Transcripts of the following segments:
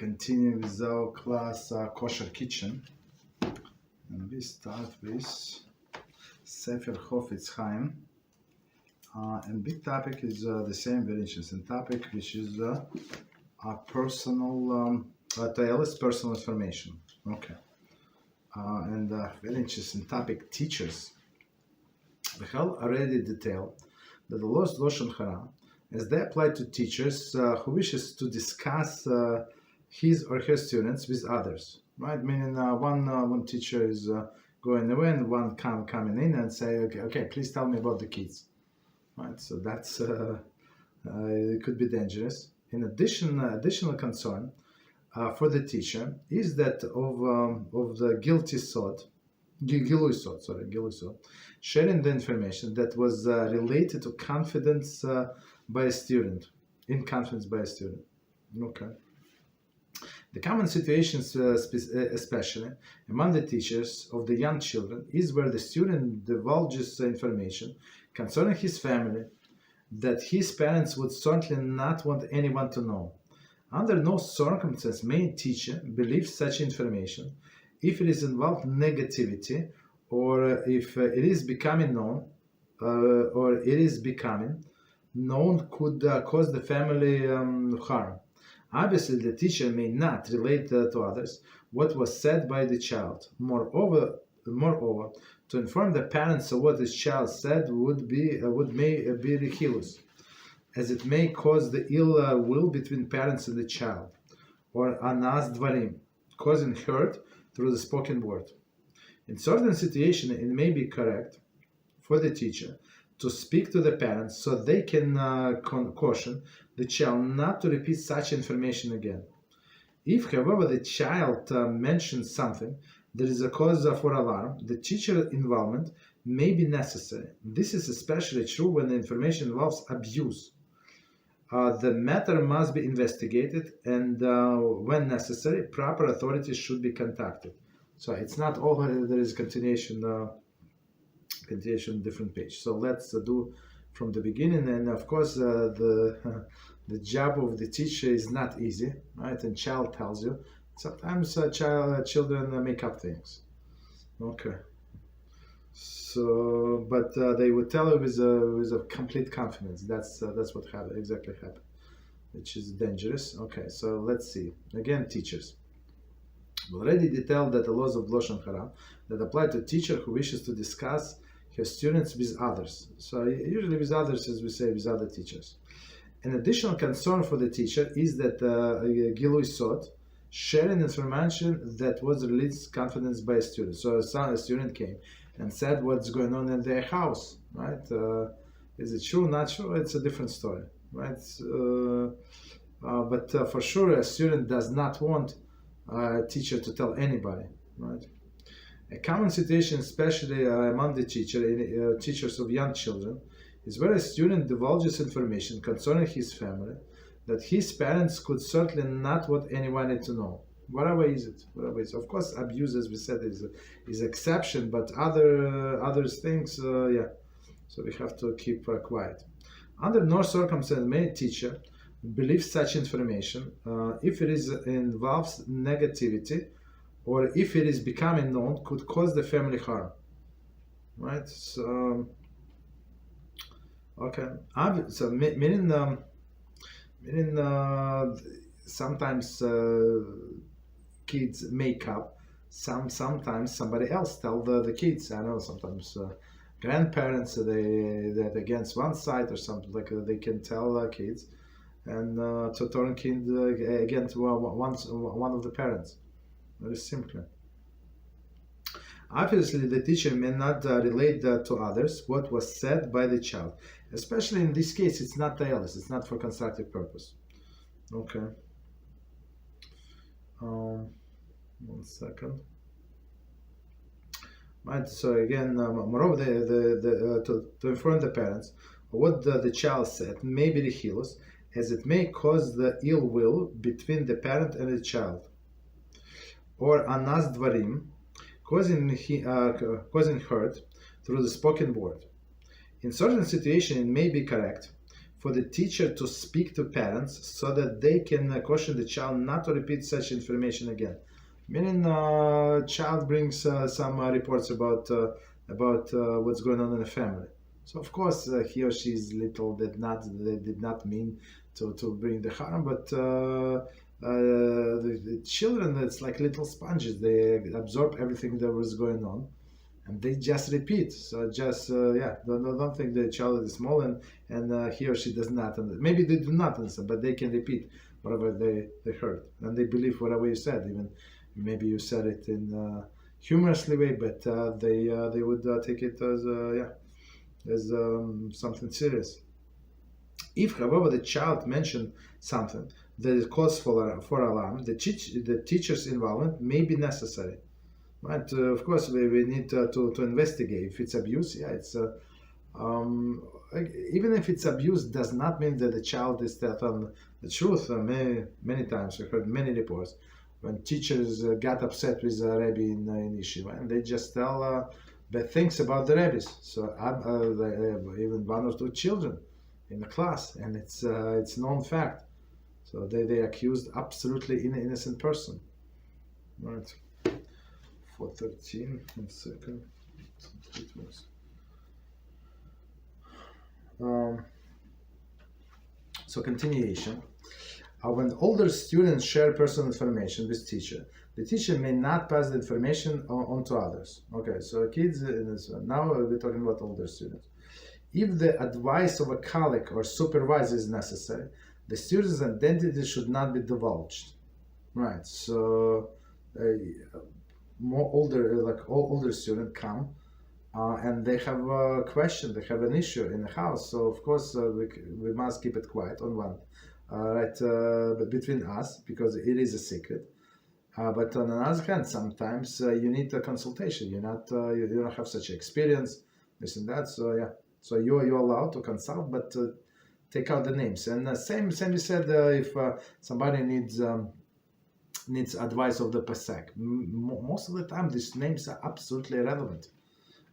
continue with our class Kosher Kitchen, and we start with Sefer Chofetz Chaim, and big topic is the same, very interesting topic, which is our personal, personal information. Okay, and very interesting topic, teachers. We have already detailed that the laws Lashon Hara, as they apply to teachers who wishes to discuss his or her students with others, right? Meaning one teacher is going away and one coming in and say, okay, please tell me about the kids, right? So that's it could be dangerous. In addition, additional concern for the teacher is that of the guilty sod, sharing the information that was related to confidence by a student, in confidence by a student. Okay. The common situations, especially among the teachers of the young children, is where the student divulges information concerning his family that his parents would certainly not want anyone to know. Under no circumstance may a teacher believe such information if it is involved negativity, or if it is becoming known, could cause the family harm. Obviously, the teacher may not relate to others what was said by the child. Moreover, to inform the parents of what the child said may be ridiculous, as it may cause the ill will between parents and the child, or anas dvarim, causing hurt through the spoken word. In certain situations, it may be correct for the teacher to speak to the parents so they can caution the child not to repeat such information again. If, however, the child mentions something that is a cause for alarm, the teacher involvement may be necessary. This is especially true when the information involves abuse. The matter must be investigated, and when necessary, proper authorities should be contacted. So it's not all there is continuation different page. So let's do from the beginning. And of course, the job of the teacher is not easy, right? And child tells you. Sometimes children make up things. Okay. So, but they would tell you with a complete confidence. That's what exactly happened, which is dangerous. Okay, so let's see. Again, teachers. We already detailed that the laws of Lashon Hara that apply to teacher who wishes to discuss her students with others. So usually with others, as we say, with other teachers. An additional concern for the teacher is that Gilui Sod, sharing information that was released confidence by a student. So a student came and said what's going on in their house, right? Is it true, not true? It's a different story, right? But for sure, a student does not want a teacher to tell anybody, right? A common situation, especially among the teachers of young children, is where a student divulges information concerning his family that his parents could certainly not want anyone to know. Whatever is it? Of course, abuse, as we said, is exception, but other things, yeah. So we have to keep quiet. Under no circumstance may a teacher believe such information if it involves negativity, or if it is becoming known, could cause the family harm, right? So, okay. So meaning sometimes kids make up. Sometimes somebody else tell the kids. I know sometimes grandparents they're against one side or something like they can tell kids, and to turn kid against one of the parents. Very simply. Obviously, the teacher may not relate to others what was said by the child. Especially in this case, it's not tireless. It's not for constructive purpose. Okay. 1 second. Right. So again, moreover, to inform the parents what the child said may be ridiculous, as it may cause the ill will between the parent and the child, or anas dvarim, causing hurt through the spoken word. In certain situations, it may be correct for the teacher to speak to parents so that they can caution the child not to repeat such information again. Meaning, child brings some reports about what's going on in the family. So of course he or she is little. They did not mean to bring the harm, but the children, it's like little sponges. They absorb everything that was going on, and they just repeat. So just don't think the child is small and he or she does not. Maybe they do not understand, but they can repeat whatever they heard, and they believe whatever you said. Even maybe you said it in humorously way, but they would take it as something serious. If, however, the child mentioned something that is cause for alarm, the teacher's involvement may be necessary. Right? Of course, we need to investigate. If it's abuse, it's even if it's abuse, does not mean that the child is telling the truth. Many times we heard many reports when teachers got upset with a Rebbe in yeshiva, and they just tell bad things about the Rebbes. So even one or two children in the class, and it's known fact. So they accused absolutely innocent person. Right. 413. 1 second. So continuation. When older students share personal information with teacher, the teacher may not pass the information on to others. Okay, so kids, now we're talking about older students. If the advice of a colleague or supervisor is necessary, the student's identity should not be divulged. Right, so older students come and they have a question, they have an issue in the house. So of course we must keep it quiet on one, but between us, because it is a secret. But on another hand, sometimes you need a consultation. You don't have such experience, this and that. So so you're allowed to consult, but take out the names. And same you said, if somebody needs advice of the Pesach, most of the time these names are absolutely irrelevant.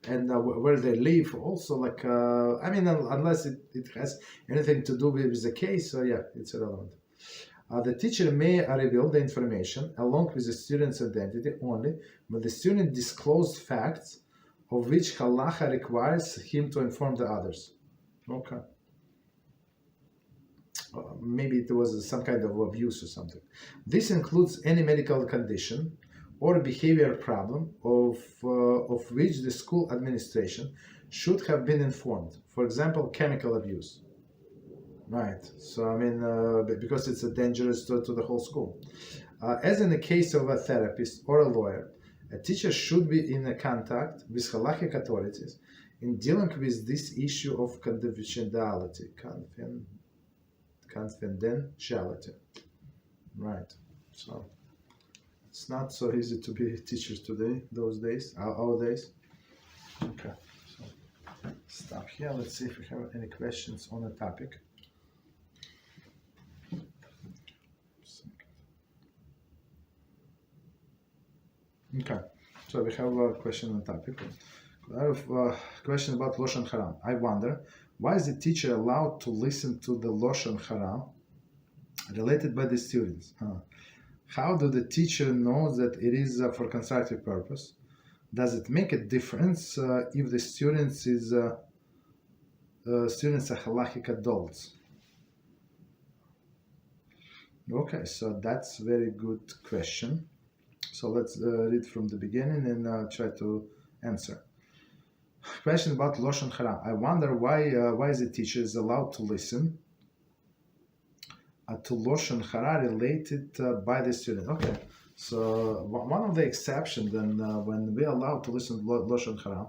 And where they live also, unless it has anything to do with the case, so it's irrelevant. The teacher may reveal the information along with the student's identity only when the student disclosed facts of which Halachah requires him to inform the others. Okay. Maybe it was some kind of abuse or something. This includes any medical condition or behavior problem of which the school administration should have been informed. For example, chemical abuse. Right. So because it's dangerous to the whole school. As in the case of a therapist or a lawyer, a teacher should be in contact with halachic authorities in dealing with this issue of confidentiality. Confidentiality. Right. So it's not so easy to be teachers today, those days, our days. Okay. So stop here. Let's see if we have any questions on the topic. Okay, so we have a question on topic. I have a question about Lashon Haram. I wonder, why is the teacher allowed to listen to the Lashon Haram related by the students? How do the teacher know that it is for constructive purpose? Does it make a difference if the students are halachic adults? Okay, so that's a very good question. So let's read from the beginning and try to answer. Question about Lashon Haram. I wonder why the teacher is allowed to listen to Lashon Hara related by the student. Okay, so one of the exceptions then when we are allowed to listen to Lashon Hara,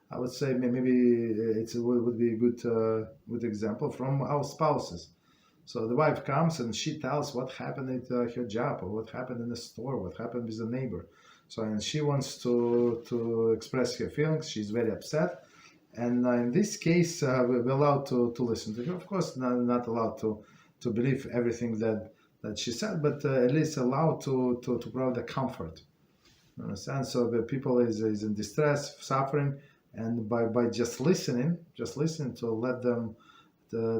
I would say maybe it would be a good example from our spouses. So the wife comes and she tells what happened at her job, or what happened in the store, what happened with the neighbor. So and she wants to express her feelings. She's very upset, and in this case, we're allowed to listen to her. Of course, not allowed to believe everything that she said, but at least allowed to provide the comfort. You understand? So the people is in distress, suffering, and by just listening to let them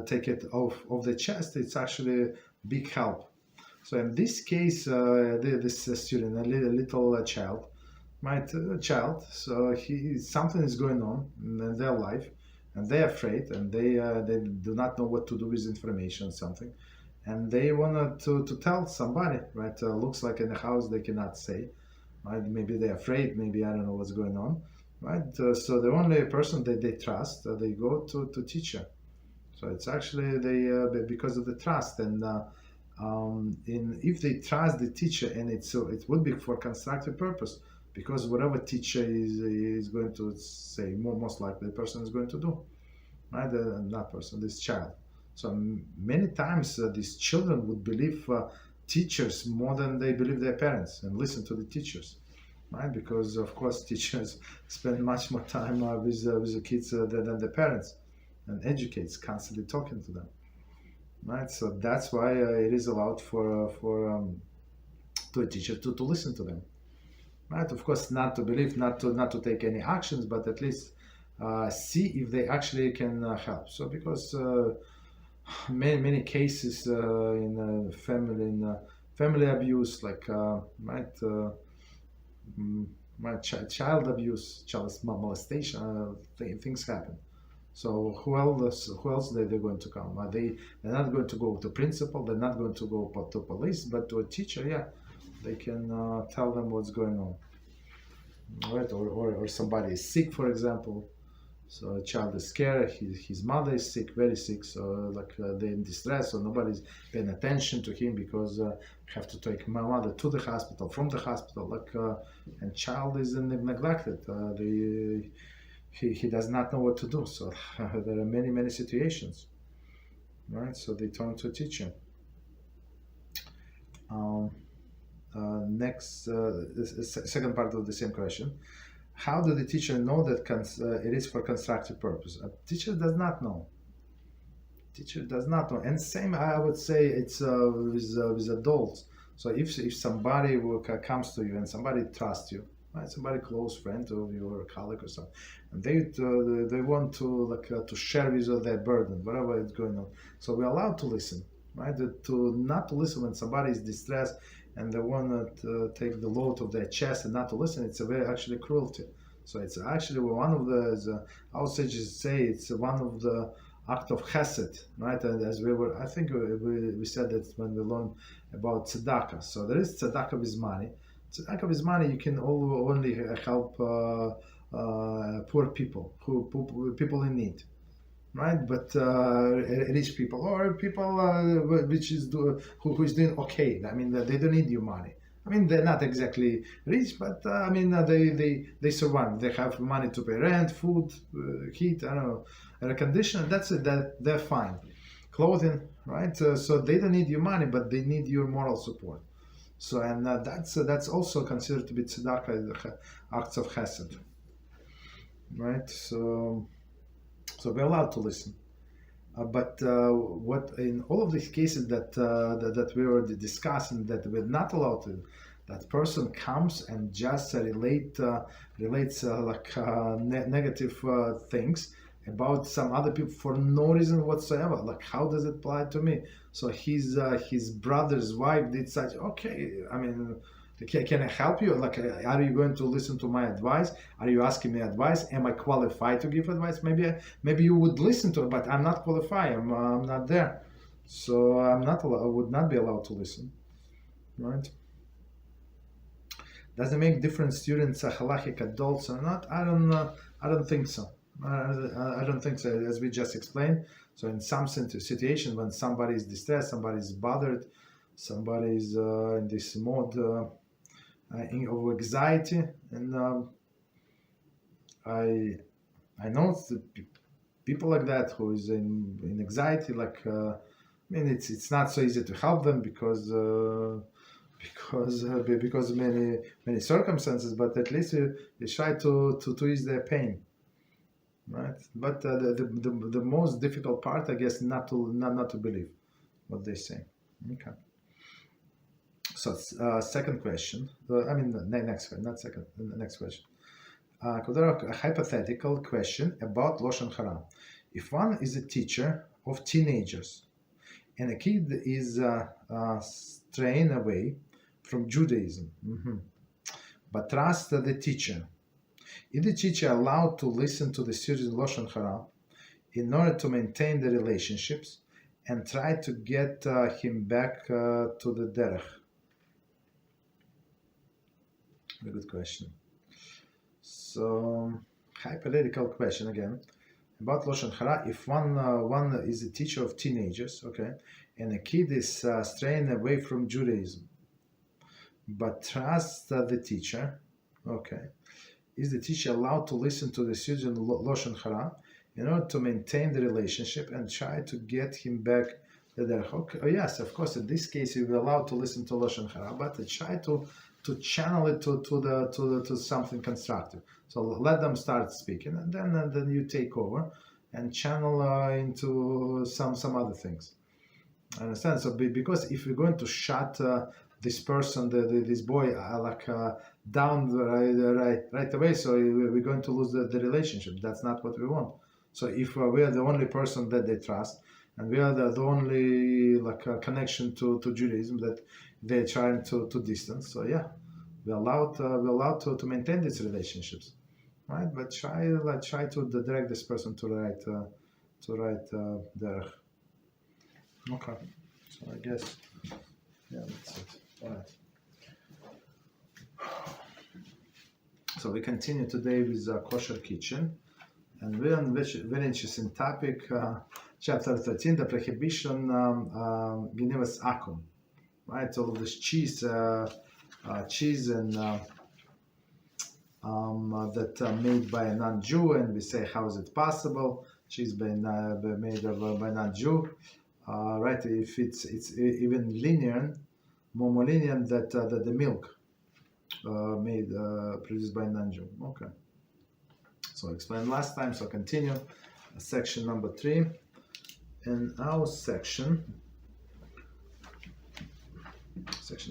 take it off the chest, it's actually a big help. So in this case, this student, a little child, so something is going on in their life, and they're afraid, and they do not know what to do with information, something, and they want to tell somebody, right? Looks like in the house they cannot say, right? Maybe they're afraid, maybe I don't know what's going on, right? So the only person that they trust, they go to teacher. So it's actually because of the trust, and if they trust the teacher, and it would be for constructive purpose, because whatever teacher is going to say, most likely the person is going to do, right? Not person, this child. So many times these children would believe teachers more than they believe their parents, and listen to the teachers, right? Because of course teachers spend much more time with the kids than the parents, and educates, constantly talking to them, right? So that's why it is allowed to a teacher to listen to them, right? Of course, not to believe, not to take any actions, but at least see if they actually can help. So because many cases in family abuse, like child abuse, child molestation, things happen. So who else they're going to come? They're not going to go to principal, they're not going to go to police, but to a teacher, yeah, they can tell them what's going on, right? Or somebody is sick, for example. So a child is scared, his mother is sick, very sick, so they're in distress, so nobody's paying attention to him because have to take my mother to the hospital, from the hospital, and child is neglected. He does not know what to do. So there are many situations, right? So they turn to a teacher. Next, second part of the same question. How do the teacher know that it is for constructive purpose? A teacher does not know. Teacher does not know. And same, I would say, it's with adults. So if somebody comes to you and somebody trusts you, right? Somebody close friend of you or a colleague or something, and they want to share with you their burden, whatever is going on. So we're allowed to listen, right? Not to listen when somebody is distressed and they want to take the load of their chest, and not to listen, it's a very actually cruelty. So it's actually one of the, our sages say, it's one of the act of chesed, right? And as I think we said that when we learned about tzedakah. So there is tzedakah with money. Tzedakah with money, you can only help poor people, people in need, right? But rich people, or people who is doing okay. I mean, they don't need your money. I mean, they're not exactly rich, but I mean, they survive. They have money to pay rent, food, heat, I don't know, air conditioner. That's it. They're fine. Clothing, right? So they don't need your money, but they need your moral support. So, and that's also considered to be tzedakah, acts of chesed, right? So we're allowed to listen. But what in all of these cases that we were discussing, that we're not allowed to, that person comes and just relates negative things about some other people for no reason whatsoever. Like, how does it apply to me? So his brother's wife did such. Okay, I mean, can I help you? Like, are you going to listen to my advice? Are you asking me advice? Am I qualified to give advice? Maybe you would listen to it, but I'm not qualified. I'm not there, so I'm not allowed. I would not be allowed to listen, right? Does it make different students halachic adults or not? I don't think so. I don't think so. As we just explained. So in some situation, when somebody is distressed, somebody is bothered, somebody is in this mode of anxiety, and I know people like that who is in anxiety. Like, I mean, it's not so easy to help them because many circumstances. But at least we try to ease their pain. Right, but the most difficult part, I guess, not to believe what they say. Okay. So second question. Next question, not second. Next question. A hypothetical question about lashon hara. If one is a teacher of teenagers, and a kid is straying away from Judaism, but trust the teacher. Is the teacher allowed to listen to the student's Lashon Hara in order to maintain the relationships and try to get him back to the derech? Very good question. So, hypothetical question again about Lashon Hara. If one is a teacher of teenagers, okay, and a kid is straying away from Judaism, but trusts the teacher, okay, is the teacher allowed to listen to the student Lashon Hara in order to maintain the relationship and try to get him back to the derech? Okay. Oh, yes, of course. In this case, you're allowed to listen to Lashon Hara, but try to channel it to something constructive. So let them start speaking, and then you take over and channel into some other things. I understand. So because if we're going to shut this person, this boy, down right away, so we're going to lose the relationship. That's not what we want. So if we are the only person that they trust, and we are the only connection to Judaism that they're trying to distance, so yeah, we're allowed to maintain these relationships, right? But try to direct this person to right derech. Okay, so I guess that's it. All right. So we continue today with Kosher Kitchen, and we're on a very interesting topic, chapter 13, the Prohibition, Genivas Akum, right? All of this cheese and that made by a non-Jew, and we say, how is it possible? Cheese made by non-Jew, right? If it's even more lenient that the milk produced by non-Jew. Okay. So explained last time. So continue. Section number 3. In our section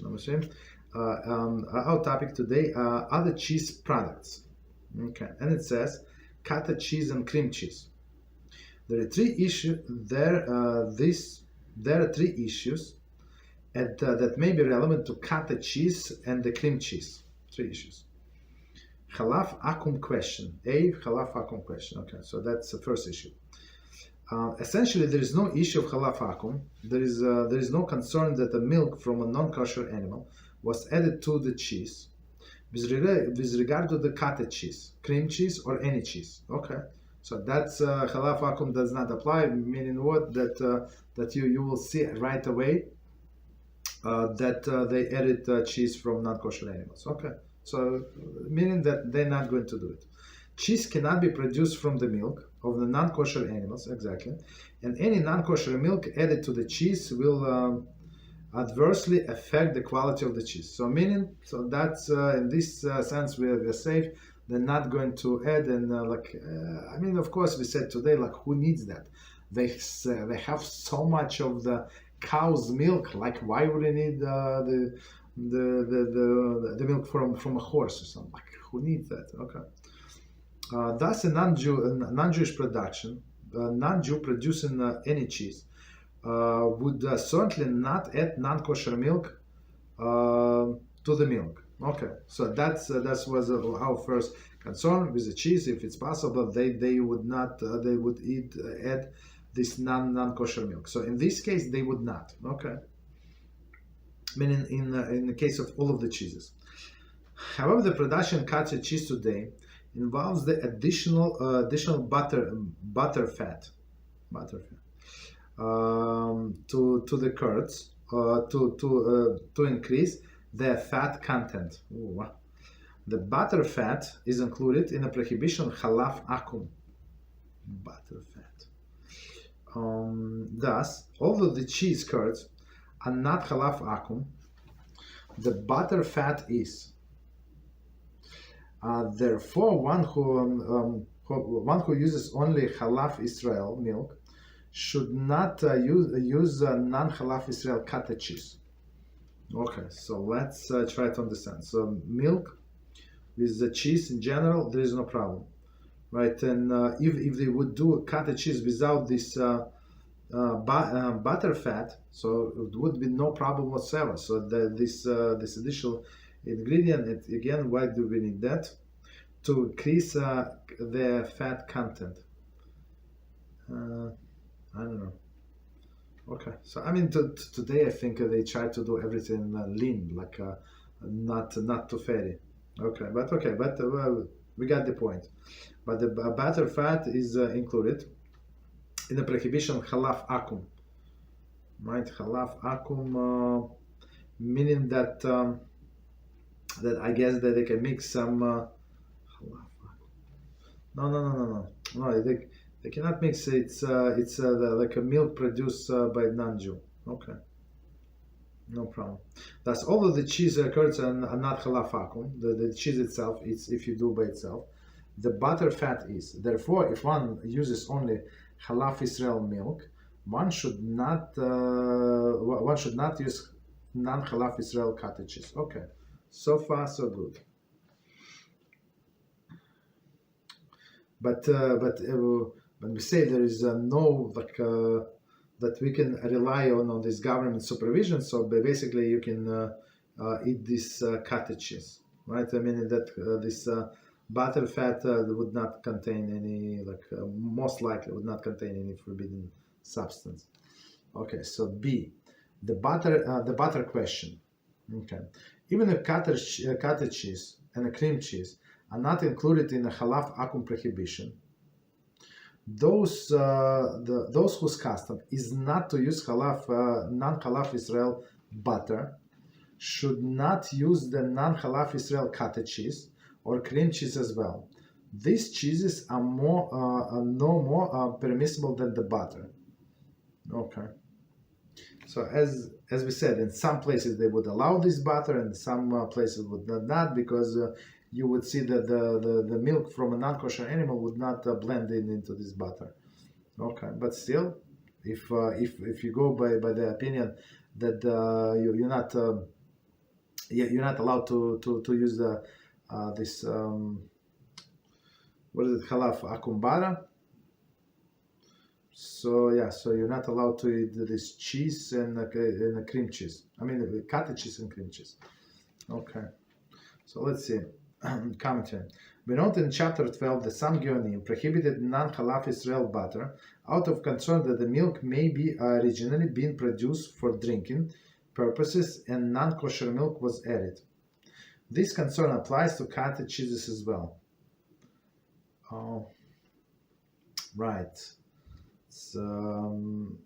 number 3. Our topic today are other cheese products. Okay, and it says cottage cheese and cream cheese. There are 3 issues. There are 3 issues that may be relevant to cottage cheese and the cream cheese. 3 issues. Halaf Akum question. Halaf Akum question. Okay, so that's the first issue. Essentially, there is no issue of Halaf Akum. There is no concern that the milk from a non-kosher animal was added to the cheese with regard to the cottage cheese, cream cheese, or any cheese. Okay, so that's Halaf Akum does not apply. Meaning what? That you will see right away that they added cheese from non-kosher animals. Okay, so meaning that they're not going to do it. Cheese cannot be produced from the milk of the non-kosher animals, exactly, and any non-kosher milk added to the cheese will adversely affect the quality of the cheese. So meaning, so that's in this sense we're safe. They're not going to add, and I mean, of course, we said today, who needs that? They have so much of the cow's milk. Why would they need the milk from a horse or something? Who needs that? Okay. Thus, a non-Jewish production, non-Jew producing any cheese, would certainly not add non-kosher milk to the milk. Okay, so that was our first concern with the cheese. If it's possible, they would not they would add this non-kosher milk. So in this case, they would not. Okay, meaning in the case of all of the cheeses. However, the production cottage cheese today involves the additional butter fat to the curds to increase their fat content. Ooh. The butter fat is included in a prohibition halaf akum. Butter fat. Thus, although the cheese curds are not halaf akum, the butter fat is. Therefore, one who uses only halaf Israel milk should not use non-halaf Israel cottage cheese. Okay, so let's try to understand. So milk with the cheese in general, there is no problem, right? And if they would do cottage cheese without this butter fat, so it would be no problem whatsoever. So this additional ingredient, again, why do we need that? To increase the fat content. I don't know. Okay, so I mean, today I think they try to do everything lean, like not too fatty. Okay, but we got the point. But the butter fat is included in the prohibition halaf akum, right? Halaf akum, meaning that that I guess that they can mix some halaf akum. No. They cannot mix. It's like a milk produced by non-Jew. Okay, no problem. Thus, although the cheese curds are not halaf akum, the cheese itself, it's if you do by itself, the butter fat is. Therefore, if one uses only halaf Israel milk, one should not use non-halaf Israel cottages. Okay, so far so good. But when we say there is no that we can rely on this government supervision, so basically you can eat this cottage cheese, right? I mean that this butter fat would not contain any, most likely would not contain any forbidden substance. Okay, so B, the butter question. Okay, even a cottage cheese and a cream cheese are not included in the halaf akum prohibition. Those whose custom is not to use non-halaf Israel butter should not use the non-halaf Israel cottage cheese or cream cheese as well. These cheeses are no more permissible than the butter. Okay. So as we said, in some places they would allow this butter, and some places would not, because you would see that the milk from a non-kosher animal would not blend into this butter. Okay, but still, if you go by the opinion that you're not allowed to use this what is it, halaf akum butter. So yeah, so you're not allowed to eat this cheese and a cream cheese. I mean, cottage cheese and cream cheese. Okay, so let's see. Commentary. We note in chapter 12 that some Geonim prohibited non-halaf Israel butter out of concern that the milk may be originally been produced for drinking purposes and non-kosher milk was added. This concern applies to cottage cheeses as well. Right. So,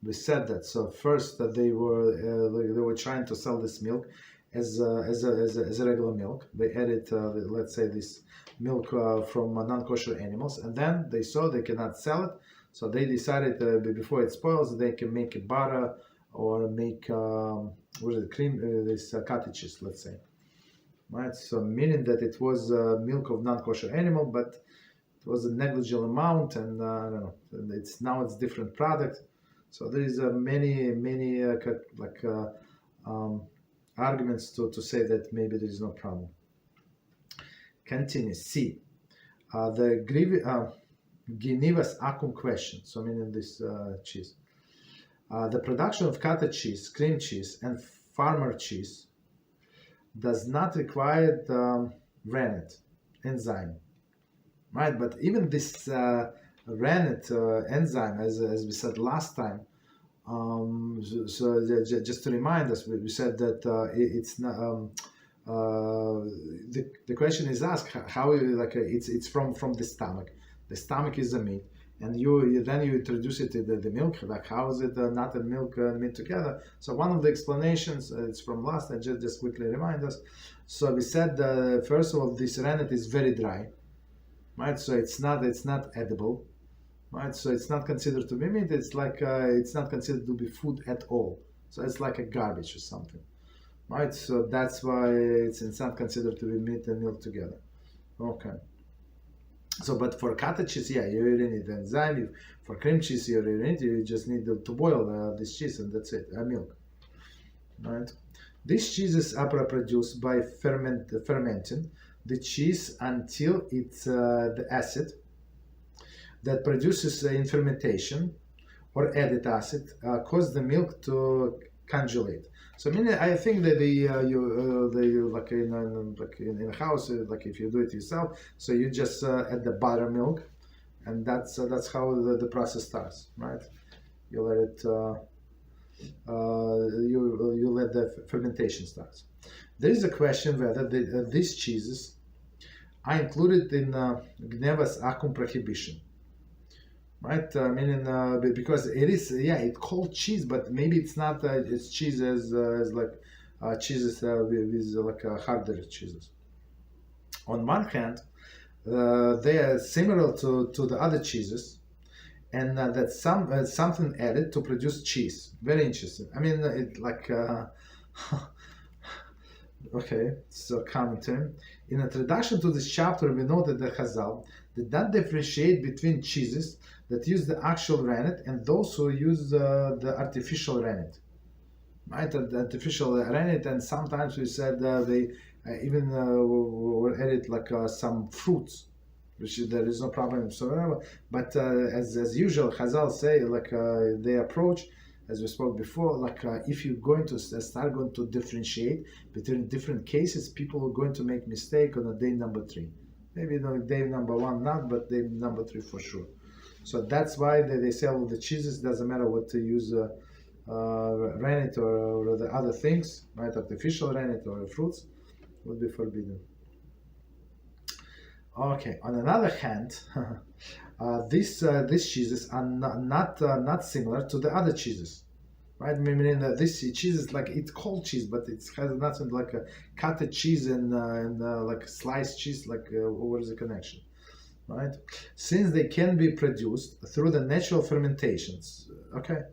we said that. So first that they were trying to sell this milk as a regular milk. They added, let's say, this milk from non-kosher animals, and then they saw they cannot sell it, so they decided before it spoils, they can make a butter or make cream, this cottages, let's say, right? So meaning that it was milk of non-kosher animal, but it was a negligible amount, and I don't know. It's different product. So there is many arguments to say that maybe there is no problem. Continue. C. The Genivas Akum question. So meaning this cheese. The production of cottage cheese, cream cheese, and farmer cheese does not require the rennet enzyme, right? But even this rennet enzyme, as we said last time, so just to remind us, we said that it's not. The question is asked how it's from the stomach. The stomach is the meat, and then you introduce it to the milk. Like, how is it not and milk meat together? So one of the explanations, it's from last. I just quickly remind us. So we said first of all, this rennet is very dry, right? So it's not edible. Right, so it's not considered to be meat. It's like it's not considered to be food at all. So it's like a garbage or something, right? So that's why it's not considered to be meat and milk together. Okay. So, but for cottage cheese, yeah, you really need enzyme. For cream cheese, you really need. You just need to boil this cheese, and that's it. Milk, right? These cheeses are produced by fermenting the cheese until it's the acid that produces in fermentation or added acid cause the milk to congelate. So I think that in a house, like if you do it yourself, so you just add the buttermilk, and that's how the process starts, right? You let it you let the fermentation start. There is a question whether these cheeses are included in Genivas Akum Prohibition. Right, because it is, it's called cheese, but maybe it's not. It's cheese as like cheeses with like harder cheeses. On one hand, they are similar to the other cheeses, and that's something added to produce cheese. Very interesting. It like okay. So commentary. In introduction to this chapter, we noted that Chazal did not differentiate between cheeses that use the actual rennet and those who use the artificial rennet. Right, the artificial rennet, and sometimes we said they even were added like some fruits, which there is no problem whatsoever. But as usual, Chazal say like they approach, as we spoke before, like if you're going to start to differentiate between different cases, people are going to make mistake on day number 3. Maybe day number 1 not, but day number 3 for sure. So that's why they sell the cheeses. Doesn't matter what to use, rennet or the other things, right? Artificial rennet or fruits would be forbidden. Okay. On another hand, these cheeses are not similar to the other cheeses, right? Meaning that this cheese is like, it's called cheese, but it has nothing like a cottage cheese and like sliced cheese. Like what is the connection? Right, since they can be produced through the natural fermentations. Okay,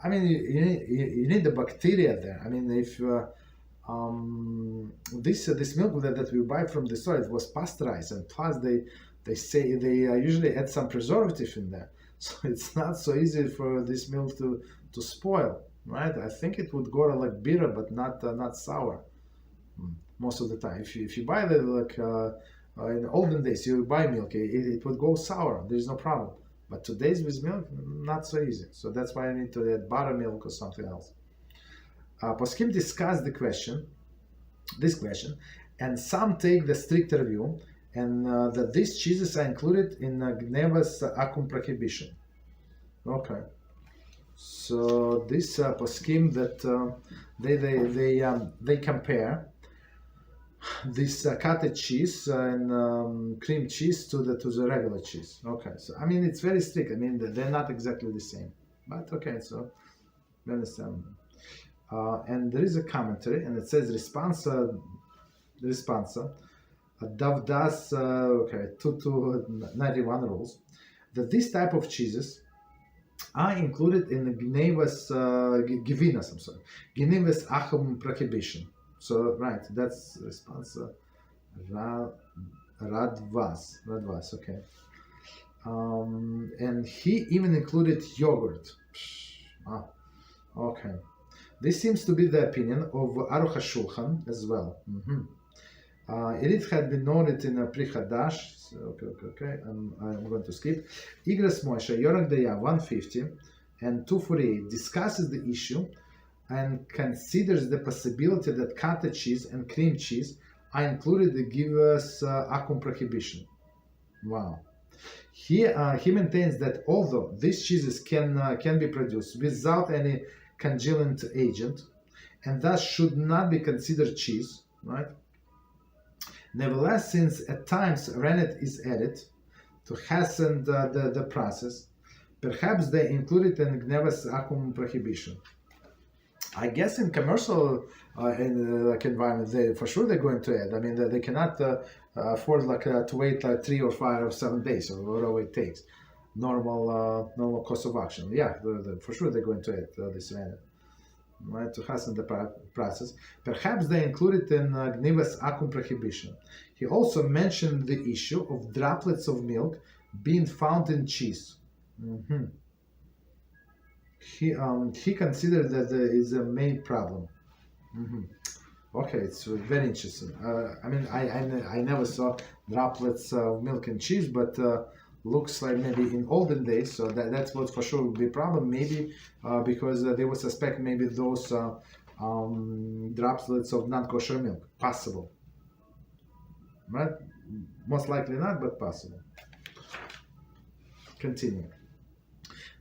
you need the bacteria there. If this milk that we buy from the store, it was pasteurized, and plus they say they usually add some preservative in there, so it's not so easy for this milk to spoil. Right, I think it would go like bitter, but not sour most of the time. If you buy the like. In the olden days, you buy milk, it would go sour. There's no problem. But today's with milk, not so easy. So that's why I need to add buttermilk or something else. Poskim discussed this question, and some take the stricter view, and that these cheeses are included in Genivas Akum Prohibition. Okay. So this poskim that they compare this cottage cheese and cream cheese to the regular cheese. Okay, so it's very strict. They're not exactly the same, but okay. So we understand. And there is a commentary, and it says responsa Davdas 291 rules that this type of cheeses are included in the Gevinas. Genivas Akum Prohibition. So right, that's response Radvas, okay. And he even included yogurt. Okay. This seems to be the opinion of Aruch HaShulchan as well. It had been noted in a Pri-Hadash. So, okay. I'm going to skip. Igras Moshe, Yorach Daya 150 and 248 discusses the issue and considers the possibility that cottage cheese and cream cheese are included in the Genivas Akum Prohibition. Wow. He maintains that although these cheeses can be produced without any congealant agent, and thus should not be considered cheese, right? Nevertheless, since at times rennet is added to hasten the process, perhaps they include it in Genivas Akum Prohibition. I guess in commercial environment, they're going to add. They cannot afford to wait 3 or 5 or 7 days or whatever it takes. Normal course of action. Yeah, for sure they're going to add this rennet, right, to hasten the process. Perhaps they include it in Genivas Akum Prohibition. He also mentioned the issue of droplets of milk being found in cheese. He considered that there is a main problem. Okay, it's very interesting. I never saw droplets of milk in cheese, but looks like maybe in olden days, so that's what for sure would be a problem, maybe because they would suspect maybe those droplets of non-kosher milk. Possible. Right? Most likely not, but possible. Continue.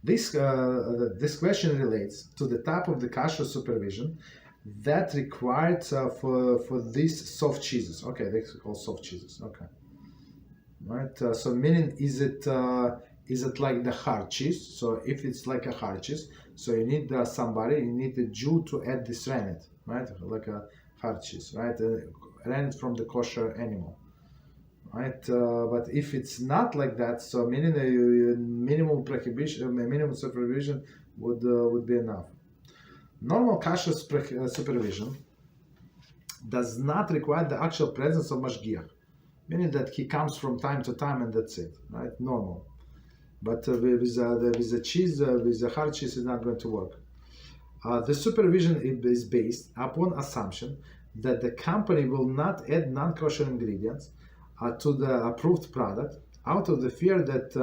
This question relates to the type of the kasher supervision that required for these soft cheeses. Okay, they call soft cheeses. Okay, right. So meaning, is it like the hard cheese? So if it's like a hard cheese, so you need you need a Jew to add this rennet, right? Like a hard cheese, right? Rennet from the kosher animal. Right, but if it's not like that, so meaning the minimum prohibition, minimum supervision would be enough. Normal kasher supervision does not require the actual presence of mashgiach, meaning that he comes from time to time and that's it, right? Normal. But with the cheese, with the hard cheese, is not going to work. The supervision is based upon assumption that the company will not add non-kosher ingredients to the approved product out of the fear that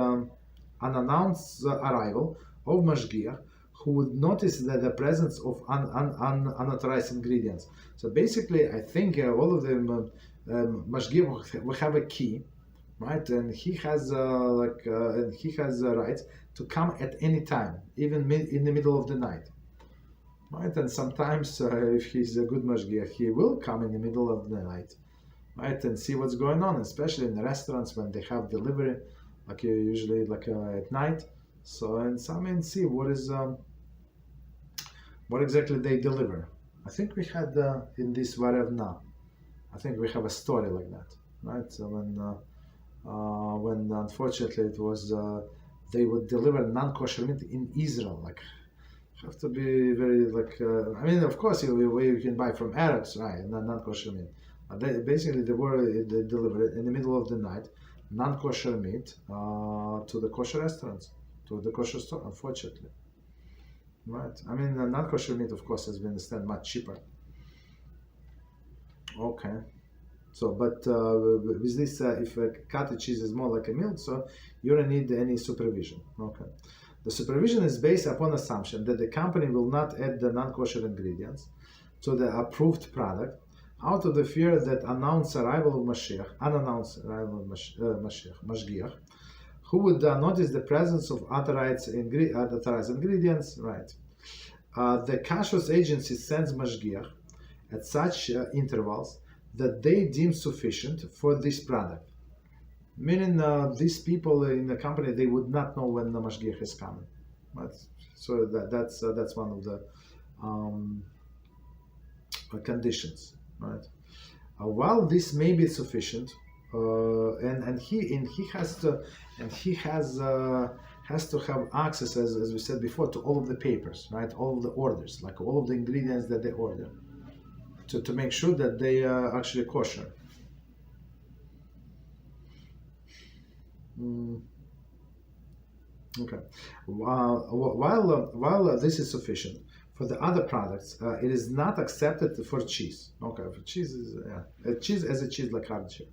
unannounced arrival of mashgiach who would notice that the presence of unauthorized ingredients. So basically, I think all of them mashgiach will have a key, right? And he has rights to come at any time, even in the middle of the night, right? And sometimes, if he's a good mashgiach, he will come in the middle of the night, right, and see what's going on, especially in the restaurants when they have delivery, like usually at night. So and see what exactly they deliver. I think we had in this Varevna, I think we have a story like that, right? So when unfortunately it was they would deliver non-kosher meat in Israel, like have to be very I mean, of course you can buy from Arabs, right, non-kosher meat. They delivered in the middle of the night non-kosher meat to the kosher restaurants, to the kosher store, unfortunately. Right. I mean, non-kosher meat, of course, as we understand, much cheaper. Okay. So, but with this, if a cottage cheese is more like a milk, so you don't need any supervision. Okay. The supervision is based upon assumption that the company will not add the non-kosher ingredients to the approved product out of the fear that unannounced arrival of Mashiach, who would notice the presence of authorized ingredients, right? The Kashrut agency sends Mashgiach at such intervals that they deem sufficient for this product. Meaning these people in the company, they would not know when the Mashgiach is coming. Right? So that's one of the conditions. Right. While this may be sufficient, and he has to have access, as we said before, to all of the papers, right? All of the orders, like all of the ingredients that they order, to make sure that they are actually kosher. Okay. While this is sufficient for the other products, it is not accepted for cheese. Okay, for cheese is cheese as a cheese like hard cheese.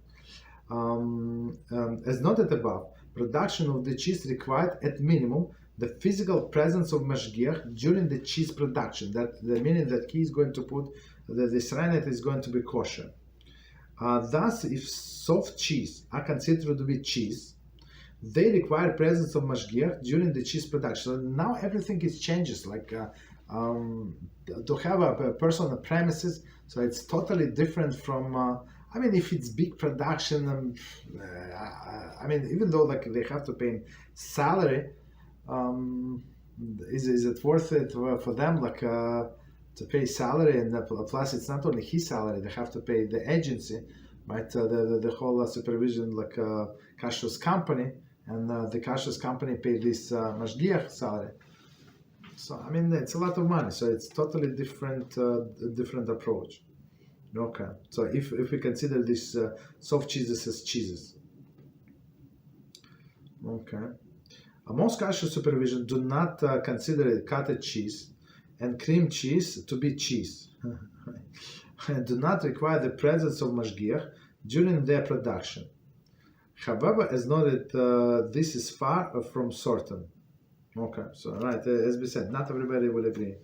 As noted above, production of the cheese required at minimum the physical presence of mashgiach during the cheese production. That meaning that he is going to put that the serenity is going to be kosher. Thus, if soft cheese are considered to be cheese, they require presence of mashgiach during the cheese production. So now everything is changes. Like to have a person on the premises, so it's totally different from. I mean, if it's big production, I mean, even though like they have to pay salary, is it worth it for them? Like to pay salary, and plus it's not only his salary; they have to pay the agency, right? The whole supervision, like Kashrut's company, and the Kashrut's company pay this mashgiach salary. So I mean, it's a lot of money. So it's totally different approach. Okay. So if we consider these soft cheeses as cheeses, okay. Most Kashrut supervision do not consider cottage cheese and cream cheese to be cheese, and do not require the presence of mashgiach during their production. However, as noted, this is far from certain. Okay, so right, as we said, not everybody will agree.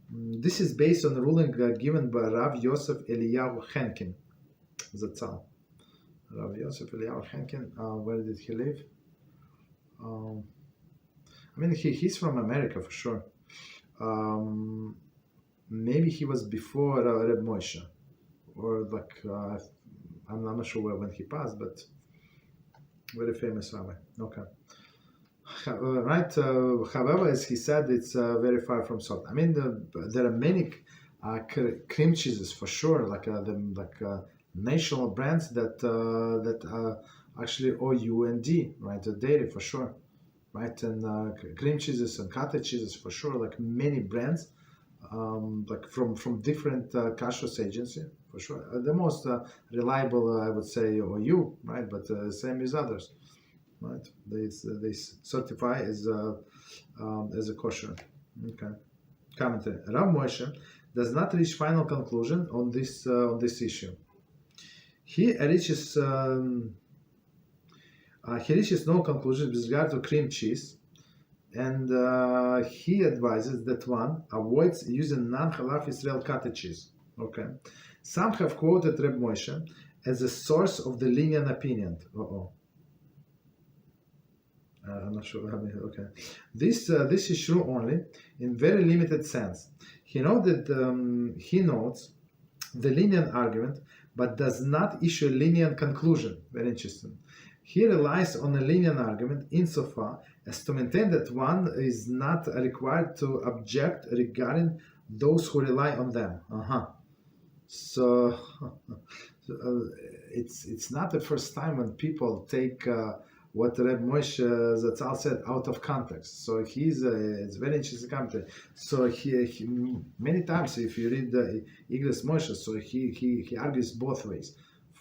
This is based on a ruling given by Rav Yosef Eliyahu Henkin, Zatzal. Rav Yosef Eliyahu Henkin, where did he live? I mean, he's from America for sure. Maybe he was before Reb Moshe, or like I'm not sure when he passed, but very famous rabbi. Okay. Right. However, as he said, it's very far from salt. I mean, there are many cream cheeses for sure, like national brands that actually OUND, right? Dairy for sure, right? And cream cheeses and cottage cheeses for sure, like many brands, like from different kashrut agency for sure. The most reliable, I would say, OU, right? But same as others. Right, they certify as a kosher. Okay. Commentary. Rav Moshe does not reach final conclusion on this issue. He reaches no conclusion with regard to cream cheese, and he advises that one avoids using non-halal Israel cottage cheese. Okay. Some have quoted Reb Moshe as a source of the lenient opinion. I'm not sure. Okay, this is true only in very limited sense. He notes the lenient argument, but does not issue a lenient conclusion. Very interesting. He relies on a lenient argument insofar as to maintain that one is not required to object regarding those who rely on them. So it's not the first time when people take what Reb Moshe Zatzal said out of context. So it's very interesting commentary. So he many times, if you read the Igros Moshe, so he argues both ways,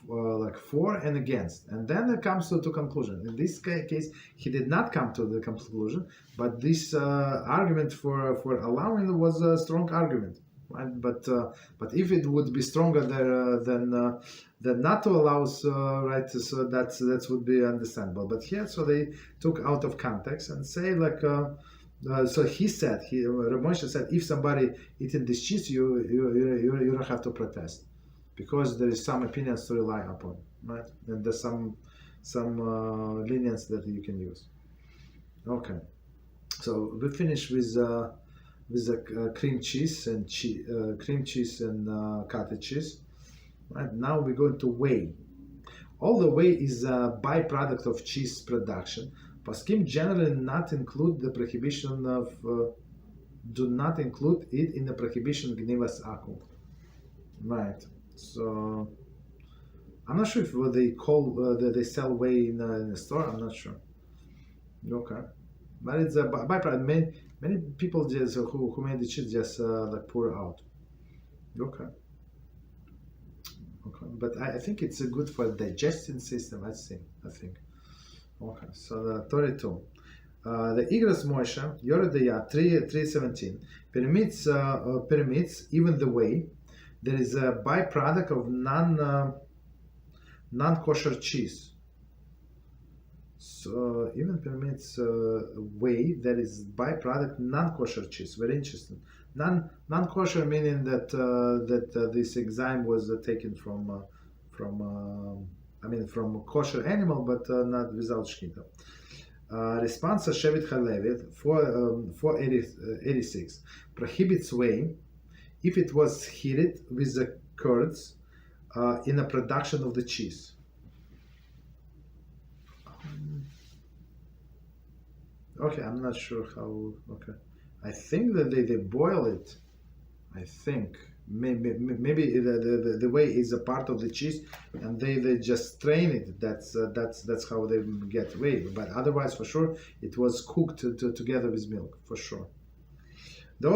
like for and against, and then it comes to conclusion. In this case, he did not come to the conclusion, but this argument for allowing was a strong argument. Right? But if it would be stronger there than not to allow, right? So that would be understandable. But here, so they took out of context and say like, so he said, Rav Moshe said, if somebody eating this cheese, you don't have to protest, because there is some opinions to rely upon, right? And there's some lenience that you can use. Okay, so we finish with cream cheese and cottage cheese. Right now we go into whey. Although whey is a byproduct of cheese production, poskim generally not include the prohibition of do not include it in the prohibition Genivas Akum. Right. So I'm not sure if they call they sell whey in a store. I'm not sure. Okay, but it's a byproduct. Many people just who made the cheese just like pour out. Okay. Okay, but I think it's good for digestion system. I think. Okay, so the 32. The Igros Moshe Yoredaya 3:17 permits even the whey. There is a byproduct of non-kosher cheese. So even permits whey that is byproduct non-kosher cheese. Very interesting. Non-kosher meaning that this enzyme was taken from kosher animal, but not without shkita. Response of Shevet Halevi 486 prohibits whey if it was heated with the curds in the production of the cheese. Okay, I'm not sure how. Okay, I think that they boil it. I think maybe the whey is a part of the cheese, and they just strain it. That's how they get whey. But otherwise, for sure, it was cooked together with milk for sure. The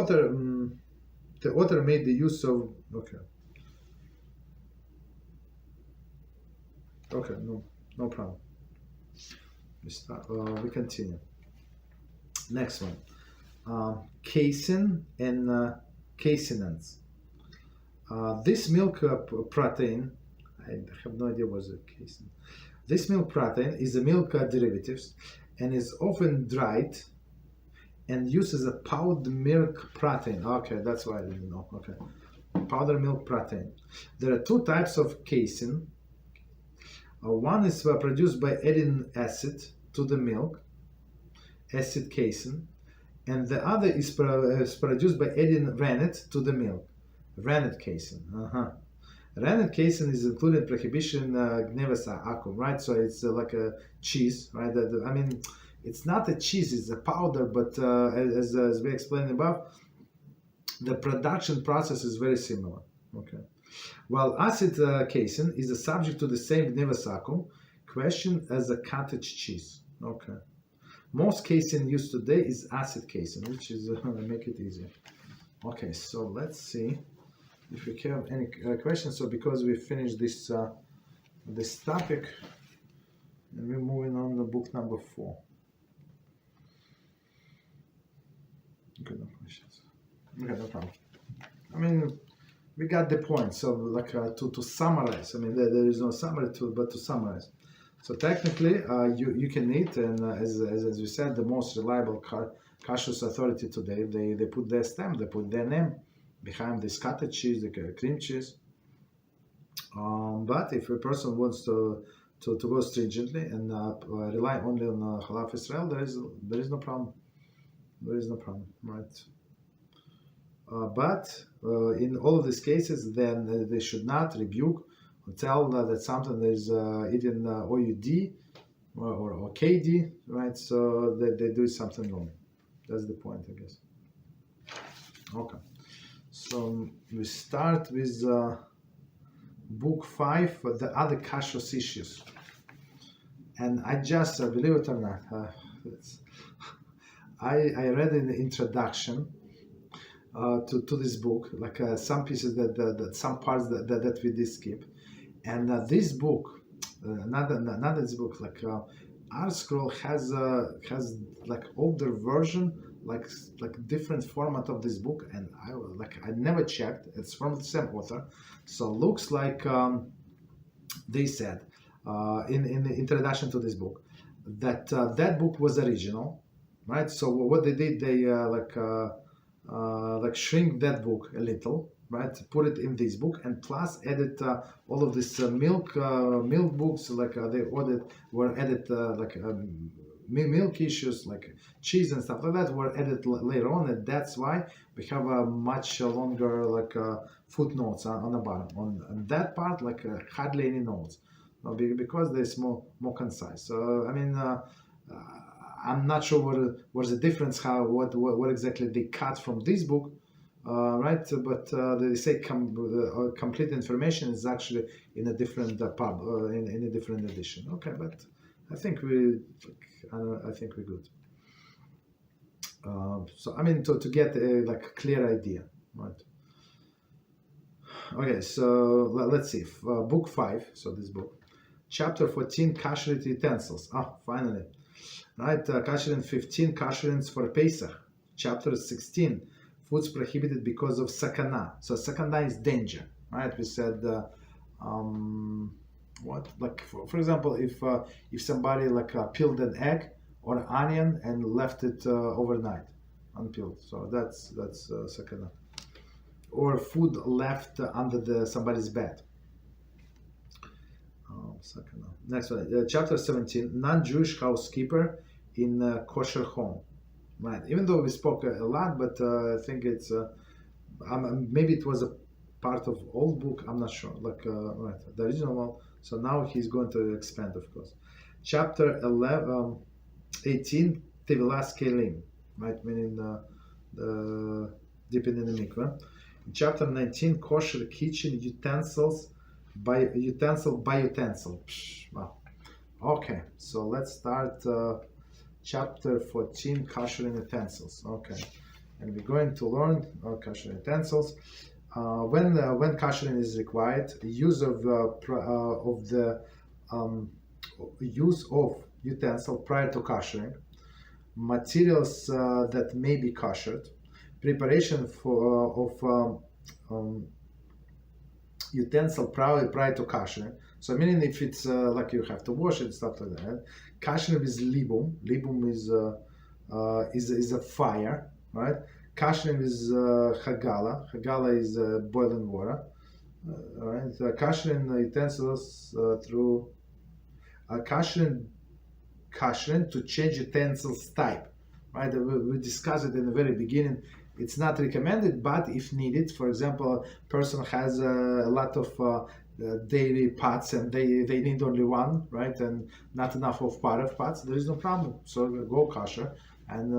author made the use of Okay, no problem. We continue. Next one, casein and caseinates. This milk protein, I have no idea what's a casein. This milk protein is a milk derivative and is often dried and used as a powdered milk protein. Okay, that's why I didn't know. Okay, powdered milk protein. There are two types of casein. One is produced by adding acid to the milk, acid casein, and the other is produced by adding rennet to the milk, rennet casein. Rennet casein is included in Prohibition, Genivas, Akum, right? So it's like a cheese, right? I mean, it's not a cheese, it's a powder, but as we explained above, the production process is very similar. Okay. While acid casein is subject to the same Genivas Akum question as a cottage cheese. Okay. Most casein used today is acid casein, which is make it easier. Okay, so let's see if we have any questions. So because we finished this this topic, and we're moving on to book number 4. Okay, no questions. Okay, no problem. I mean, we got the point. So like to summarize, I mean there is no summary but to summarize. So technically, you can eat, and as we said, the most reliable kashrut authority today, they put their stamp, they put their name behind this cottage cheese, the cream cheese. But if a person wants to go stringently and rely only on halal Israel, there is no problem. There is no problem, right? But in all of these cases, then they should not rebuke or tell that something is eating OUD or KD, right? So that they do something wrong. That's the point, I guess. Okay. So we start with book 5, the other kashrut issues. And I just, believe it or not, I read in the introduction to this book, like some pieces that some parts that we did skip, and this book, not this book, like Art Scroll has like older version, like different format of this book, and I never checked. It's from the same author, so looks like they said in the introduction to this book that that book was original, right? So what they did, they like shrink that book a little, right? Put it in this book, and plus added all of these milk books, like they were added like milk issues like cheese and stuff like that were added later on, and that's why we have a much longer like footnotes on the bottom. On that part, like hardly any notes, because they're more concise. So I mean. I'm not sure what's the difference, what exactly they cut from this book, right? But they say complete information is actually in a different in a different edition. Okay, but I think we're good. So I mean to get a like clear idea, right? Okay, so let's see. Book 5. So this book, chapter 14, Kashrut utensils. Finally. Right, Kashering 15, Kasherings for Pesach. Chapter 16, foods prohibited because of sakana. So sakana is danger, right? We said, what? Like for example, if somebody like peeled an egg or onion and left it overnight unpeeled, so that's sakana. Or food left under somebody's bed. Sakana. Next one, chapter 17, non-Jewish housekeeper in kosher home. Right. Even though we spoke a lot, but I think it's maybe it was a part of old book. I'm not sure. Like right, the original one. So now he's going to expand, of course. Chapter 18, tevilas kelim. Right, meaning the dipping in the mikveh. Chapter 19, kosher kitchen utensils. By utensil. Wow. Okay, so let's start chapter 14, Kosher utensils. Okay, and we're going to learn Kosher utensils. When Kashering is required, the use of use of utensil prior to Kashering, materials that may be koshered, preparation of utensil prior to Kashering. So meaning if it's like you have to wash it, stuff like that. Kashering is libum. Libum is a fire, right? Kashering is hagala. Hagala is boiling water. Right? Kashering utensils through kashering to change utensils type. Right? We discussed it in the very beginning. It's not recommended, but if needed, for example, a person has a lot of dairy pots and they need only one, right? And not enough of paraf pots, there is no problem. So go kosher and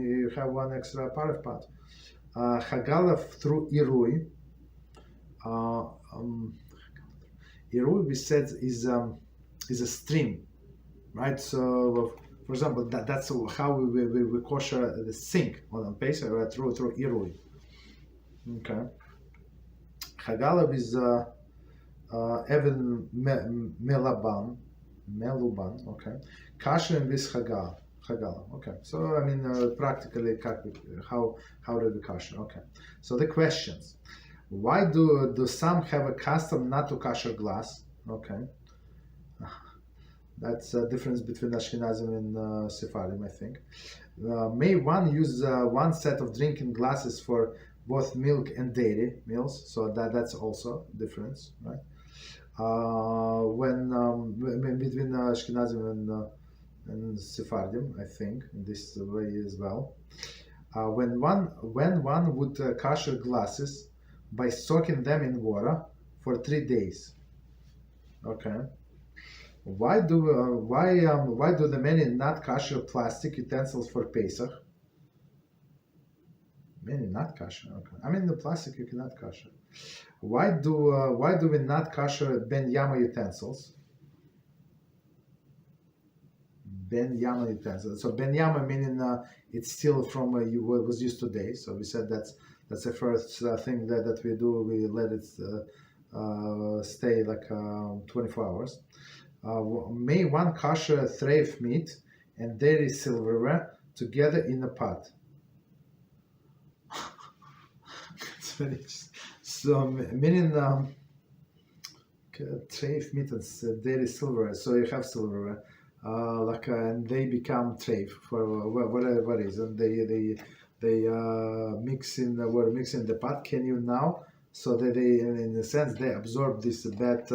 you have one extra paraf pot. Hagala through irui. Irui, we said, is a stream, right? So, for example, that's how we kosher the sink on Pesach, right? Through irui. Okay. Hagala is even meluban, okay. Kashering is hagala, okay. So I mean, practically, how do we kosher? Okay. So the questions: why do some have a custom not to kosher glass? Okay. That's a difference between Ashkenazim and Sephardim, I think. May one use one set of drinking glasses for both milk and dairy meals? So that's also difference, right? When between Ashkenazim and Sephardim, I think in this way as well. When one would kosher glasses by soaking them in water for 3 days. Okay. Why do the many not kosher plastic utensils for Pesach? Many not kosher. Okay. I mean the plastic you cannot kosher. Why do we not kosher ben yama utensils? Ben yama utensils. So ben yama meaning it's still from was used today. So we said that's the first thing that we do. We let it stay like 24 hours. May one kosher treif meat and dairy silverware together in a pot. So meaning treif meat and dairy silverware. So you have silverware, and they become treif for whatever reason. They mix in the pot. Can you now? So that they, in a sense, they absorb this bad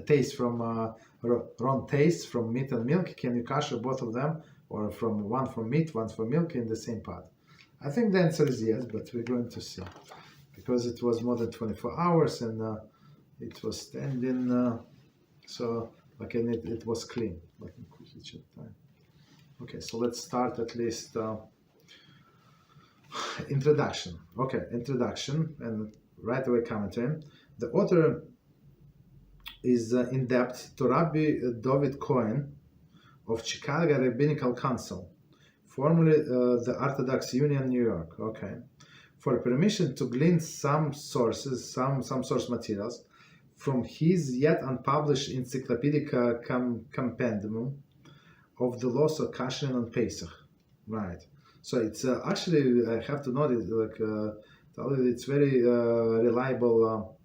taste from wrong taste from meat and milk. Can you kosher both of them, or from one for meat, one for milk in the same pot? I think the answer is yes, but we're going to see, because it was more than 24 hours and it was standing, so like, and it was clean. Let me quickly check time. Okay, so let's start at least. Introduction. Okay, introduction and right away commentary. The author is in depth to Rabbi David Cohen of Chicago Rabbinical Council, formerly the Orthodox Union, New York. Okay, for permission to glean some sources, some source materials from his yet unpublished encyclopedic compendium of the laws of Kashering on Pesach. Right. So it's actually, I have to note it, like it's very reliable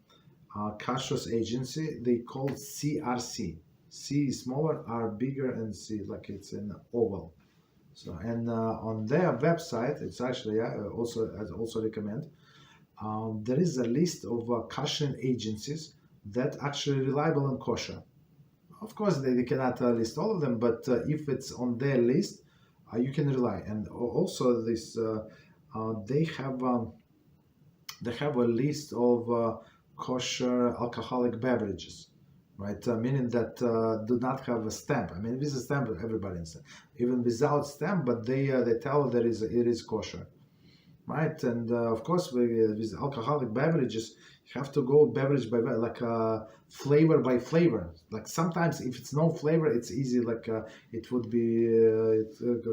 kashrus agency. They call CRC. C is smaller, R bigger, and C like it's an oval. So and on their website, it's actually also recommend. There is a list of kashering agencies that actually reliable and kosher. Of course, they cannot list all of them, but if it's on their list, you can rely. And also this they have a list of kosher alcoholic beverages, right? Meaning that do not have a stamp. I mean, with a stamp, everybody inside, even without stamp, but they tell that it is kosher, right? And of course, with alcoholic beverages, you have to go beverage by like flavor by flavor. Like sometimes, if it's no flavor, it's easy. Like it would be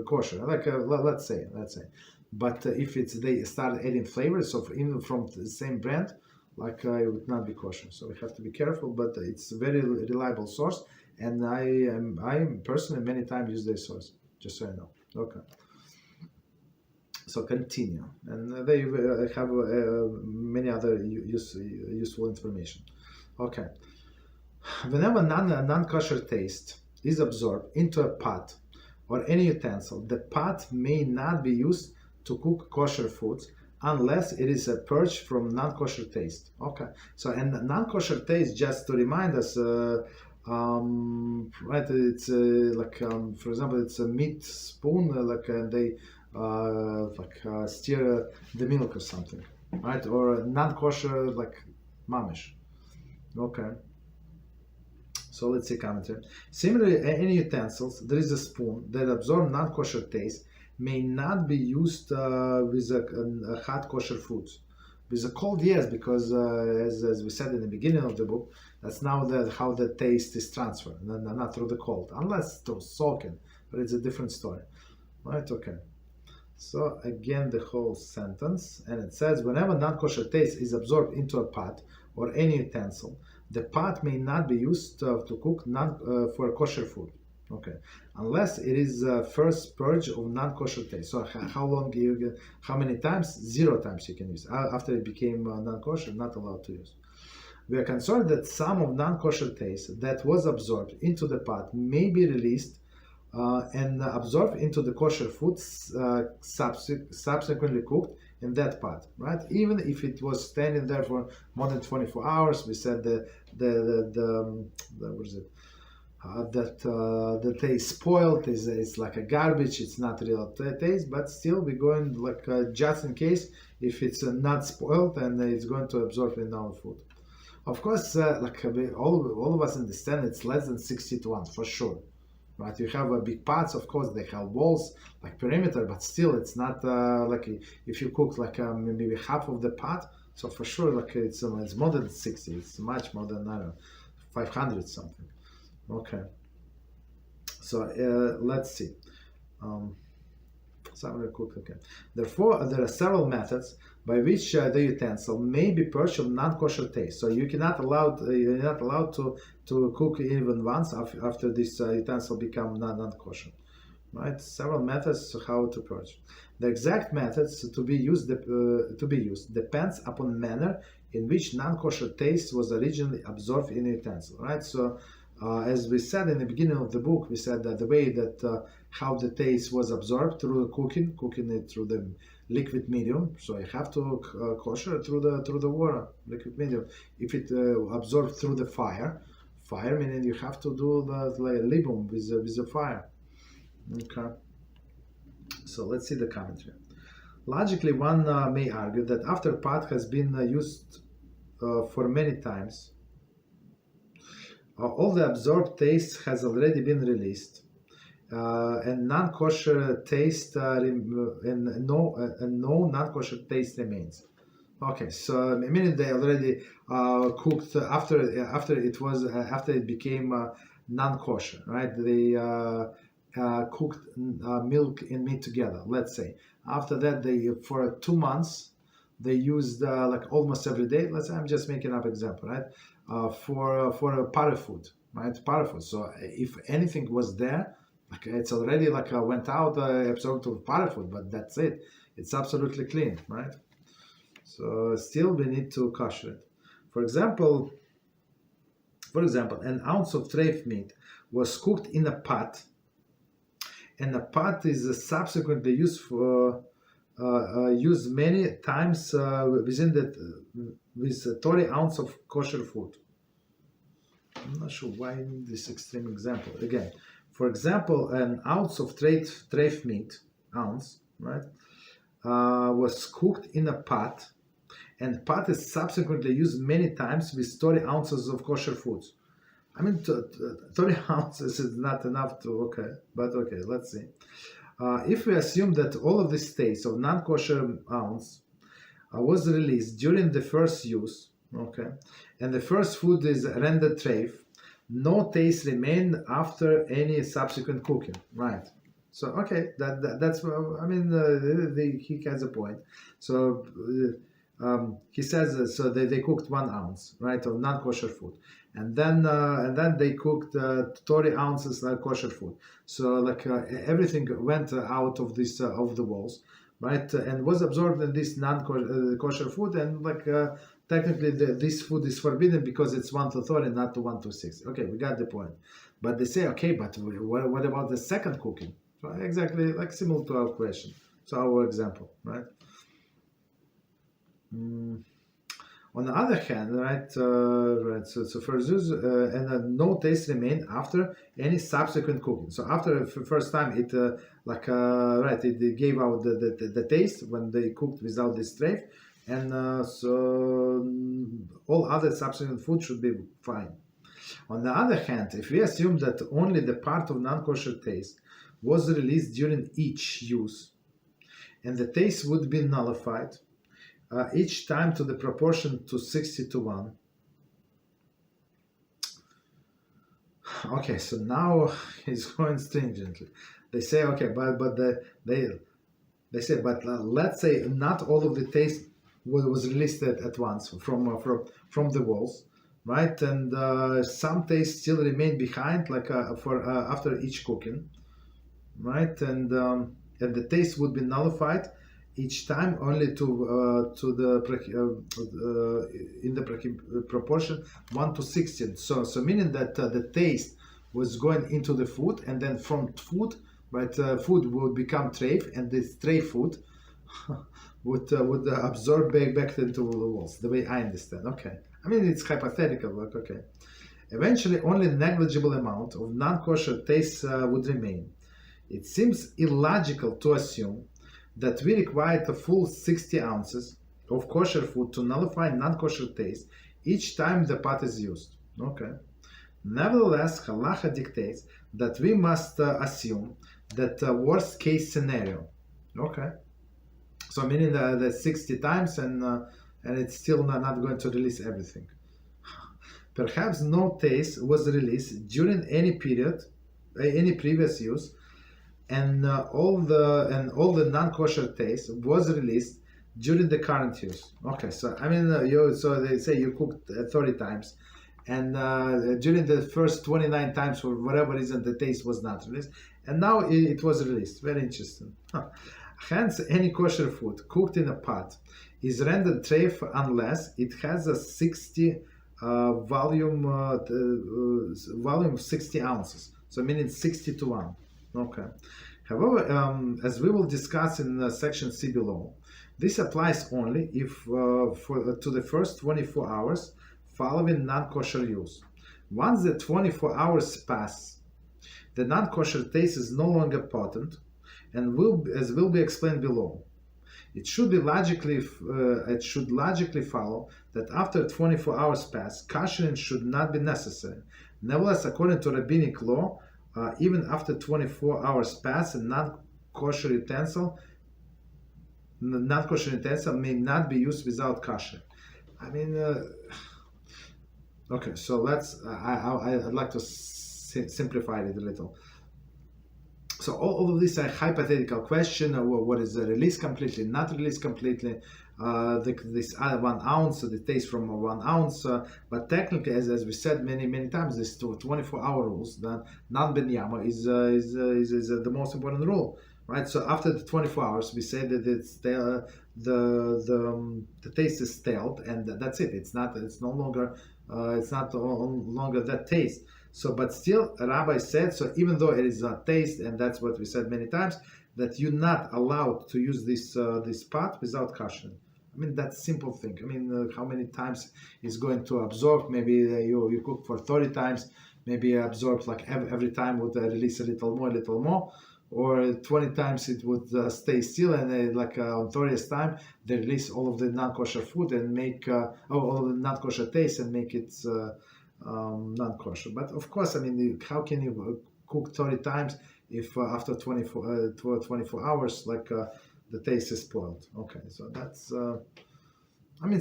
kosher. Like let's say. But if they start adding flavors, so even from the same brand, like it would not be kosher. So we have to be careful. But it's a very reliable source, and I personally many times use their source. Just so you know. Okay. So continue, and they have many other useful information. Okay, Whenever non-kosher taste is absorbed into a pot or any utensil, the pot may not be used to cook kosher foods unless it is purged from non-kosher taste. Okay, so and non-kosher taste, just to remind us, right? It's for example, it's a meat spoon, they stir the milk or something, right? Or non-kosher like mamish. Okay. So let's see commentary. Similarly, any utensils, there is a spoon that absorb non-kosher taste may not be used with a hot kosher foods. With a cold, yes, because as we said in the beginning of the book, that's now how the taste is transferred, not through the cold, unless through soaking, but it's a different story. Right, okay. So again, the whole sentence, and it says, whenever non-kosher taste is absorbed into a pot or any utensil, the pot may not be used to cook for kosher food. Okay, unless it is first purge of non-kosher taste. So how many times? 0 times you can use. After it became non-kosher, not allowed to use. We are concerned that some of non-kosher taste that was absorbed into the pot may be released and absorbed into the kosher foods subsequently cooked in that pot, right? Even if it was standing there for more than 24 hours, we said that the taste spoiled is like a garbage. It's not real taste, but still we're going just in case if it's not spoiled and it's going to absorb in our food. Of course, all of us understand it's less than 60 to 1 for sure. Right, you have big pots, of course, they have walls like perimeter, but still it's not like if you cook maybe half of the pot, so for sure it's more than 60, it's much more than, I don't know, 500 something. Okay, so let's see. Okay. Therefore, there are several methods by which the utensil may be purged of non-kosher taste. So you're not allowed to cook even once after this utensil become non-kosher. Right? Several methods how to purge. The exact methods to be used depends upon manner in which non-kosher taste was originally absorbed in a utensil. Right? So as we said in the beginning of the book, we said that the way that how the taste was absorbed through cooking it through the liquid medium. So you have to kosher through the water, liquid medium. If it absorbed through the fire meaning you have to do the libum with the fire. Okay. So let's see the commentary. Logically, one may argue that after pot has been used for many times, all the absorbed taste has already been released, and non-kosher taste and no non-kosher taste remains. Okay, so meaning they already cooked after it became non-kosher, right? They cooked milk and meat together. Let's say after that they for 2 months they used almost every day. Let's say I'm just making up example, right? For a party food, right? Party food. So if anything was there, it's already went out absorbed to party food, but that's it. It's absolutely clean, right? So still we need to kosher it. For example, an ounce of treif meat was cooked in a pot, and the pot is subsequently used many times with 30 ounce of kosher food. I'm not sure why I need this extreme example. Again, for example, an ounce of treif meat, right, was cooked in a pot, and pot is subsequently used many times with 30 ounces of kosher foods. I mean, 30 ounces is not enough but okay, let's see. If we assume that all of this taste of non-kosher ounce was released during the first use, okay, and the first food is rendered treif, no taste remained after any subsequent cooking, right? So okay, that's I mean he has a point. So he says so they cooked 1 ounce, right, of non-kosher food, and then they cooked 30 ounces kosher food. So everything went out of this of the walls, right, and was absorbed in this non-kosher food, and technically this food is forbidden because it's 1 to 30, not to 1 to 6. Okay, we got the point. But they say, okay, but what about the second cooking? So exactly like similar to our question, to our example, right? On the other hand, right, so for Zeus, and no taste remain after any subsequent cooking. So after the first time, it it gave out the taste when they cooked without this treif, and so all other subsequent food should be fine. On the other hand, if we assume that only the part of non-kosher taste was released during each use, and the taste would be nullified each time to the proportion to 60 to 1. Okay, so now it's going stringently. They say, okay, they say, but let's say not all of the taste was released at once from the walls, right? And some taste still remain behind, like for after each cooking, right? And the taste would be nullified each time only to the in the proportion 1 to 16. So meaning that the taste was going into the food, and then from food, right, food would become treif, and this treif food would absorb back into the walls. The way I understand. Okay, I mean it's hypothetical, but okay. Eventually, only negligible amount of non-kosher taste would remain. It seems illogical to assume that we require a full 60 ounces of kosher food to nullify non-kosher taste each time the pot is used. Okay. Nevertheless, Halachah dictates that we must assume that worst case scenario. Okay. So meaning the 60 times, and it's still not going to release everything. Perhaps no taste was released during any period, any previous use, and all the non-kosher taste was released during the current use. Okay, so I mean, so they say you cooked 30 times, and during the first 29 times, for whatever reason, the taste was not released, and now it was released. Very interesting. Hence, any kosher food cooked in a pot is rendered treif unless it has a 60 volume of 60 ounces. So meaning 60 to 1. Okay. However, as we will discuss in section C below, this applies only if to the first 24 hours following non-kosher use. Once the 24 hours pass, the non-kosher taste is no longer potent, and as will be explained below. It should logically follow that after 24 hours pass, Kashering should not be necessary. Nevertheless, according to rabbinic law, even after 24 hours pass, a non-kosher utensil may not be used without kosher. I mean, okay, so let's. I'd like to simplify it a little. So all of these are hypothetical question. What is released completely, not released completely? This 1 ounce, the taste from 1 ounce. But technically, as we said many times, this 24-hour rules, the non-benyama is the most important rule, right? So after the 24 hours, we say that it's the taste is stale, and that's it. It's no longer that taste. So, but still, Rabbi said, so even though it is a taste, and that's what we said many times, that you're not allowed to use this pot without kashering. I mean, that's simple thing. I mean, how many times is going to absorb? Maybe you cook for 30 times, maybe absorb like every time would release a little more, or 20 times it would stay still, and on 30th time they release all of the non-kosher food and make all of the non-kosher taste and make it non-kosher. But of course, I mean, how can you cook 30 times if after 24 hours the taste is spoiled? Okay, so that's I mean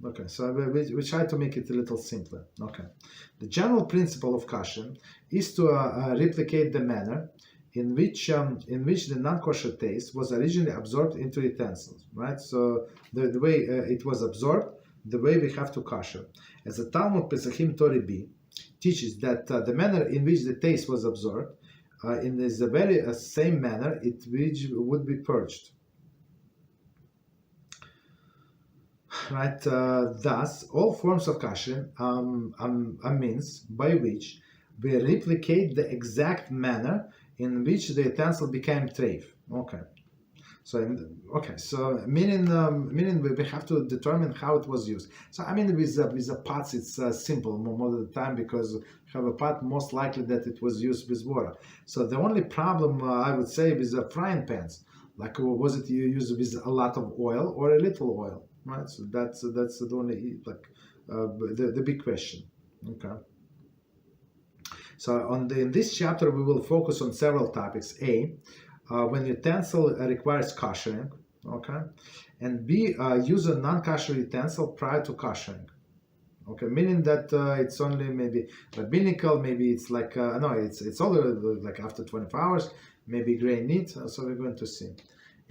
okay, so we try to make it a little simpler. Okay, the general principle of Kosher is to replicate the manner in which the non-kosher taste was originally absorbed into utensils, right? So the way it was absorbed, the way we have to kosher. As the Talmud Pesachim Torah B teaches that the manner in which the taste was absorbed, in the very same manner which would be purged. right? Thus, all forms of kashering are means by which we replicate the exact manner in which the utensil became treif. Okay. So meaning we have to determine how it was used. So I mean with the pots it's simple more of the time because you have a pot most likely that it was used with water. So the only problem I would say with the frying pans, like was it used with a lot of oil or a little oil, right? So that's the only the big question. Okay. So in this chapter we will focus on several topics. A, when utensil requires kashering, okay, and B, use a non-kosher utensil prior to kashering, okay, meaning that it's only maybe rabbinical, maybe it's like no, it's all like after 24 hours, maybe grain meat. So we're going to see.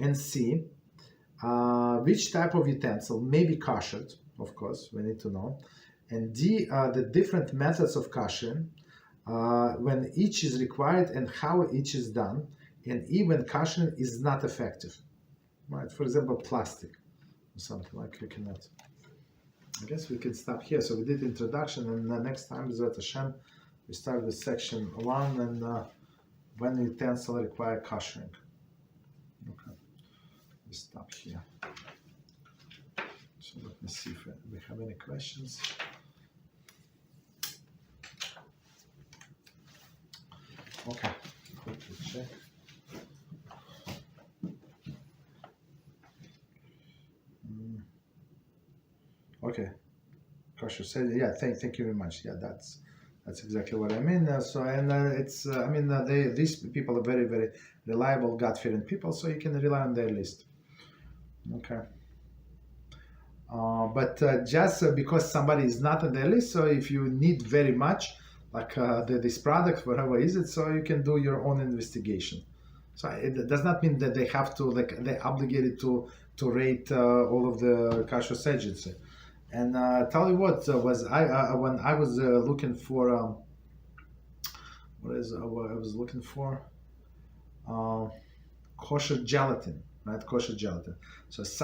And C, which type of utensil may be koshered, of course, we need to know. And D, the different methods of kashering, when each is required and how each is done. And even kashering is not effective, right? For example, plastic or something like you cannot. I guess we can stop here. So we did introduction, and next time is at HaShem. We start with section 1 and when utensil require kashering. Okay, we stop here. So let me see if we have any questions. Okay, quickly check. Okay, Kosher said, yeah, thank you very much. Yeah, that's exactly what I mean. It's I mean these people are very very reliable, God-fearing people, so you can rely on their list. Okay. But just because somebody is not on their list, so if you need very much, like this product, whatever is it, so you can do your own investigation. So it does not mean that they have to, like, they're obligated to rate all of the kashrut agency. And tell you what, was I when I was looking for I was looking for kosher gelatin, right? Kosher gelatin. So it's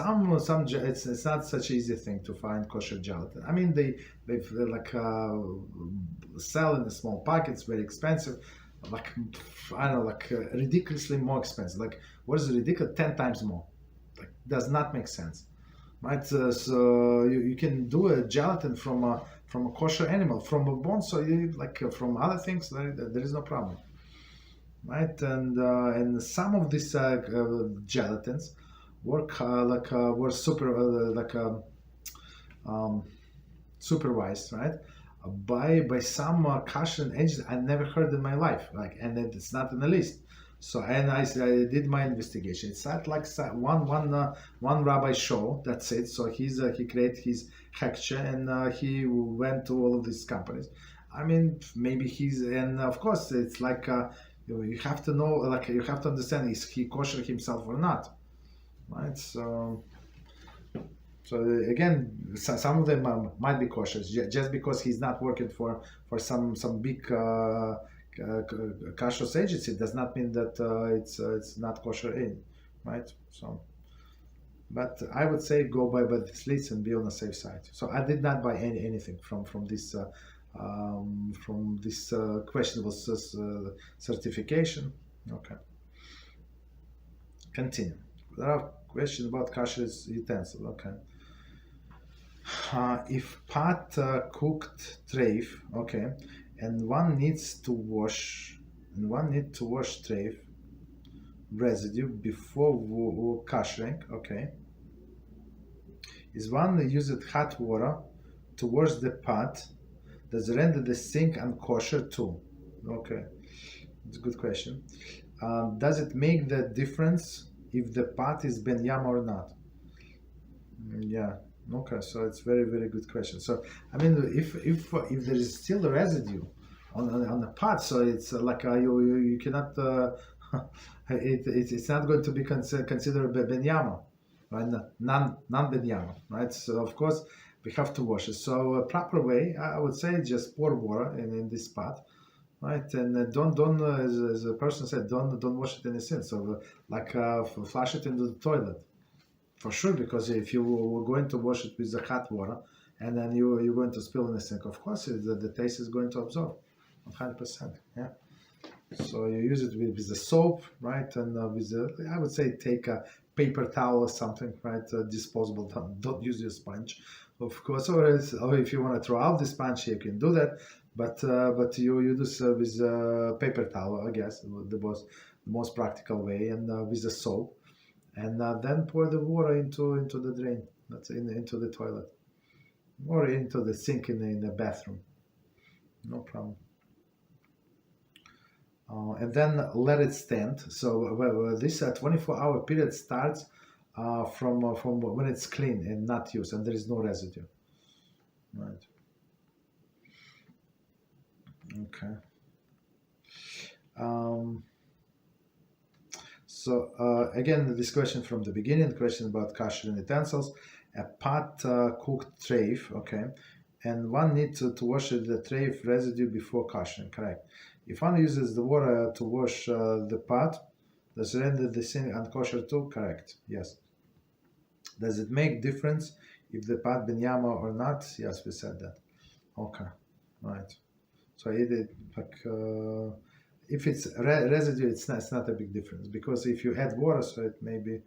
not such an easy thing to find kosher gelatin. I mean they like sell in small packets, very expensive. Like I don't know, like ridiculously more expensive. Like what is ridiculous? 10 times more. Like does not make sense. Right, so you can do a gelatin from a kosher animal, from a bone, so you like from other things there is no problem, right? And some of these gelatins work were supervised, right, by some kosher agents I never heard in my life, like, and it's not in the list. So and I did my investigation. It's not like one rabbi show. That's it. So he created his hechsher and he went to all of these companies. I mean, maybe and of course it's like you have to know, like you have to understand, is he kosher himself or not, right? So again, some of them might be kosher just because he's not working for some big. Kashrut agency does not mean that it's not kosher in, right? So, but I would say go by this list and be on the safe side. So I did not buy anything from this questionable certification. Okay, continue. There are questions about kosher utensils. Okay. If pot cooked treif, okay, and one needs to wash treif residue before kashering, okay, is one used hot water to wash the pot, does render the sink unkosher too? Okay, it's a good question. Does it make the difference if the pot is ben yam or not? Yeah. Okay, so it's very very good question. So I mean, if there is still a residue on the pot, so it's like you cannot it's not going to be considered ben yama, right? Non ben yama, right? So of course we have to wash it. So a proper way, I would say, just pour water in this pot, right? And don't as a person said, don't wash it in a sink. So like flush it into the toilet. For sure, because if you were going to wash it with the hot water and then you're going to spill in the sink, of course the taste is going to absorb 100%. Yeah. So you use it with the soap, right? And with the, I would say take a paper towel or something, right? Disposable. Don't use your sponge, of course. Or if you want to throw out the sponge, you can do that. But you do this with a paper towel, I guess, the most practical way, and with the soap, and then pour the water into the drain. That's into the toilet or into the sink in the bathroom. No problem. And then let it stand. So this 24-hour period starts from when it's clean and not used, and there is no residue. Right. Okay. So again, this question from the beginning, question about kosher utensils, a pot cooked treif, okay, and one needs to wash the treif residue before kashering, correct. If one uses the water to wash the pot, does it render the sin unkosher too? Correct. Yes. Does it make difference if the pot ben yama or not? Yes, we said that. Okay. Right. So if it's residue, it's not a big difference, because if you add water, so it maybe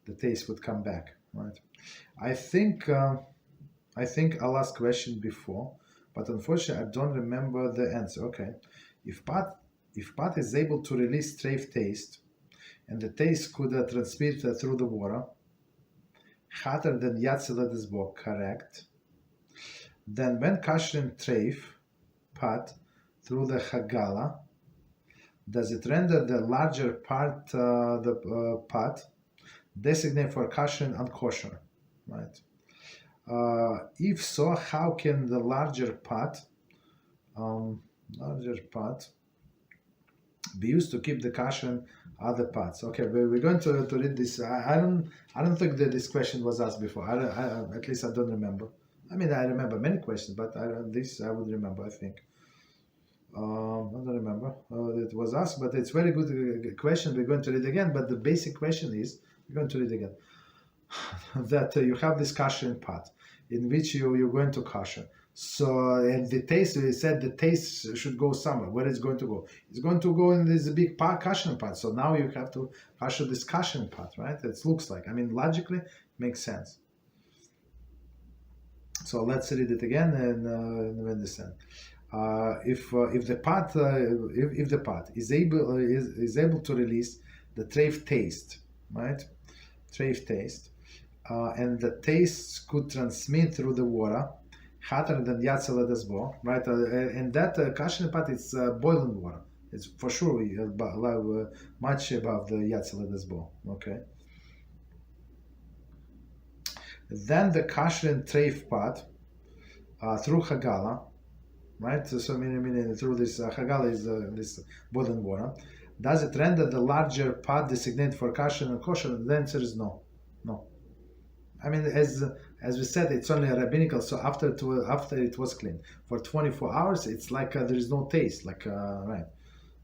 the taste would come back. Right. I think I'll ask question before, but unfortunately I don't remember the answer. Okay. If pot is able to release treif taste, and the taste could transmit through the water, hotter than yatzelet is bok, correct. Then when kashering treif pot through the hagala, does it render the larger part pot designate for kashering unkosher? Right. If so, how can the larger pot be used to keep the kasher in other pots? Okay, we're going to read this. I don't think that this question was asked before. At least I don't remember. I mean, I remember many questions, but this I would remember, I think. I don't remember it was asked, but it's very good question. We're going to read again, but the basic question is, we're going to read again, that you have this kashering pot in which you're going to kasher. So, and the taste, we said the taste should go somewhere. Where it's going to go? It's going to go in this big kashering pot. So now you have to kasher this kashering pot, right? It looks like, I mean, logically, makes sense. So let's read it again and understand. If the pot is able to release the treif taste, right? Treif taste, and the taste could transmit through the water, hotter than yatzelet as well, right? And that kashering pot is boiling water. It's for sure much above the yatzelet as well. Okay. Then the kashering treif pot through hagala, right? So meaning through this hagala is this boiling water. Does it render the larger pot designated for kashering and kosher? The answer is no. No. I mean, as we said, it's only a rabbinical. So after it was clean for 24 hours, it's like there is no taste. Like right,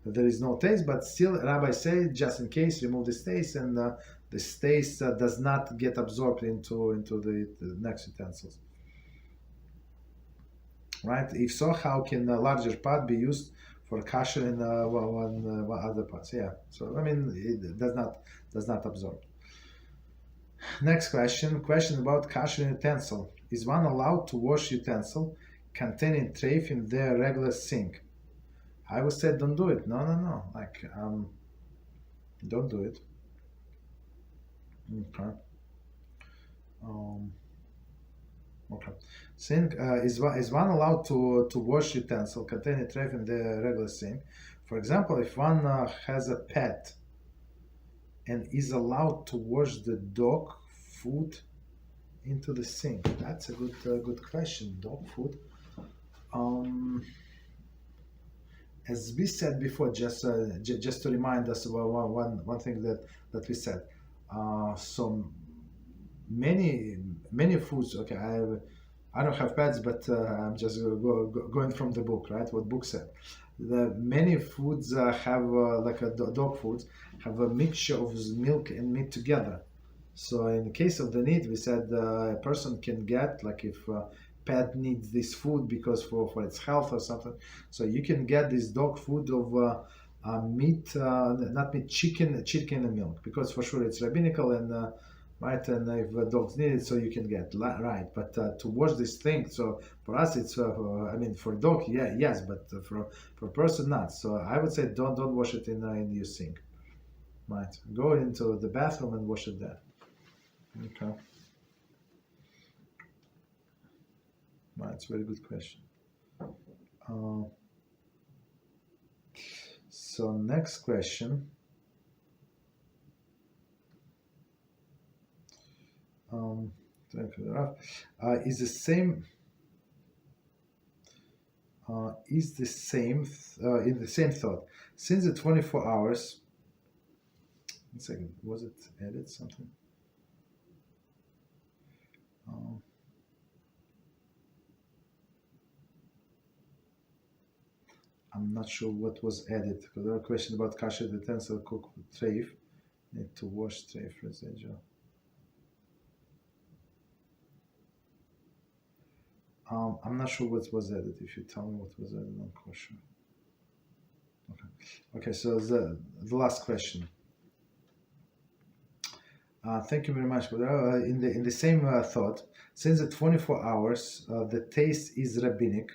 there is no taste, but still, Rabbi say just in case remove this taste, and this taste does not get absorbed into the next utensils. Right? If so, how can a larger pot be used for kasher in one other pots? Yeah. So I mean, it does not absorb. Next question about kosher utensil. Is one allowed to wash utensil containing treif in their regular sink? I would say don't do it. No. Like don't do it. Okay. Okay. Sink is one allowed to wash utensil containing treif in the regular sink? For example, if one has a pet and is allowed to wash the dog food into the sink? That's a good question. Dog food. As we said before, just to remind us about one thing that we said. So many foods. Okay, I don't have pets, but I'm just going from the book, right? What book said. The many foods have like dog foods have a mixture of milk and meat together. So in the case of the need, we said a person can get, like if pet needs this food because for its health or something, so you can get this dog food of meat, not meat, chicken and milk, because for sure it's rabbinical and right, and if dogs need it, so you can get right. But to wash this thing, so for us it's I mean for dog, yeah, yes, but for person not. So I would say don't wash it in your sink. Right, go into the bathroom and wash it there. Okay. Right, it's a very good question. So next question. Is the same in the same thought since the 24 hours. 1 second, was it added something? I'm not sure what was added, because there are questions about kosher utensil, cook treif. Need to wash treif residual. I'm not sure what was added. If you tell me what was added on kosher. Okay. So the last question. Thank you very much. In the same thought, since the 24 hours, the taste is rabbinic.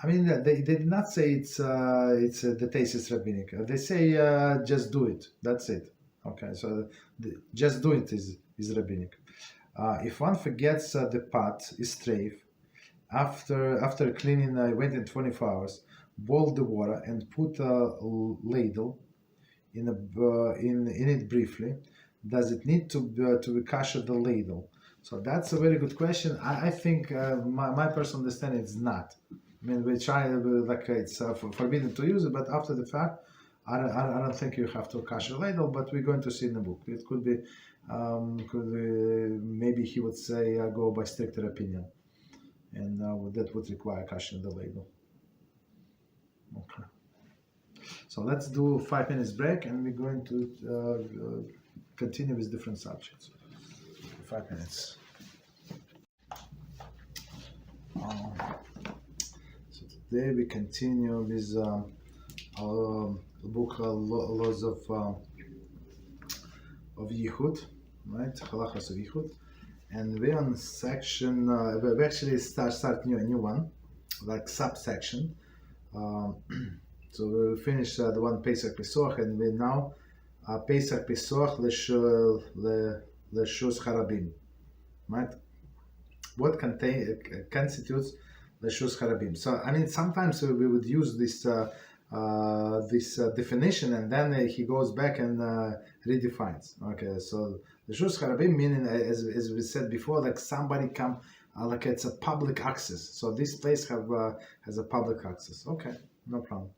I mean, they did not say it's the taste is rabbinic. They say just do it. That's it. Okay, so just do it is rabbinic. If one forgets the pot is treif, after cleaning, waiting 24 hours, boil the water and put a ladle in it briefly. Does it need to be kosher the ladle? So that's a very good question. I think my personal understanding is not. I mean, we try like it's forbidden to use it, but after the fact, I don't think you have to kosher ladle. But we're going to see in the book. It could be, maybe he would say go by stricter opinion, and that would require kosher the ladle. Okay. So let's do 5 minutes break, and we're going to continue with different subjects. 5 minutes. So today we continue with our book Laws of Yichud, right? Halachos of Yichud, and we're on section. We actually start a new one, like subsection. So we finished the one Pesach Pesoch, and we now Pesach Pesoch Leshus Harabim, right? What constitutes Leshus Harabim? So I mean, sometimes we would use this definition, and then he goes back and redefines. Okay, so Leshus Harabim meaning, as we said before, like somebody come, like it's a public access. So this place has a public access. Okay, no problem.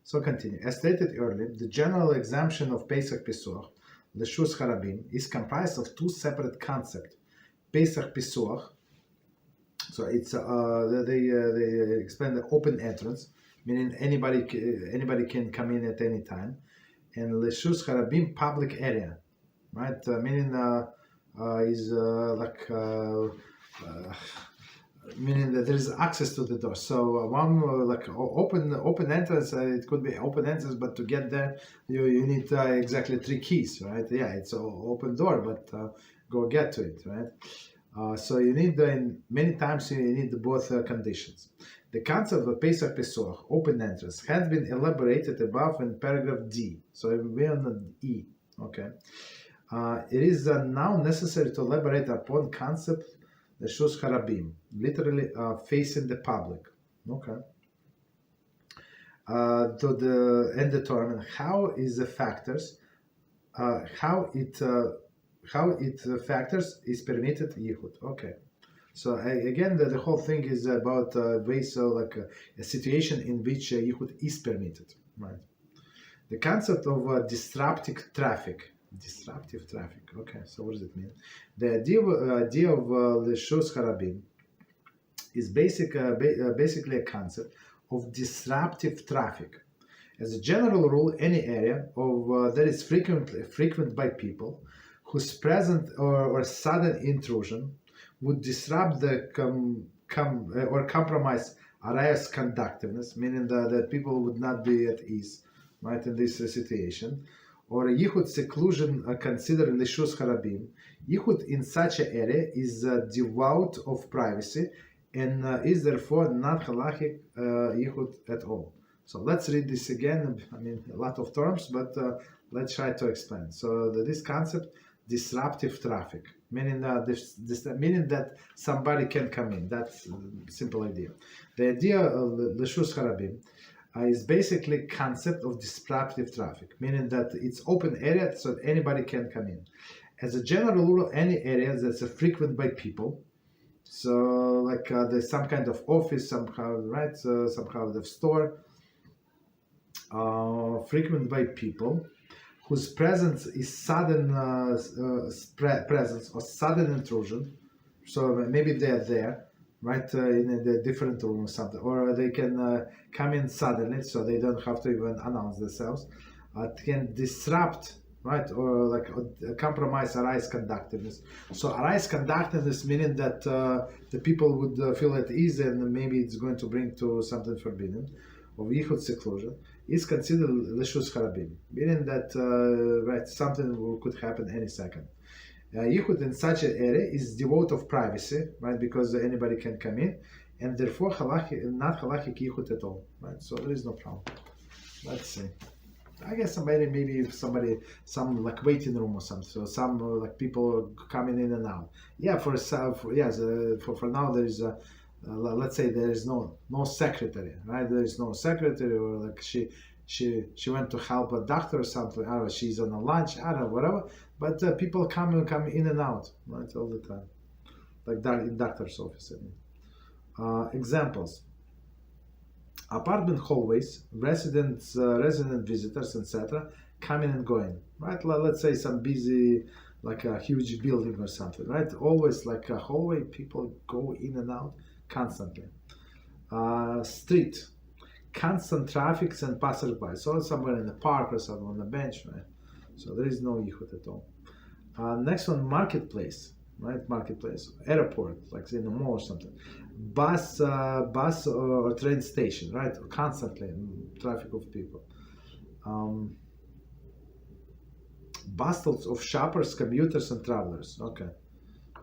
So continue. As stated earlier, the general exemption of Pesach Pesuach, Leshus Harabim, is comprised of two separate concepts. Pesach Pesuach, so it's they explain the open entrance, meaning anybody can come in at any time, and Leshus Harabim, public area, right? Meaning is like. Meaning that there is access to the door. So one like open entrance. It could be open entrance, but to get there, you need exactly 3 keys, right? Yeah, it's an open door, but go get to it, right? So you need many times you need both conditions. The concept of Pesach Pesuach, open entrance, has been elaborated above in paragraph D. So we're on E. Okay. It is now necessary to elaborate upon concept Leshus Harabim, literally facing the public. Okay. And determine how the factors is permitted Yichud. Okay. So again, the whole thing is about ways like a situation in which Yichud is permitted, right? The concept of disruptive traffic. Disruptive traffic. Okay, so what does it mean? The idea of Leshus Harabim is basically a concept of disruptive traffic. As a general rule, any area of that is frequent by people whose present or sudden intrusion would disrupt the or compromise area's conductiveness, meaning that people would not be at ease, right, in this situation, or a Yichud seclusion considered in the Shus Harabim. Yichud in such an area is devout of privacy and is therefore not halachic Yichud at all. So let's read this again. I mean, a lot of terms, but let's try to explain. So this concept, disruptive traffic, meaning that somebody can come in. That's a simple idea. The idea of the Shus Harabim is basically concept of disruptive traffic, meaning that it's open area so that anybody can come in. As a general rule, any area that's frequent by people, so like there's some kind of office, somehow, right? Somehow the store, frequent by people whose presence is sudden presence or sudden intrusion. So maybe they're there, right, in a different room or something, or they can come in suddenly, so they don't have to even announce themselves. Can disrupt, right, or like compromise arise conductiveness. So arise conductiveness meaning that the people would feel at ease, and maybe it's going to bring to something forbidden, of Yichud seclusion, is considered Leshus Harabim, meaning that right, something could happen any second. Yichud in such an area is devoid of privacy, right, because anybody can come in, and therefore not halachic Yichud at all, right? So there is no problem. Let's see. I guess some like waiting room or something. So some like people coming in and out. Yeah, for now there is a. Let's say there is no secretary, right? There is no secretary, or like she went to help a doctor or something. I don't know, she's on a lunch, I don't know, whatever. But people come in and out, right, all the time, like in doctor's office. Examples: apartment hallways, resident visitors, etc., coming and going, right? Let's say some busy, like a huge building or something, right? Always like a hallway, people go in and out constantly. Street, constant traffic and passersby. So somewhere in the park or somewhere on the bench, right? So there is no yichud at all. Next one, marketplace, right? Marketplace, airport, like in a mall or something. Bus or train station, right? Constantly traffic of people. Bustles of shoppers, commuters, and travelers. Okay.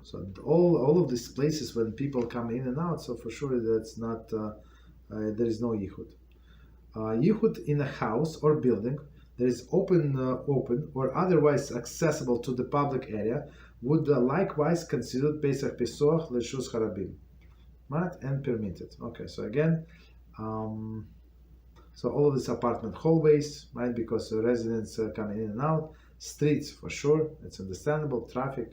So all of these places when people come in and out, so for sure that's not, there is no yichud. Yichud in a house or building that is open or otherwise accessible to the public area would likewise considered Pesach Pesoch Leshus Harabim, right, and permitted. Okay, so again, so all of these apartment hallways, right, because residents come in and out, streets for sure, it's understandable, traffic,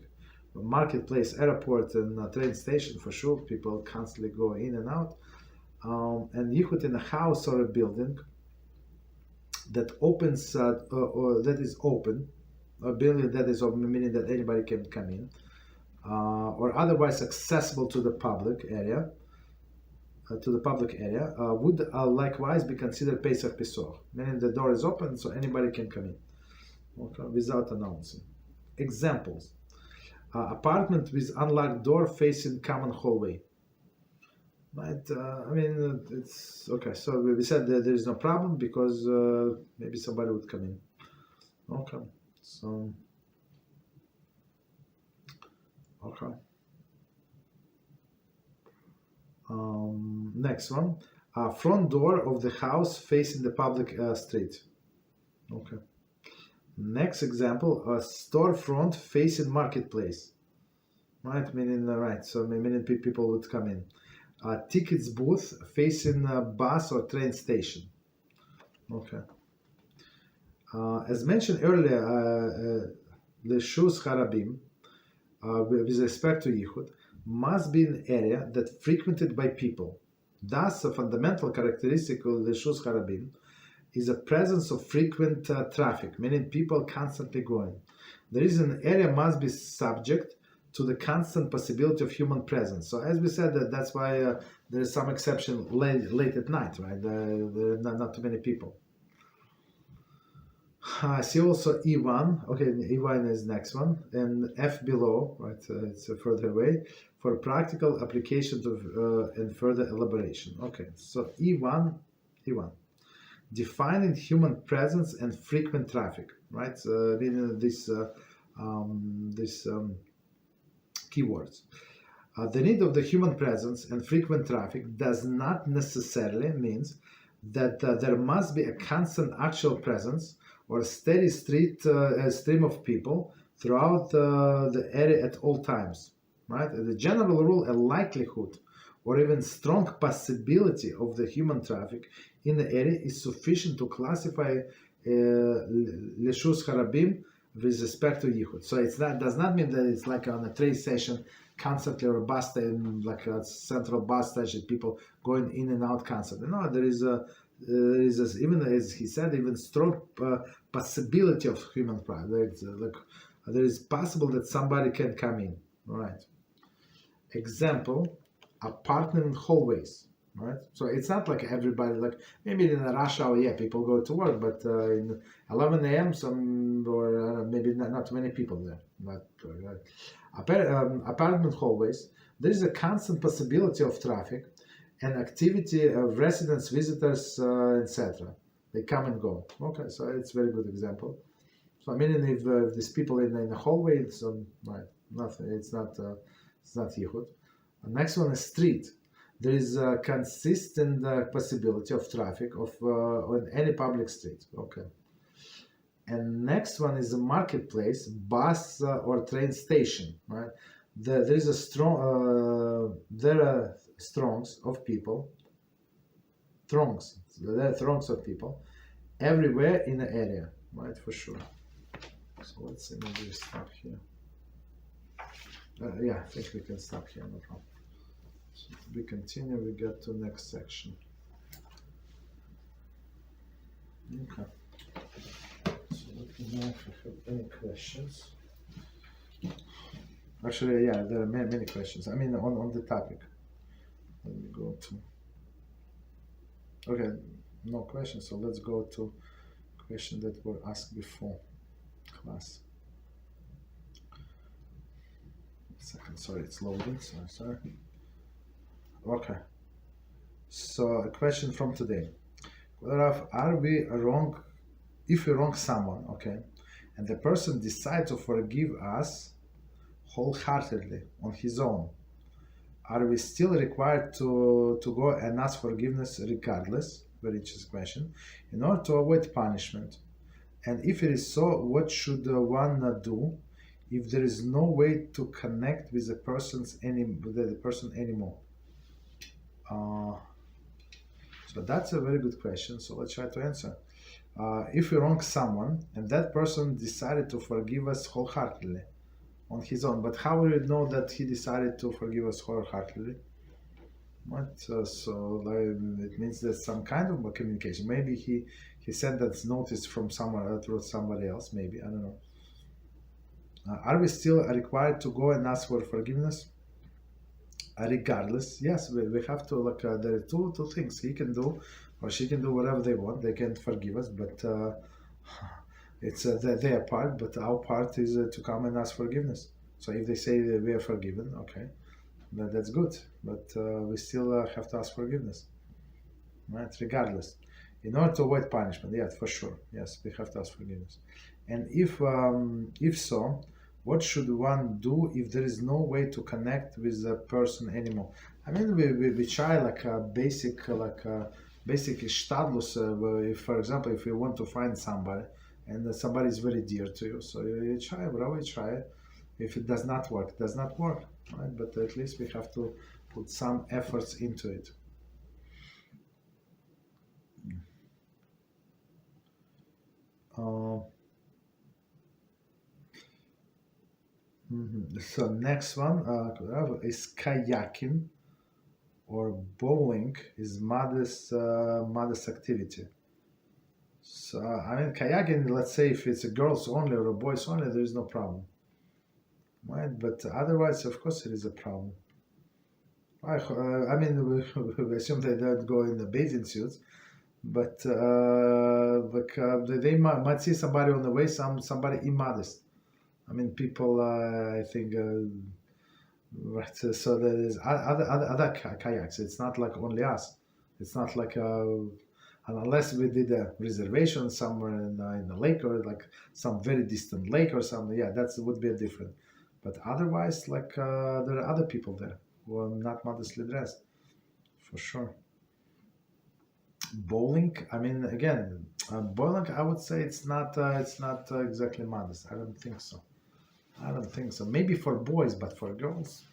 marketplace, airport, and train station for sure, people constantly go in and out. And yichud in a house or a building that opens or that is open, a building that is open, meaning that anybody can come in, or otherwise accessible to the public area, would likewise be considered Pesach Pesoch, meaning the door is open so anybody can come in, okay, without announcing. Examples: apartment with unlocked door facing common hallway. Right, I mean, it's okay. So we said that there is no problem because maybe somebody would come in. Okay, so okay. Next one, front door of the house facing the public street. Okay. Next example, a storefront facing marketplace. Right, meaning right. So meaning people would come in. Tickets booth facing a bus or train station. Okay. As mentioned earlier, the Shus Harabim, with respect to Yichud, must be an area that frequented by people. Thus, a fundamental characteristic of the Shus Harabim is a presence of frequent traffic, meaning people constantly going. The reason area must be subject to the constant possibility of human presence. So as we said, that's why there is some exception late at night, right? There are not too many people. I see also E1. Okay, E1 is next one, and F below, right? It's further away for practical application of and further elaboration. Okay, so E1, defining human presence and frequent traffic, right? Meaning this keywords. The need of the human presence and frequent traffic does not necessarily means that there must be a constant actual presence or a steady stream of people throughout the area at all times. Right? The general rule, a likelihood or even strong possibility of the human traffic in the area is sufficient to classify Leshus Harabim with respect to Yichud. So does not mean that it's like on a train station constantly, or a bus station, like a central bus station, people going in and out constantly. No, there is even as he said, even strong possibility of human pride. There is possible that somebody can come in. Right. Example: apartment hallways. Right. So it's not like everybody, like maybe in a rush hour, yeah, people go to work, but in 11 a.m. some, or maybe not many people there. But apartment hallways, there is a constant possibility of traffic and activity of residents, visitors, etc. They come and go. Okay, so it's a very good example. So I mean, if these people in the hallway, it's right, nothing. It's not Yichud. Next one is street. There is a consistent possibility of traffic on any public street. Okay. And next one is a marketplace, bus or train station. Right. There is a there are throngs of people. There are throngs of people everywhere in the area. Right, for sure. So let's see, maybe we stop here. Yeah, I think we can stop here. No problem. So we continue, we get to next section. Okay. So let me know if you have any questions. Actually, yeah, there are many questions. I mean, on the topic. Let me go to. Okay, no questions. So let's go to question that were asked before class. Second, sorry, it's loading. Sorry. Okay. So a question from today: are we wrong if we wrong someone? Okay, and the person decides to forgive us wholeheartedly on his own. Are we still required to go and ask forgiveness regardless? Very interesting question. In order to avoid punishment, and if it is so, what should one do if there is no way to connect with the person anymore? So that's a very good question. So let's try to answer. If we wrong someone and that person decided to forgive us wholeheartedly on his own, but how will we know that he decided to forgive us wholeheartedly? What? It means there's some kind of communication. Maybe he sent that notice from somewhere through somebody else. Maybe, I don't know. Are we still required to go and ask for forgiveness? Regardless, yes, we have to, like, there are two things. He can do or she can do whatever they want. They can forgive us, but it's their part. But our part is to come and ask forgiveness. So if they say that we are forgiven, okay, that's good. But we still have to ask forgiveness, right? Regardless, in order to avoid punishment. Yeah, for sure. Yes, we have to ask forgiveness. And if so, what should one do if there is no way to connect with the person anymore? I mean, we try like a basic ishtadlus. If, for example, if you want to find somebody and somebody is very dear to you, so you try, whatever you try. If it does not work, it does not work, right? But at least we have to put some efforts into it. So next one is kayaking or bowling is modest activity. So I mean, kayaking, let's say if it's a girls only or a boys only, there is no problem, right? But otherwise, of course, it is a problem. I mean, we assume they don't go in the bathing suits, but they might see somebody on the way, somebody immodest. I mean, people, I think, right. So there is other kayaks. It's not like only us. It's not like unless we did a reservation somewhere in a lake or like some very distant lake or something. Yeah, that would be a different. But otherwise, like there are other people there who are not modestly dressed, for sure. Bowling. I mean, again, bowling. I would say it's not exactly modest. I don't think so. I don't think so. Maybe for boys, but for girls,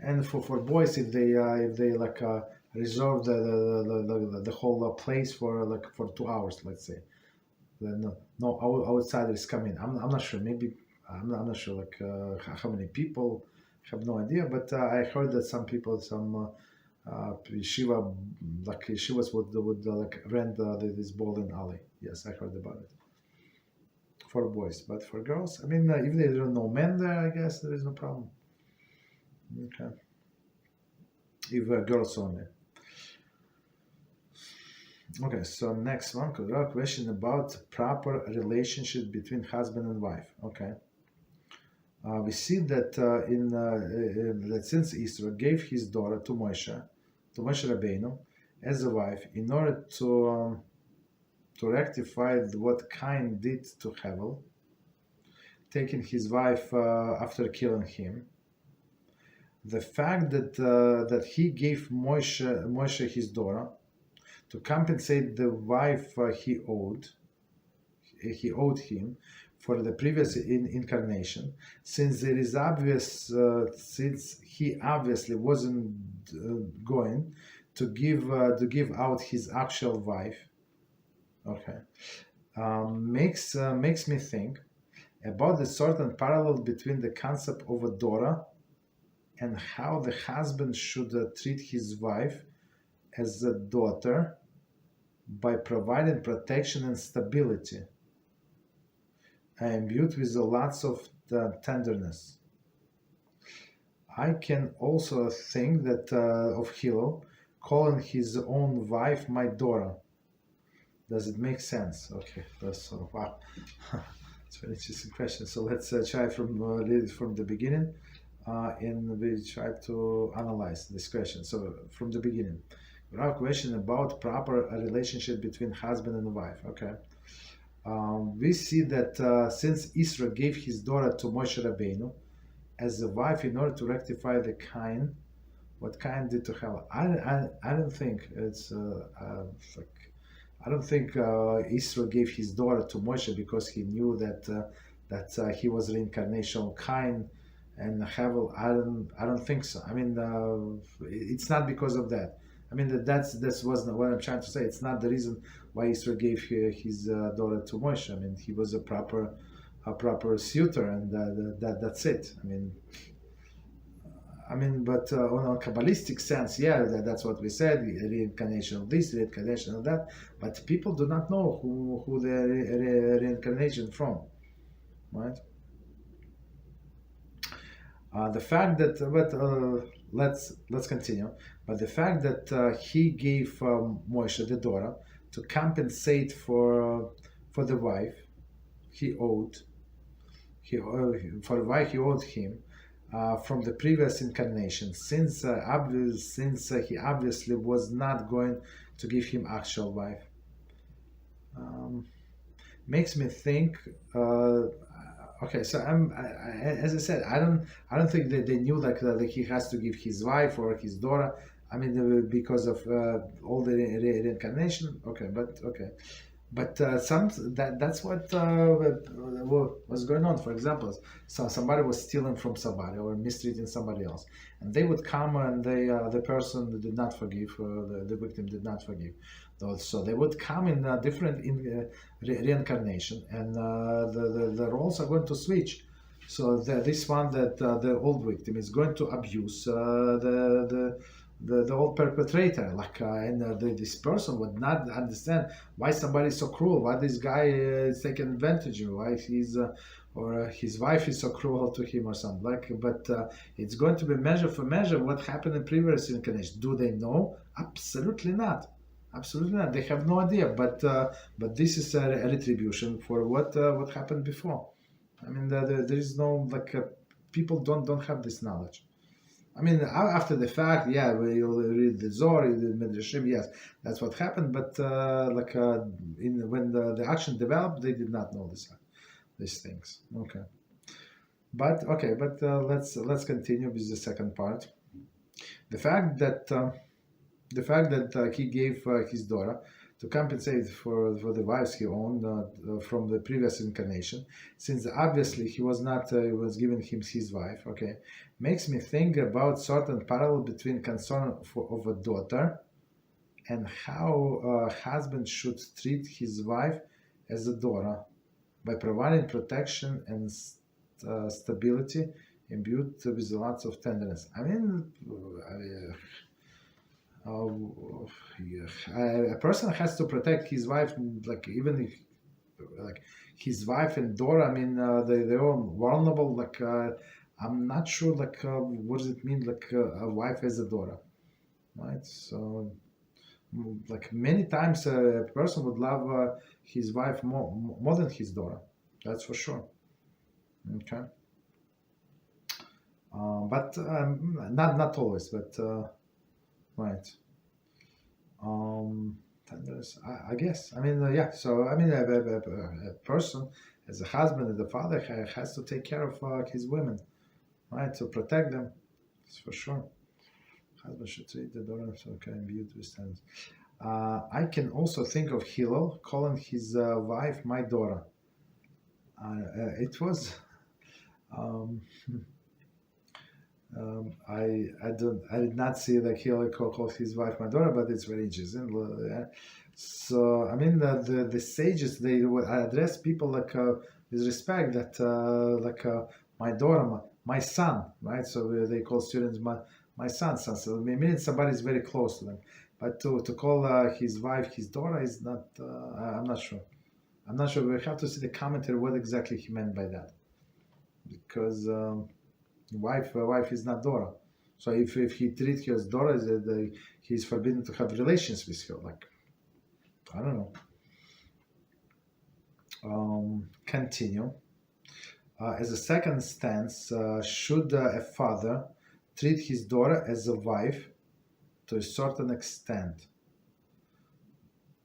and for boys, if they like reserve the whole place for like for 2 hours, let's say, then no outsiders come in. I'm not sure. Maybe I'm not sure like how many people. Have no idea. But I heard that some people, some yeshiva, like yeshivas would like rent this bowling alley. Yes, I heard about it for boys, but for girls, I mean, if there are no men there, I guess there is no problem. Okay. If girls only. Okay, so next one, question about proper relationship between husband and wife. Okay. We see that that since Israel gave his daughter to Moshe Rabbeinu, as a wife, in order to rectify what Cain did to Hevel, taking his wife after killing him. The fact that he gave Moshe his daughter to compensate the wife he owed him for the previous incarnation, since there is since he obviously wasn't going to give out his actual wife. Okay, makes me think about the certain parallel between the concept of a daughter and how the husband should treat his wife as a daughter by providing protection and stability, and viewed with lots of tenderness. I can also think that of Hillel calling his own wife my daughter. Does it make sense? Okay, that's wow. It's a very interesting question. So let's try from the beginning, and we try to analyze this question. So from the beginning, we have a question about proper relationship between husband and wife. Okay, we see that since Israel gave his daughter to Moshe Rabbeinu as a wife in order to rectify what Cain did to Hell, I don't think it's like. I don't think Israel gave his daughter to Moshe because he knew that he was reincarnation Cain and Hevel. I don't think so. I mean, it's not because of that. I mean, that's wasn't what I'm trying to say. It's not the reason why Israel gave his daughter to Moshe. I mean, he was a proper suitor, and that's it. But on a Kabbalistic sense, yeah, that's what we said, reincarnation of this, reincarnation of that, but people do not know who the reincarnation from, right? The fact that, let's continue, but the fact that he gave Moshe the daughter to compensate for the wife he owed, for the wife he owed him, from the previous incarnation, since he obviously was not going to give him actual wife, makes me think. Okay, so as I said, I don't think that they knew that he has to give his wife or his daughter. I mean, because of all the reincarnation. Okay, but okay. But that's what was going on. For example, somebody was stealing from somebody or mistreating somebody else, and they would come and the person did not forgive, the victim did not forgive. So they would come in a different reincarnation, and the roles are going to switch. So this one that the old victim is going to abuse the old perpetrator, this person would not understand why somebody is so cruel, why this guy is taking advantage of, why or his wife is so cruel to him or something. But it's going to be measure for measure what happened in previous incarnation. Do they know? Absolutely not. Absolutely not. They have no idea. But this is a retribution for what happened before. I mean, there is no people don't have this knowledge. I mean, after the fact, yeah, you'll read the Zohar, you read Midrashim, yes, that's what happened. But when the action developed, they did not know these things. But let's continue with the second part. The fact that he gave his daughter to compensate for the wives he owned from the previous incarnation, since obviously he was not was giving him his wife. Makes me think about certain parallel between concern of a daughter and how a husband should treat his wife as a daughter by providing protection and stability imbued with lots of tenderness. I mean, a person has to protect his wife, even if his wife and daughter. I mean, they're all vulnerable. I'm not sure. What does it mean? A wife as a daughter, right? So, many times, a person would love his wife more than his daughter. That's for sure. Okay. But not always. But right. I guess. I mean, yeah. So I mean, a person as a husband and a father has to take care of his women, right? To protect them. That's for sure. Husband should treat the daughter imbued with standards. I can also think of Hillel calling his wife my daughter. It was. I did not see that Hillel called his wife my daughter, but it's very interesting. So I mean the sages, they would address people with respect, that my daughter, my son, right? So they call students my son. So it means somebody is very close to them. But to call his wife his daughter is not. I'm not sure. I'm not sure. We have to see the commentary what exactly he meant by that, because. Wife is not daughter. So if he treats her as daughter, he's forbidden to have relations with her. I don't know. Continue. As a second stance, should a father treat his daughter as a wife to a certain extent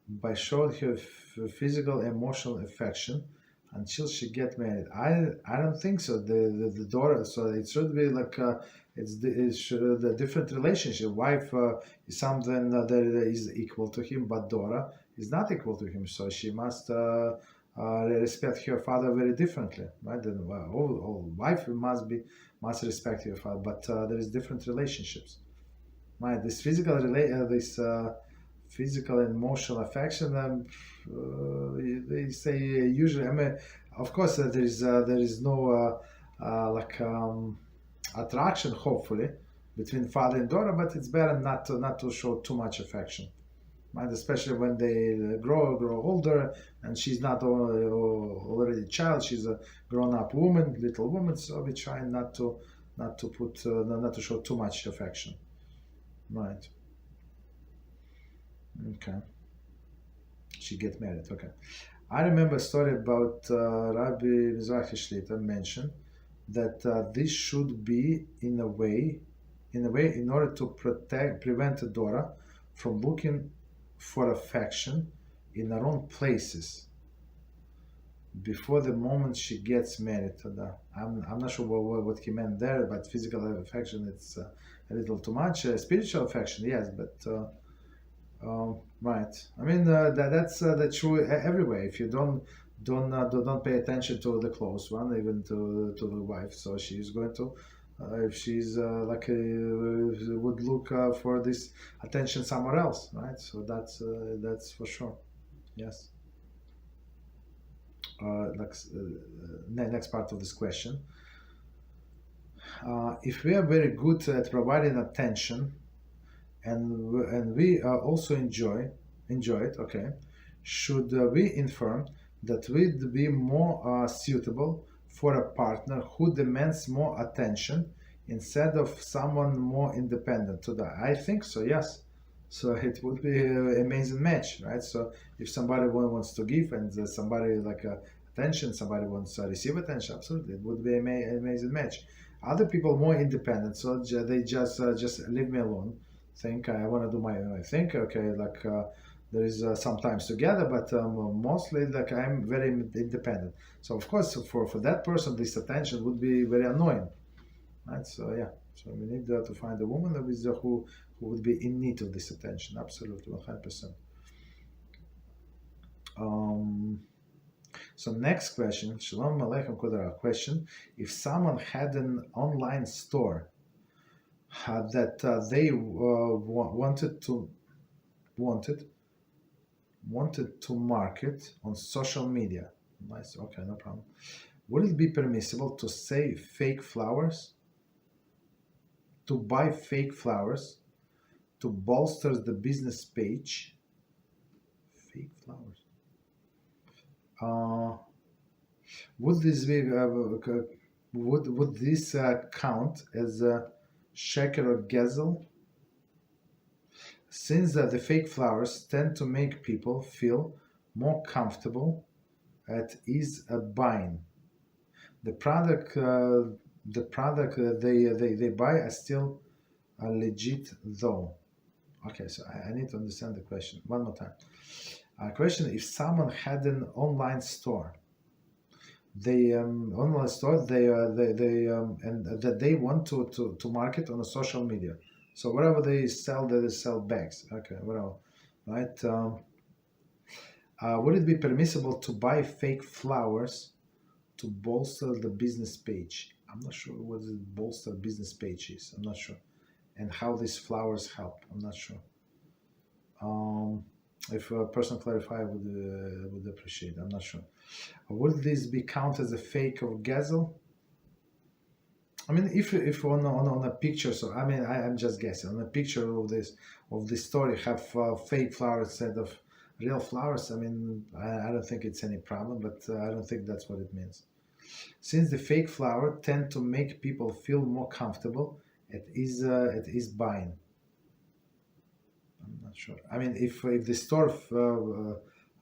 by showing her physical, emotional affection until she get married? I don't think so. The daughter, so it should be it's a different relationship. Wife is something that is equal to him, but daughter is not equal to him. So she must respect her father very differently, right? Then wife must respect her father, but there is different relationships, right? This physical and emotional affection. They say usually. I mean, of course, there is no attraction, hopefully, between father and daughter, but it's better not to show too much affection, right? Especially when they grow older, and she's not already a child; she's a grown-up woman, little woman. So we try not to show too much affection, right? Okay. She get married. Okay. I remember a story about Rabbi Mizrahi Shlita mentioned that this should be in a way in order to prevent a daughter from looking for affection in her own places before the moment she gets married. I'm not sure what he meant there, but physical affection, it's a little too much. Spiritual affection, yes, but right. I mean that's true everywhere. If you don't pay attention to the close one, even to the wife, so she's going to, if she's would look for this attention somewhere else, right? So that's for sure. Yes. Next part of this question. If we are very good at providing attention, and we also enjoy it, okay, should we infer that we'd be more suitable for a partner who demands more attention instead of someone more independent? I think so, yes. So it would be an amazing match, right? So if somebody wants to give and somebody like attention, somebody wants to receive attention, absolutely, it would be an amazing match. Other people more independent, so they just leave me alone. Think I want to do my own thing. Okay, like there is sometimes together, but mostly like I'm very independent. So of course, for that person, this attention would be very annoying, right? So yeah, so we need to find a woman who is who would be in need of this attention. Absolutely, 100%. Um, so next question, Shalom Aleichem Kodara question: if someone had an online store that they wanted wanted to market on social media, nice, okay, no problem. Would it be permissible to say fake flowers, to buy fake flowers, to bolster the business page? Fake flowers. Would this be would this count as a sheker or gezel? Since the fake flowers tend to make people feel more comfortable at ease buying the product. The product they buy are still legit though. Okay, so I need to understand the question one more time. Question: if someone had an online store, they online store they and that they want to market on a social media. So whatever they sell bags. Okay, whatever, right? Would it be permissible to buy fake flowers to bolster the business page? I'm not sure what the bolster business page is. I'm not sure, and how these flowers help. I'm not sure. If a person clarify, I would appreciate. I'm not sure. Would this be counted as a fake or gazel? I mean, if on a picture, so I mean, I'm just guessing. On a picture of this story, have fake flowers instead of real flowers. I mean, I don't think it's any problem, but I don't think that's what it means. Since the fake flower tend to make people feel more comfortable, it is buying. I'm not sure. I mean, if the store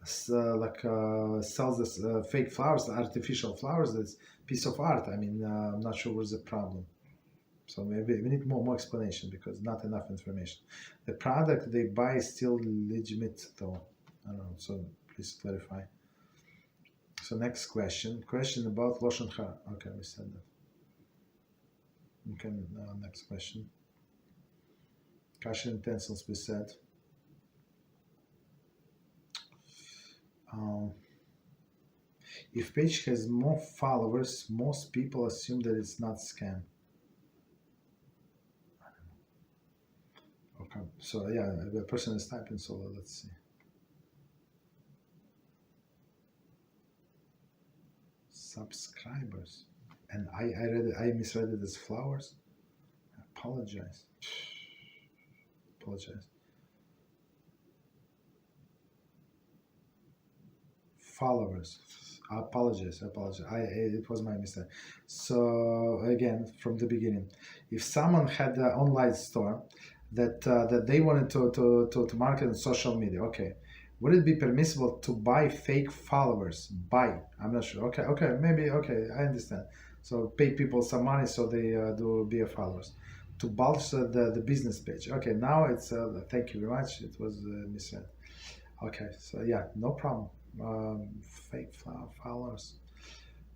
sells this fake flowers, artificial flowers, that's piece of art. I mean, I'm not sure what's the problem. So maybe we need more explanation because not enough information. The product they buy is still legitimate though. I don't know. So please clarify. So next question. Question about Lashon Hara. Okay, we said that. Okay, next question. Kosher utensils we said. If page has more followers, most people assume that it's not scam. Okay, so yeah, the person is typing, so let's see. Subscribers, and I misread it as flowers. I apologize. Followers. I apologize. It was my mistake. So again, from the beginning, if someone had an online store that they wanted to market on social media, okay, would it be permissible to buy fake followers? Buy? I'm not sure. Okay, maybe. Okay, I understand. So pay people some money so they do be a followers to bolster the business page. Okay, now it's thank you very much. It was misread. Okay, so yeah, no problem. Fake followers.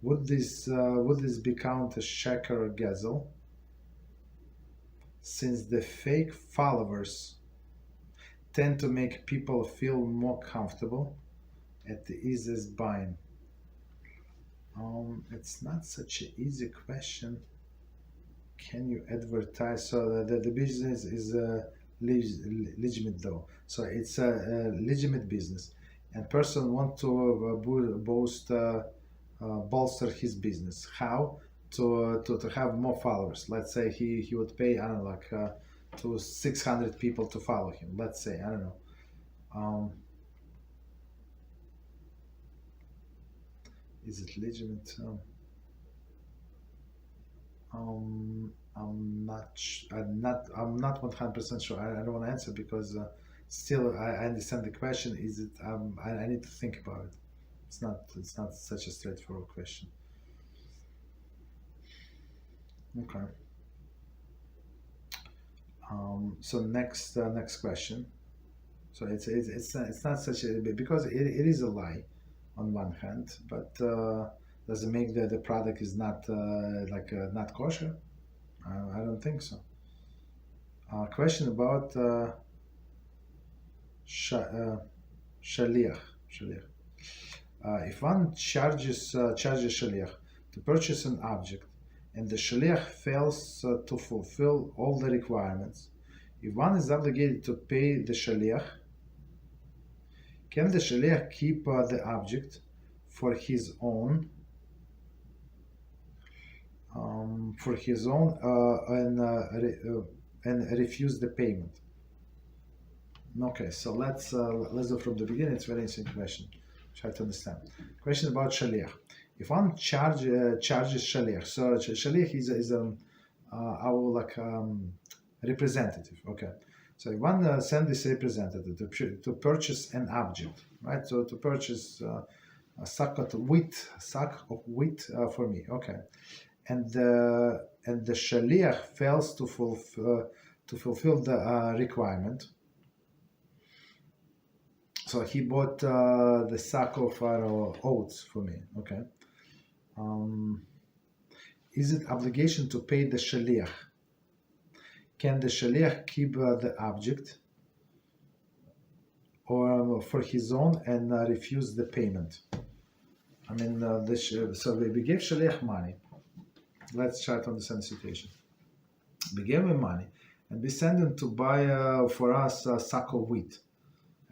Would this be counted as sheker or gezel? Since the fake followers tend to make people feel more comfortable at the ease as buying. It's not such an easy question. Can you advertise? So the business is legitimate though. So it's a legitimate business, and person want to bolster his business. How? To have more followers. Let's say he would pay, I don't know, like to 600 people to follow him. Let's say, I don't know. Is it legitimate? I'm not 100% sure. I don't want to answer because still I understand the question. Is it? I need to think about it. It's not such a straightforward question. Okay. So next question. So it's not such a, because it is a lie on one hand, but does it make the product is not not kosher? I don't think so. Question about shaliach. Shaliach. If one charges shaliach to purchase an object, and the shaliach fails to fulfill all the requirements, if one is obligated to pay the shaliach, can the shaliach keep the object for his own and refuse the payment? Okay, so let's do from the beginning. It's a very interesting question. Try to understand. Question about shaliach. If one charges shaliach, so shaliach is our representative. Okay, so if one send this representative to purchase an object, right? So to purchase a sack of wheat for me. Okay, and the shaliach fails to fulfill the requirement. So he bought the sack of oats for me. Okay. Is it obligation to pay the shaliach? Can the shaliach keep the object or for his own and refuse the payment? I mean, so we gave shaliach money. Let's try to understand the situation. We gave him money and we sent him to buy for us a sack of wheat.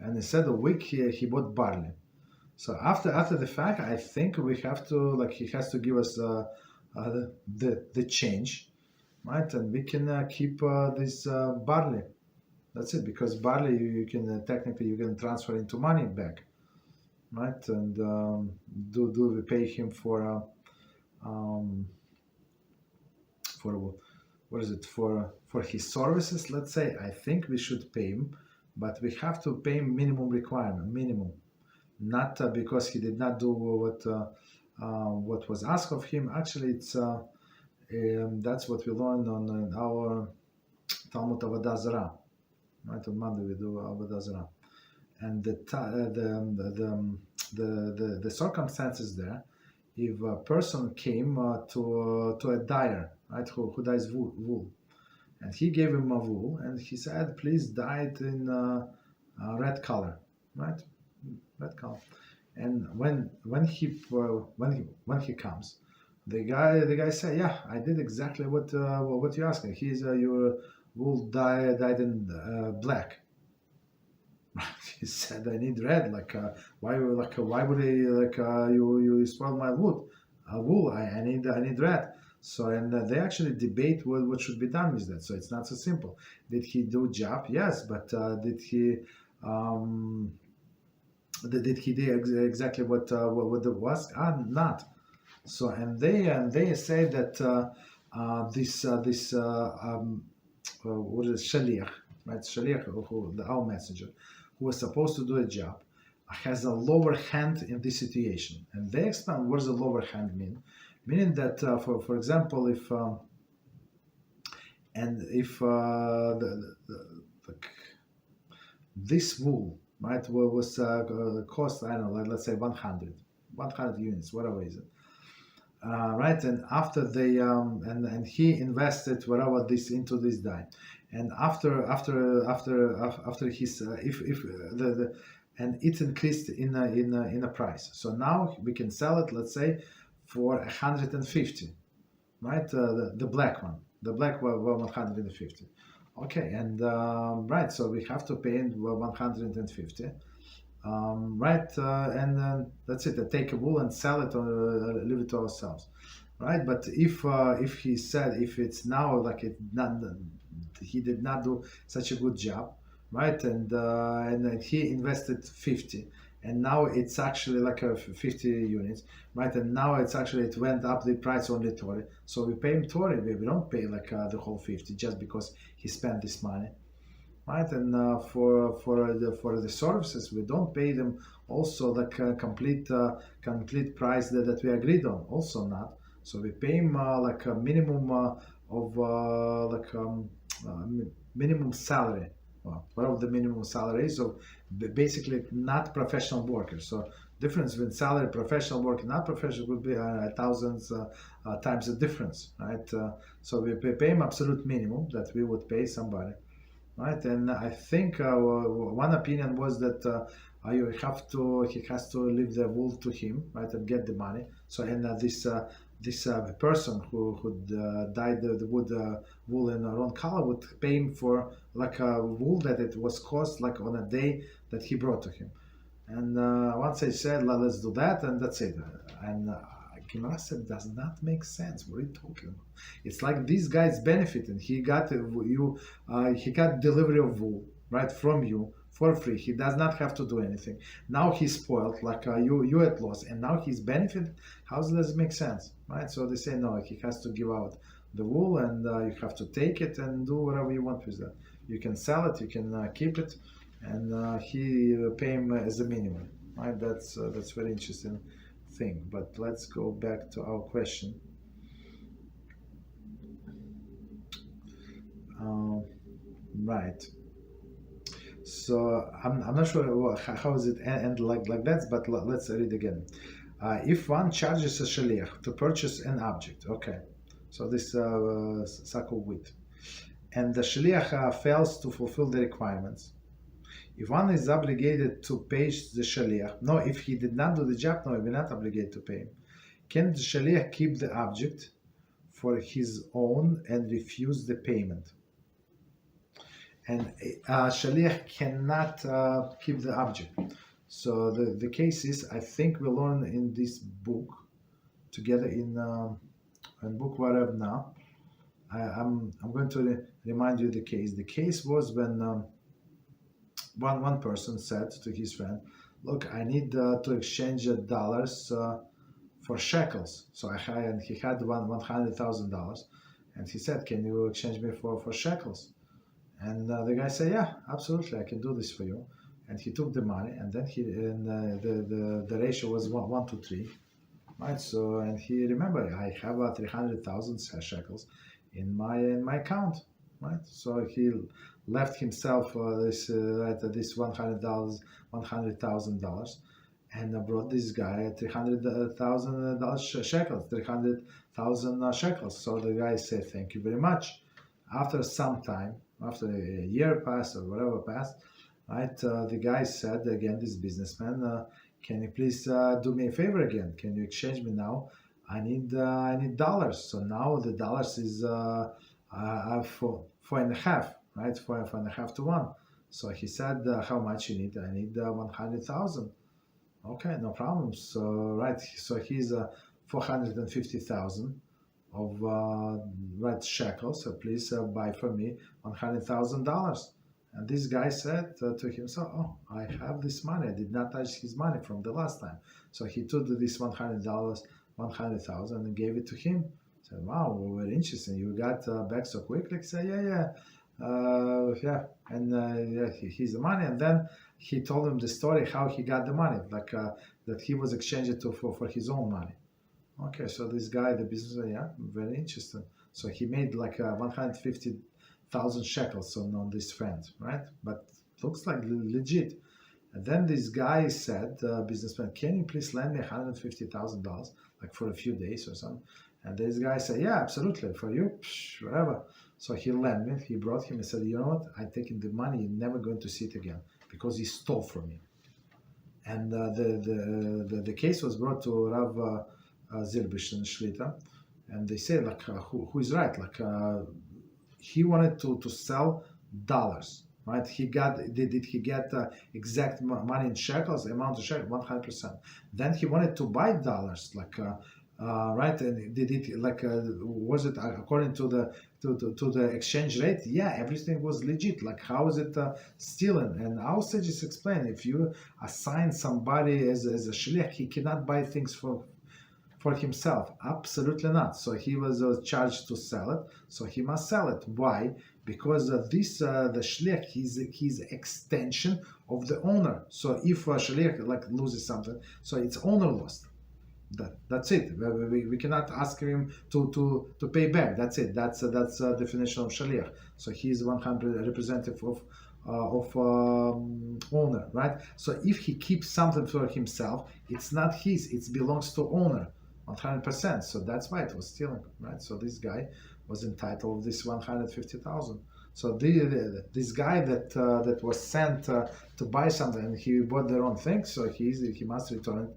And instead of wheat, he bought barley. So after the fact, I think we have to, he has to give us the change, right? And we can keep this barley. That's it, because barley you can technically you can transfer into money back, right? And do we pay him for what is it for his services? Let's say I think we should pay him, but we have to pay him minimum, not because he did not do what was asked of him. Actually, it's that's what we learned on our Talmud Avodah Zarah. Right, on Monday we do Avodah Zarah, and the circumstances there. If a person came to a dyer, right, who dyes wool, and he gave him a wool, and he said, "Please dye it in red color," right, red color. And when he comes, the guy say, "Yeah, I did exactly what you're asking. He's your wool dyed in black." He said, "I need red. Why would you spoil my wool? I need red." So and they actually debate what should be done with that. So it's not so simple. Did he do job? Yes, but did he do exactly what was? Not. So and they say that this what is shaliach, right? Shaliach, our messenger, who was supposed to do a job, has a lower hand in this situation. And they explain what does a lower hand mean, meaning that for example, if this wool, right, was cost, I don't know, let's say 100 units, whatever is it. Right, and after they and he invested whatever this into this dye, and after his if the and it increased in a price. So now we can sell it, let's say, for 150, right? The black one, the black one 150. Okay, and right, so we have to pay 150. Right, and that's it. Take a wool and sell it or leave it to ourselves, right? But if he said if it's now he did not do such a good job, right? And he invested 50, and now it's actually like a 50 units, right? And now it went up the price only Torah. So we pay him Torah. We don't pay like the whole 50 just because he spent this money, right? And for the services, we don't pay them also like complete price that we agreed on. Also not. So we pay him like a minimum of minimum salary. Well, whatever the minimum salary is, so basically not professional workers. So difference between salary, professional work, and not professional would be thousands times the difference, right? So we pay him absolute minimum that we would pay somebody, right? And I think one opinion was that he has to leave the wool to him, right, and get the money. So and this person who dyed the wool in a wrong color would pay him for like a wool that it was cost like on a day that he brought to him. And once I said, let's do that, and that's it. And Gemara said, does not make sense. What are you talking about? It's like these guys benefiting. He got he got delivery of wool, right, from you for free. He does not have to do anything. Now he's spoiled, like you at loss, and now he's benefited. How does it make sense, right? So they say no, he has to give out the wool, and you have to take it and do whatever you want with that. You can sell it, you can keep it, and he pay him as a minimum, right? That's very interesting thing. But let's go back to our question. Right. So I'm not sure how is it end like that, but let's read again. If one charges a shaliach to purchase an object, okay, so this sack of wheat, and the shaliach fails to fulfill the requirements, if one is obligated to pay the shaliach, no, if he did not do the job, no, we're not obligated to pay him. Can the shaliach keep the object for his own and refuse the payment? And shaliach cannot keep the object. So the case is, I think we learn in this book together in book whatever now. I'm going to remind you the case. The case was when one person said to his friend, "Look, I need to exchange dollars for shekels." So and he had $100,000, and he said, "Can you exchange me for shekels?" And the guy said, "Yeah, absolutely, I can do this for you." And he took the money, and then the ratio was 1 to 3, right? So and he remembered, I have 300,000 shekels in my account, right? So he left himself this $100,000 and brought this guy $300,000 shekels, 300,000 shekels. So the guy said, "Thank you very much." After some time, after a year passed or whatever passed, right, the guy said again, this businessman, "Can you please do me a favor again? Can you exchange me now? I need dollars." So now the dollars is 4.5, right? 4.5 to 1. So he said, "How much you need?" "I need 100,000. Okay, no problem. So right, so he's 450,000 of right shekels. So please buy for me $100,000. And this guy said to himself, "Oh, I have this money. I did not touch his money from the last time." So he took this $100,000, 100,000, and gave it to him. Said, "Wow, very interesting. You got back so quickly." He said, "Yeah. And here's the money." And then he told him the story how he got the money, like that he was exchanged it for his own money. Okay, so this guy, the businessman, yeah, very interesting. So he made like 150,000 shekels on this friend, right? But looks like legit. And then this guy said, businessman, "Can you please lend me $150,000, like for a few days or something?" And this guy said, "Yeah, absolutely, for you, whatever." So he lent me, he brought him and said, "You know what, I'm taking the money, you're never going to see it again, because he stole from me." And the case was brought to Rav Zilbish and Shlita, and they say, like, who is right? Like, he wanted to sell dollars, right? Did he get exact money in shekels, amount of shekels? 100%. Then he wanted to buy dollars, like right? And did it was it according to the exchange rate? Yeah, everything was legit. Like, how is it stealing? And our sages explain, if you assign somebody as a shliach, he cannot buy things for himself. Absolutely not. So he was charged to sell it. So he must sell it. Why? Because the shliach, he's extension of the owner. So if a shliach loses something, so it's owner lost. That's it. We cannot ask him to pay back. That's it. That's a definition of shaliach. So he is 100 representative of owner, right? So if he keeps something for himself, it's not his. It belongs to owner, 100%. So that's why it was stealing, right? So this guy was entitled this 150,000. So this guy that was sent to buy something, and he bought the wrong thing, so he must return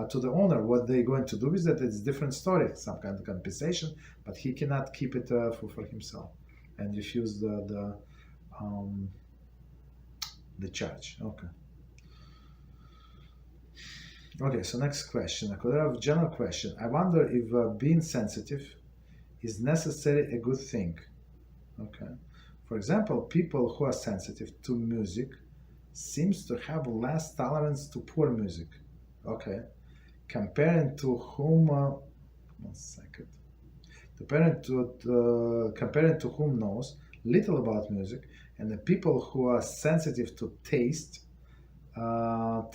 to the owner. What they're going to do with that, it's a different story, some kind of compensation, but he cannot keep it for himself and refuse the charge. Okay, so next question, a general question. I wonder if being sensitive is necessarily a good thing. Okay, for example, people who are sensitive to music seems to have less tolerance to poor music. Okay, comparing to whom comparing to whom knows little about music, and the people who are sensitive to taste are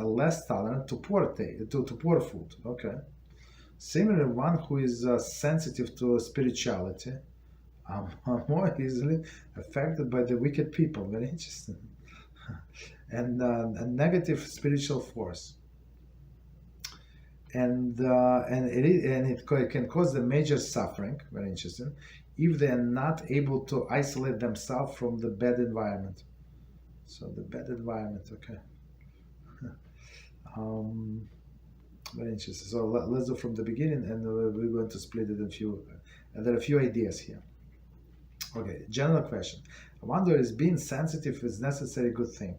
less tolerant to poor food. Okay, similarly, one who is sensitive to spirituality are more easily affected by the wicked people. Very interesting. And a negative spiritual force. And it can cause the major suffering, very interesting, if they are not able to isolate themselves from the bad environment. So the bad environment, okay. Very interesting. So let's do from the beginning, and we're going to split it in few. There are a few ideas here. Okay, general question. I wonder, is being sensitive is necessary good thing?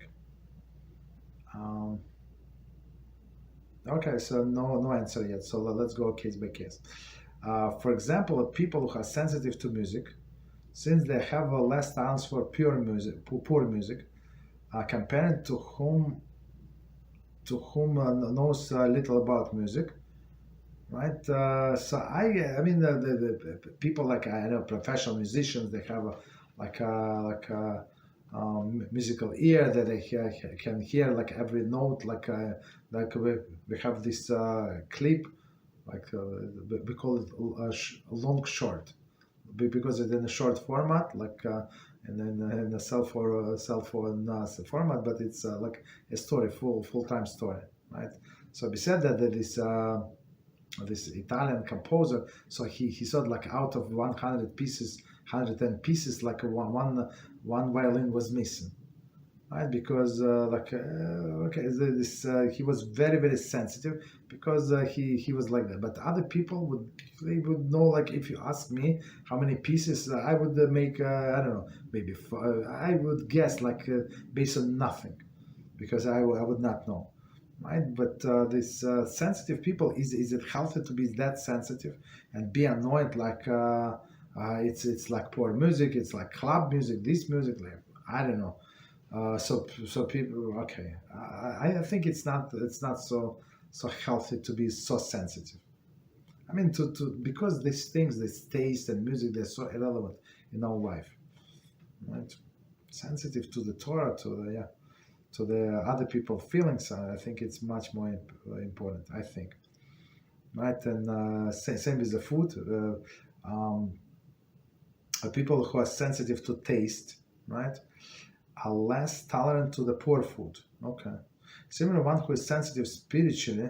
Okay, so no answer yet. So let's go case by case. For example, people who are sensitive to music, since they have less tolerance for poor music, compared to whom knows little about music, right? So I mean the people like I know professional musicians, they have musical ear that they can hear like every note, like we have this clip, we call it long short, because it's in a short format, and then in a cell phone format, but it's like a story, full-time story, right? So beside that, there is this Italian composer, so he thought like out of 100 pieces, 110 pieces, like one violin was missing, right? Because he was very sensitive, because he was like that. But other people would know, like if you ask me how many pieces, I would make I don't know, maybe I would guess based on nothing, because I would not know, right? But this sensitive people, is it healthy to be that sensitive and be annoyed it's like poor music, it's like club music, this music, like I don't know. So people, okay, I think it's not so healthy to be so sensitive. I mean, because these things, this taste and music, they're so irrelevant in our life, right? Sensitive to the Torah, to the other people's feelings. I think it's much more important. I think, right? And same with the food. People who are sensitive to taste, right, are less tolerant to the poor food. Okay. Similar, one who is sensitive spiritually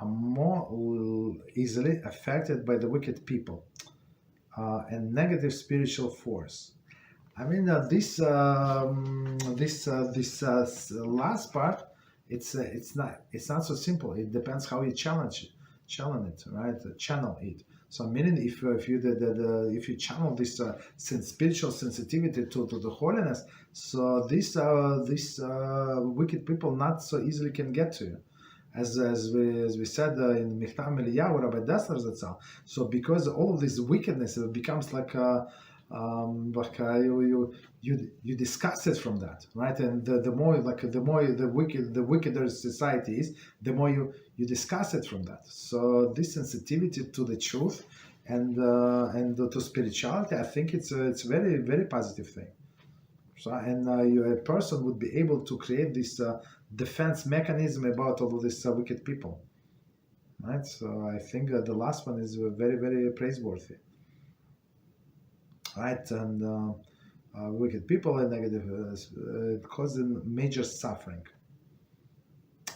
are more easily affected by the wicked people and negative spiritual force. I mean, this last part, it's not so simple. It depends how you channel it, right? Channel it. So meaning, if you channel this spiritual sensitivity to the holiness, so these wicked people not so easily can get to you. as we said in Michtam Eliyahu, Rabbi Dessler Zatzal. So because all of this wickedness, it becomes like you discuss it from that, right? And the more the wickeder society is, the more you discuss it from that. So this sensitivity to the truth and to spirituality, I think it's very, very positive thing. So, and a person would be able to create this defense mechanism about all of these wicked people, right? So I think the last one is very, very praiseworthy, right? And wicked people and negative causing major suffering.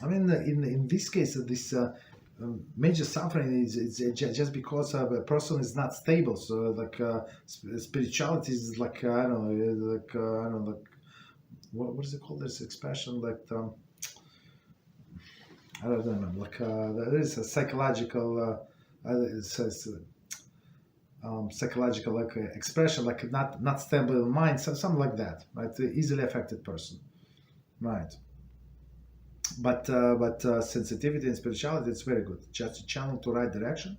I mean, in this case, this major suffering is just because a person is not stable. So spirituality is like I don't know, what is it called? This expression I don't remember. There is a psychological psychological expression, not stable in mind, something like that, right? Easily affected person, right? But sensitivity and spirituality, it's very good. Just a channel to right direction,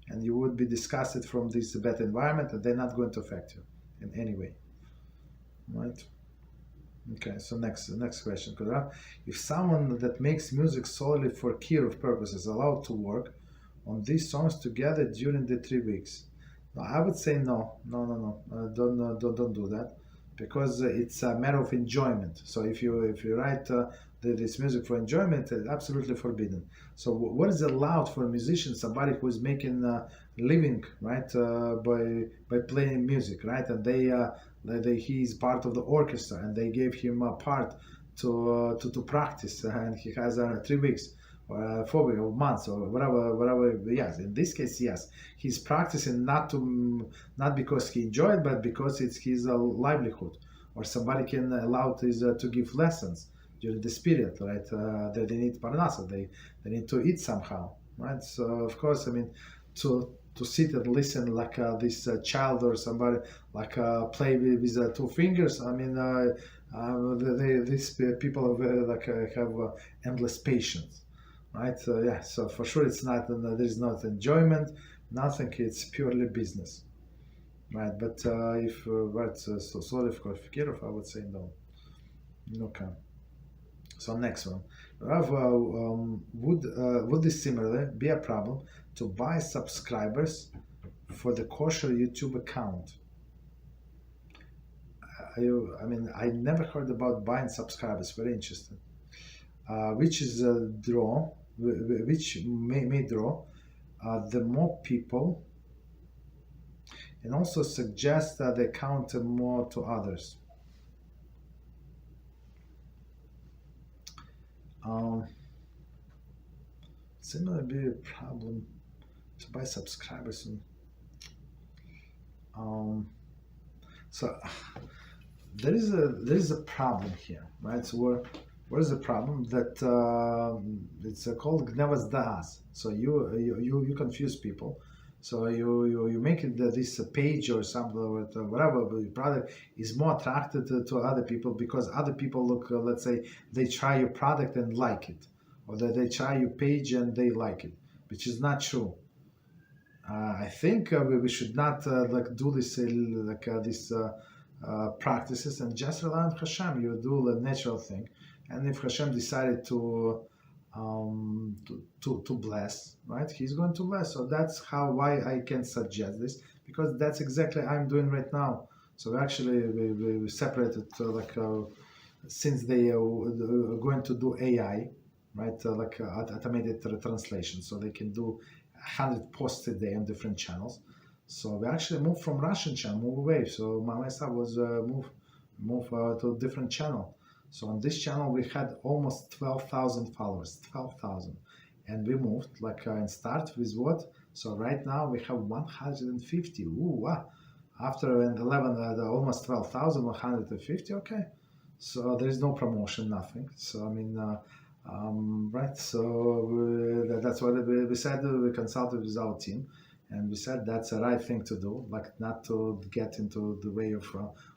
and you would be disgusted from this bad environment, and they're not going to affect you in any way, right? Okay, so next question. If someone that makes music solely for kiruv purposes is allowed to work on these songs together during the 3 weeks, no, I would say no. Don't do that, because it's a matter of enjoyment. So if you write this music for enjoyment, it's absolutely forbidden. So what is allowed for a musician? Somebody who is making a living, right, by playing music, right? And he is part of the orchestra, and they gave him a part to practice, and he has 3 weeks or 4 weeks or months or whatever. Yes, in this case, yes, he's practicing not because he enjoyed, but because it's his livelihood. Or somebody can allow to give lessons during this period, right? They need parnasa, they need to eat somehow, right? So of course, I mean, to sit and listen like this child or somebody play with 2 fingers. I mean, these people have endless patience, right? Yeah, so for sure it's not. There is not enjoyment, nothing. It's purely business, right? But if so sorry for Kirov, I would say no. Okay. So next one, Rav, would this similarly be a problem to buy subscribers for the Kosher YouTube account? I mean, I never heard about buying subscribers. Very interesting. Which is a draw, which may draw the more people, and also suggest that they count more to others. Similar be a problem to buy subscribers. So there is a problem here, right? So what is the problem? That it's called Genivas da'as. So you confuse people. So you make it that this page or something or whatever product is more attracted to other people, because other people look, let's say, they try your product and like it, or that they try your page and they like it, which is not true. I think we should not do this these practices, and just rely on HaShem. You do the natural thing, and if HaShem decided to bless, right, he's going to bless. So that's why I can suggest this, because that's exactly I'm doing right now. So actually we separated since they are going to do AI, right, automated translation, so they can do 100 posts a day on different channels. So we actually moved from Russian channel, move away. So myself was move to a different channel. So on this channel we had almost 12,000 followers, 12,000, and we moved and start with what? So right now we have 150. Ooh, wow. After 11, almost 12,000, 150. Okay, so there is no promotion, nothing. So I mean, right. So that's what we said. We consulted with our team, and we said that's the right thing to do, not to get into the way of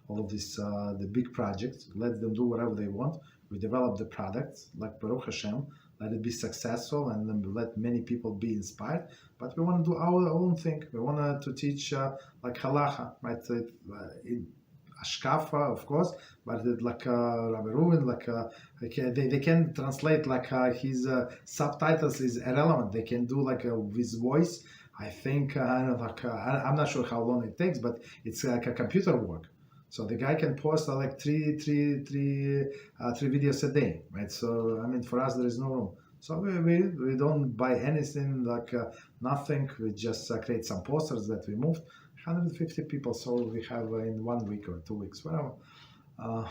all of this, the big projects. Let them do whatever they want. We develop the products, like Baruch Hashem, let it be successful, and then let many people be inspired. But we want to do our own thing. We want to teach like Halachah, right? Ashkafa, of course, but like Rabbi Reuven, they can translate like his subtitles is irrelevant. They can do like with voice. I think I'm not sure how long it takes, but it's like a computer work. So the guy can post like three videos a day, right? So I mean, for us there is no room. So we don't buy anything, like nothing. We just create some posters that we moved. 150 people, so we have in 1 week or 2 weeks, whatever. But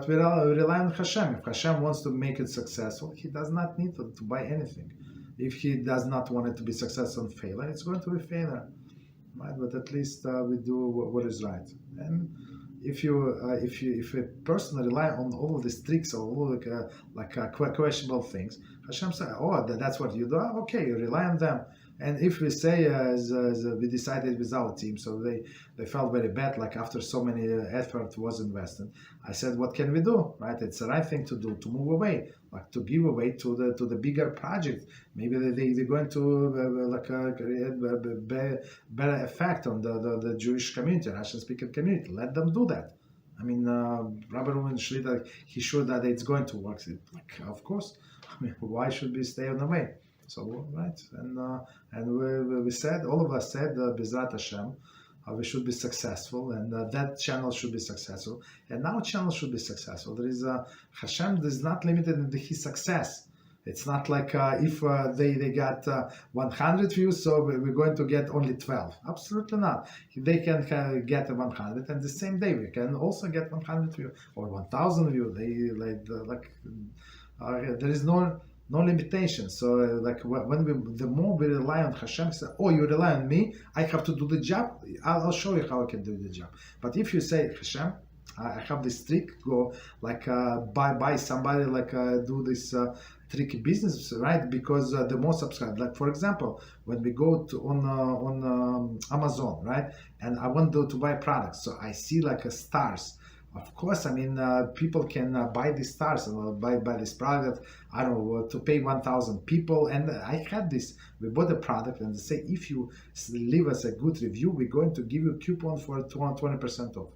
we rely on HaShem. If HaShem wants to make it successful, He does not need to buy anything. If He does not want it to be successful and failure, it's going to be failure, right? But at least we do what is right. And if a person rely on all of these tricks or all questionable things, Hashem says, "Oh, that's what you do. Okay, you rely on them." And if we say, as we decided with our team, so they felt very bad, like after so many effort was invested. I said, what can we do, right? It's the right thing to do, to move away, like to give away to the bigger project. Maybe they're going to create better effect on the Jewish community, Russian-speaking community. Let them do that. I mean, Rabbi Reuven Shlita, he showed that it's going to work. Like, of course. I mean, why should we stay on the way? So right, and we said, all of us said, Beezrat HaShem, we should be successful, and that channel should be successful, and our channel should be successful. There is Hashem is not limited in his success. It's not like if they got 100 views, so we're going to get only 12. Absolutely not. They can get 100, and the same day we can also get 100 views or 1,000 views. There is no limitation. So the more we rely on Hashem, say, oh, you rely on me, I have to do the job. I'll show you how I can do the job. But if you say, Hashem, I have this trick, go buy somebody, do this tricky business, right? Because the more subscribers, like for example, when we go to on Amazon, right, and I want to buy products, so I see stars. Of course, I mean, people can buy these stars, buy this product, I don't know, to pay 1,000 people. And I had this, we bought the product and they say, if you leave us a good review, we're going to give you a coupon for 20% off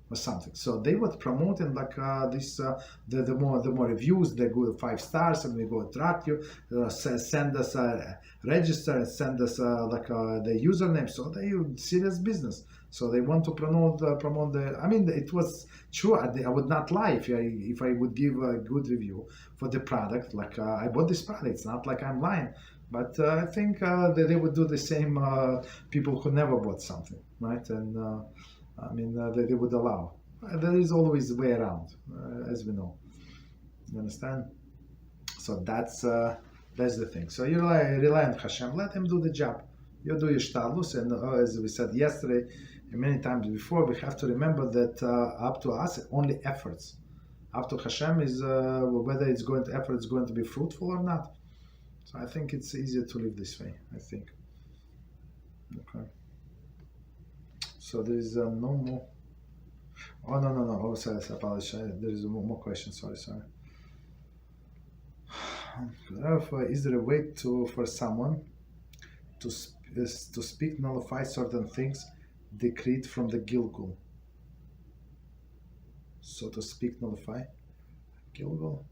or something. So they would promote and the more reviews, they go 5 stars, and we go attract you, send us a register and send us the username. So they serious business. So they want to promote the. I mean, it was true. I would not lie if I would give a good review for the product. I bought this product. It's not like I'm lying, but I think that they would do the same. People who never bought something, right? And I mean, they would allow. There is always a way around, as we know. You understand? So that's the thing. So you rely on Hashem. Let Him do the job. You do your shtalus, and as we said yesterday, and many times before, we have to remember that up to us, only efforts. Up to Hashem is whether effort is going to be fruitful or not. So I think it's easier to live this way, I think. Okay. So there is no more. Oh, no. Oh, sorry, I apologize. There is more questions. Sorry. Is there a way for someone to speak, nullify certain things decreed from the Gilgul? So to speak, nullify Gilgul.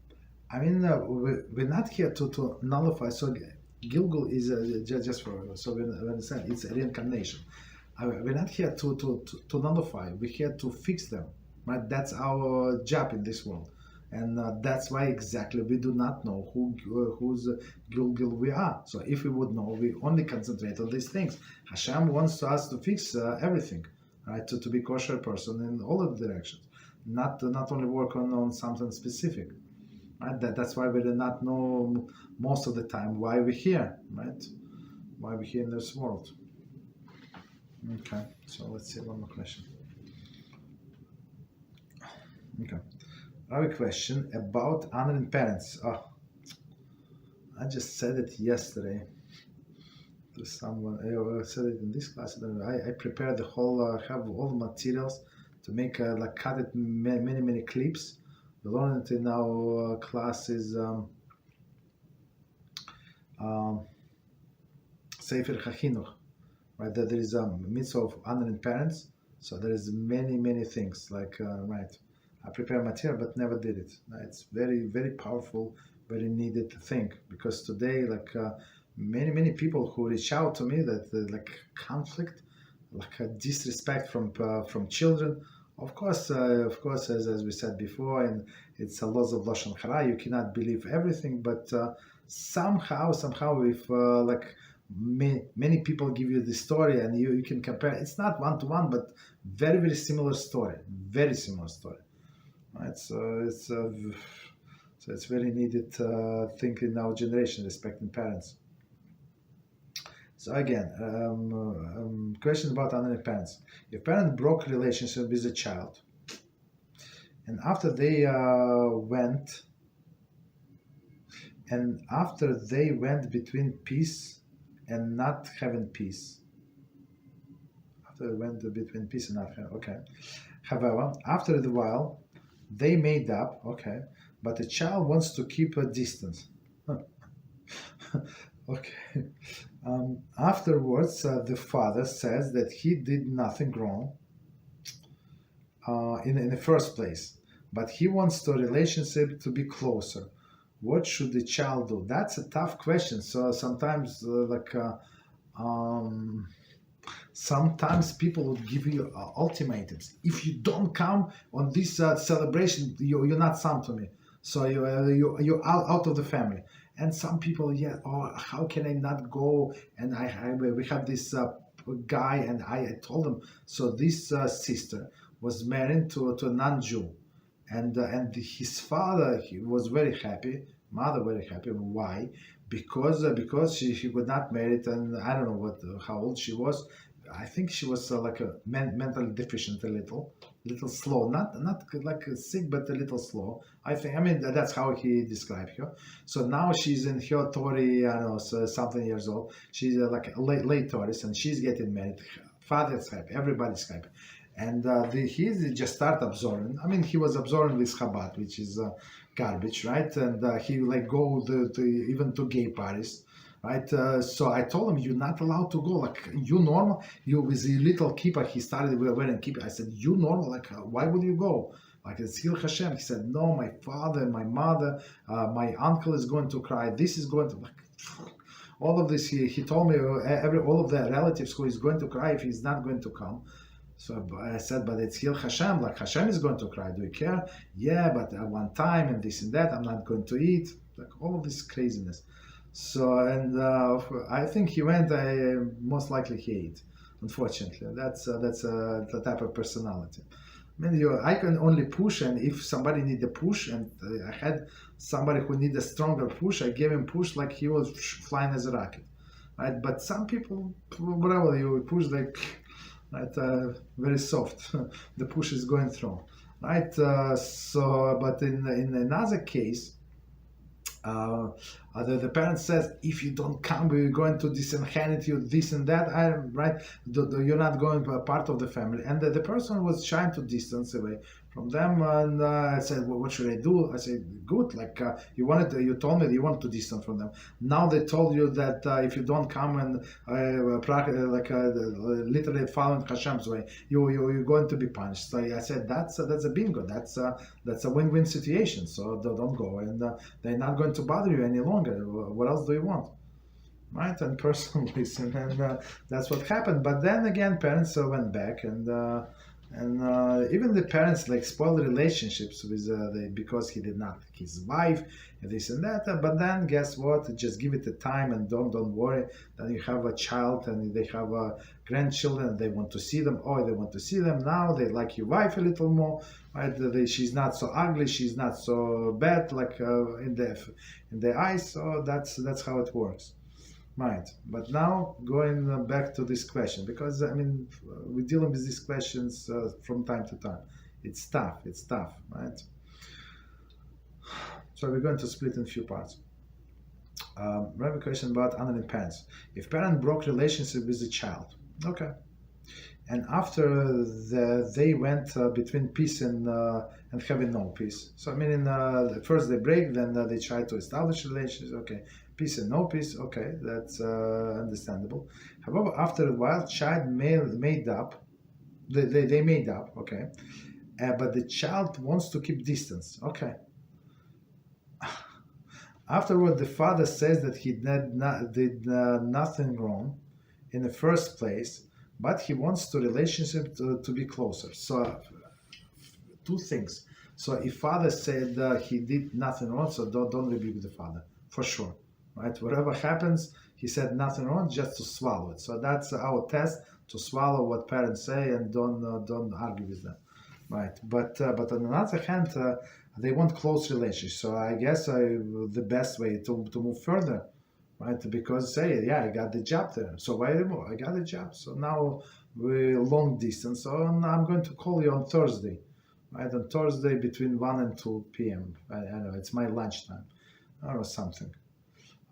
I mean, we're not here to nullify. So Gilgul is just for, so we understand it's a reincarnation. We're not here to nullify. We're here to fix them. Right? That's our job in this world. And that's why exactly we do not know whose Gilgul we are. So if we would know, we only concentrate on these things. Hashem wants us to fix everything, right? To be kosher person in all of the directions, not only work on something specific, right? That's why we do not know most of the time why we're here, right? Why we're here in this world. Okay, so let's see one more question. Okay. I have a question about honoring parents. I just said it yesterday to someone. I said it in this class. I prepared the whole, have all the materials to make, cut it many clips. We learned it in our classes Sefer Chachinuch, right? That there is a mitzvah of honoring parents. So there is many things like right. I prepare material but never did it. It's very powerful, very needed thing because today many people who reach out to me that like conflict, like a disrespect from children. Of course, as we said before, and it's a laws of lashon hara. You cannot believe everything, but somehow, if many people give you the story and you can compare. It's not one to one, but very similar story. Very similar story. Right? So it's very needed thing in our generation, respecting parents. So again, question about honoring parents. If parent broke relationship with a child, and after they went between peace and not having peace. After they went between peace and not having, okay. However, after a while, they made up, okay, but the child wants to keep a distance. Okay. Afterwards, the father says that he did nothing wrong in the first place, but he wants the relationship to be closer. What should the child do? That's a tough question. So sometimes, sometimes people would give you ultimatums. If you don't come on this celebration, you're not son to me. So you're out of the family. And some people, how can I not go? And we have this guy, and I told him. So this sister was married to a non-Jew, and his father, he was very happy, mother very happy. Why? Because she was not married, and I don't know how old she was. I think she was like a mentally deficient, a little slow, not like sick, but a little slow. I mean that's how he described her. So now she's in her 30, I don't know, so something years old. She's like a late 30s, and she's getting married. Father's happy, everybody's happy, and he just start absorbing. I mean, he was absorbing this Chabad, which is garbage, right? And he go even to gay parties. Right, so I told him, you're not allowed to go. Like, you normal? You with the little kippah, he started wearing kippah. I said, you normal? Like, why would you go? Like, it's Hilchot HaShem. He said, no, my father, my mother, my uncle is going to cry. This is going to, like, all of this. He told me all of the relatives who is going to cry if he's not going to come. So I said, but it's Hilchot HaShem. Like, HaShem is going to cry. Do you care? Yeah, but at one time and this and that, I'm not going to eat. Like, all of this craziness. So, and I think he went, most likely he ate, unfortunately. That's the type of personality. I mean, I can only push, and if somebody need a push, and I had somebody who need a stronger push, I gave him push like he was flying as a rocket, right? But some people, whatever you push, like, right, very soft, the push is going through, right? But in another case, the parent says, if you don't come, we're going to disinherit you, this and that, right? You're not going to be a part of the family. And the person was trying to distance away from them, and I said, well, what should I do? I said, good, like you told me that you wanted to distance from them. Now they told you that if you don't come and literally following Hashem's way, you're going to be punished. So I said, that's a bingo, that's a win-win situation. So don't go, and they're not going to bother you any longer. What else do you want? Right? And person listen, and that's what happened. But then again, parents went back, and even the parents spoil the relationships with because he did not like his wife and this and that. But then guess what? Just give it the time, and don't worry. Then you have a child, and they have grandchildren, and they want to see them. Oh, they want to see them now. They like your wife a little more, right? She's not so ugly. She's not so bad, like in the eyes. So that's how it works. Right, but now going back to this question, because I mean we're dealing with these questions from time to time. It's tough, right? So we're going to split in a few parts. We have a question about honoring parents. If parent broke relationship with the child, okay, and after they went between peace and having no peace. So I mean, first they break, then they try to establish relations. Okay, peace and no peace, okay, that's understandable. However, after a while, child made up, they made up, okay, but the child wants to keep distance, okay. Afterward, the father says that he did nothing wrong in the first place, but he wants the relationship to be closer. So, two things. So, if father said he did nothing wrong, so don't rebuke the father, for sure. Right? Whatever happens, he said nothing wrong, just to swallow it. So that's our test, to swallow what parents say and don't argue with them. Right, but on the other hand, they want close relations. So I guess the best way to move further, right? Because say, yeah, I got the job there. So why remove? I got the job. So now we're long distance. So I'm going to call you on Thursday, right? On Thursday between 1 and 2 p.m. I know it's my lunchtime, or something.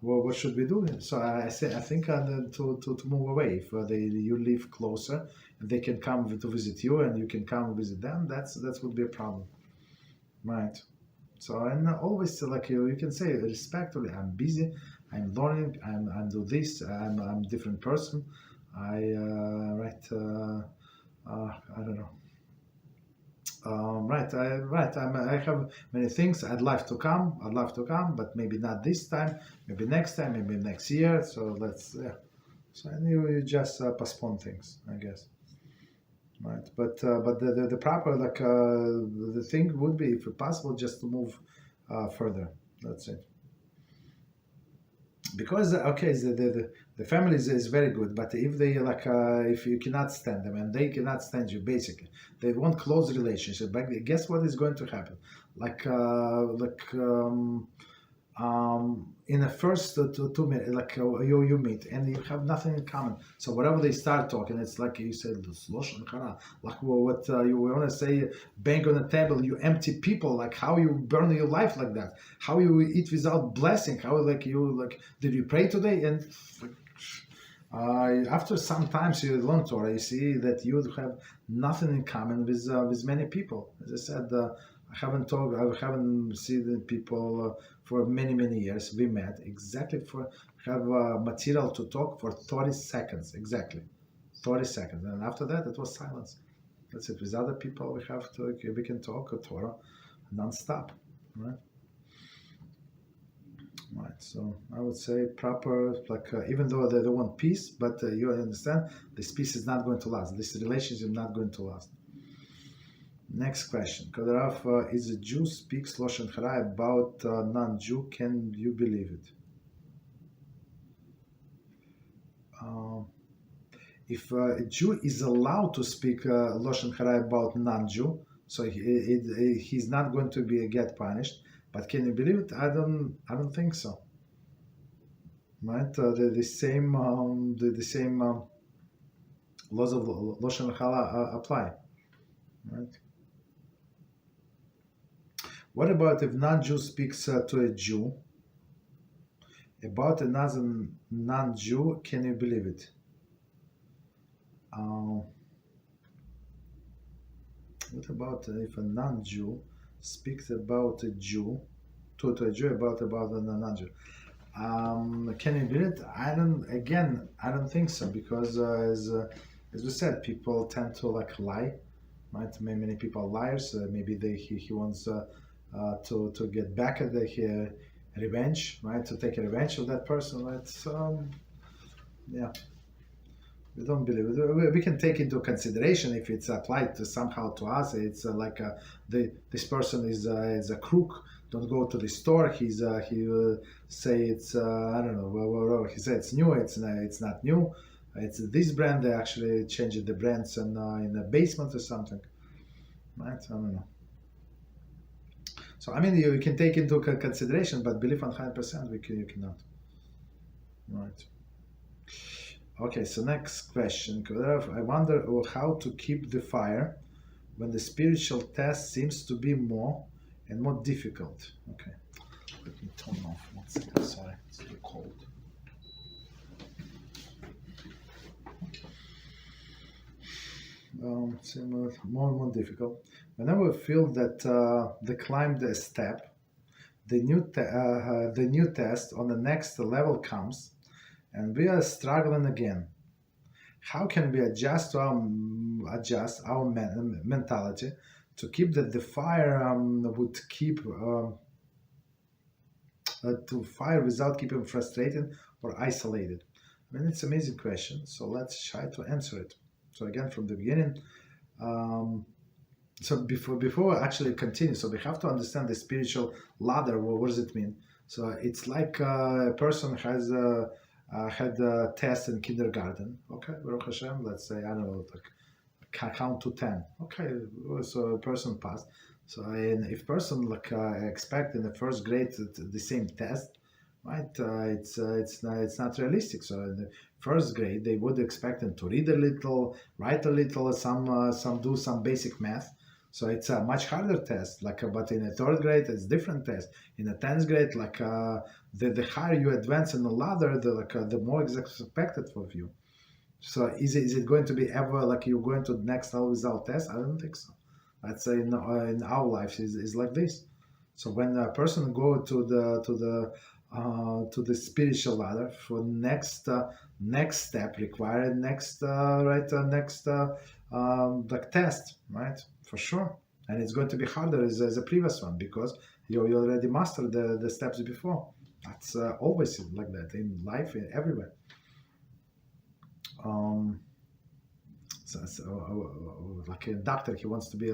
Well, what should we do? So I think to move away. If you live closer, and they can come to visit you, and you can come visit them, that would be a problem, right? So and always like you can say respectfully, I'm busy, I'm learning, I'm do this, I'm a different person. I don't know. I have many things. I'd love to come, but maybe not this time. Maybe next time. Maybe next year. So So you just postpone things, I guess. Right. But the proper the thing would be, if possible, just to move further. That's it. Because okay, the family is very good, but if they if you cannot stand them and they cannot stand you, basically they want close relationship, but guess what is going to happen? In the first 2 minutes, you meet and you have nothing in common. So whatever they start talking, it's like you said, like what you want to say, bang on the table, you empty people, like how you burn your life like that, how you eat without blessing, how did you pray today? And after some times you learn Torah, you see that you have nothing in common with many people. As I said, I haven't seen the people for many years. We met exactly have material to talk for 30 seconds, exactly 30 seconds, and after that it was silence. That's it. With other people we can talk Torah non-stop, right? Right. So I would say proper, even though they don't want peace, but you understand this peace is not going to last. This relationship is not going to last. Next question. Kadaraf, is a Jew speaks Lashon Hara about non-Jew? Can you believe it? If a Jew is allowed to speak Lashon Hara about non-Jew, so he's not going to get punished. But can you believe it? I don't think so. Right? The same laws of Lashon Hara apply. Right? What about if non-Jew speaks to a Jew about another non-Jew? Can you believe it? What about if a non-Jew speaks about a Jew to a Jew about a non-Jew? Can you believe it? I don't think so, because as we said, people tend to lie, right? Many people are liars. Maybe he wants to get back at the revenge, right? To take a revenge of that person, right? So yeah. We don't believe it. We can take into consideration if it's applied somehow to us. It's this person is a crook. Don't go to the store. He will say it's I don't know. He said it's new. It's not new. It's this brand. They actually changed the brands in the basement or something. Right? I don't know. So I mean, you can take into consideration, but believe 100%. You cannot. Right. Okay, so next question. I wonder how to keep the fire when the spiritual test seems to be more and more difficult. Okay, let me turn off 1 second. Sorry, it's too cold. More and more difficult. Whenever I feel that they climbed a step, the new test on the next level comes, and we are struggling again. How can we adjust our mentality to keep that the fire would keep to fire without keeping frustrated or isolated? I mean, it's an amazing question. So let's try to answer it. So again, from the beginning. So before I actually continue, so we have to understand the spiritual ladder. What does it mean? So it's like a person has had a test in kindergarten. Okay, Baruch Hashem, let's say, I don't know, like count to 10. Okay, so a person passed. So if person like expect in the first grade the same test, right? It's not realistic. So in the first grade they would expect them to read a little, write a little, some do some basic math. So it's a much harder test. But in the third grade it's different test. In the 10th grade, the higher you advance in the ladder, the more is expected of you. So is it going to be ever like you're going to the next level without test? I don't think so. I'd say in our life is like this. So when a person go to the spiritual ladder for next step required next test, right, for sure, and it's going to be harder as the previous one because you already mastered the steps before. That's always like that in life, everywhere. Like a doctor, he wants to be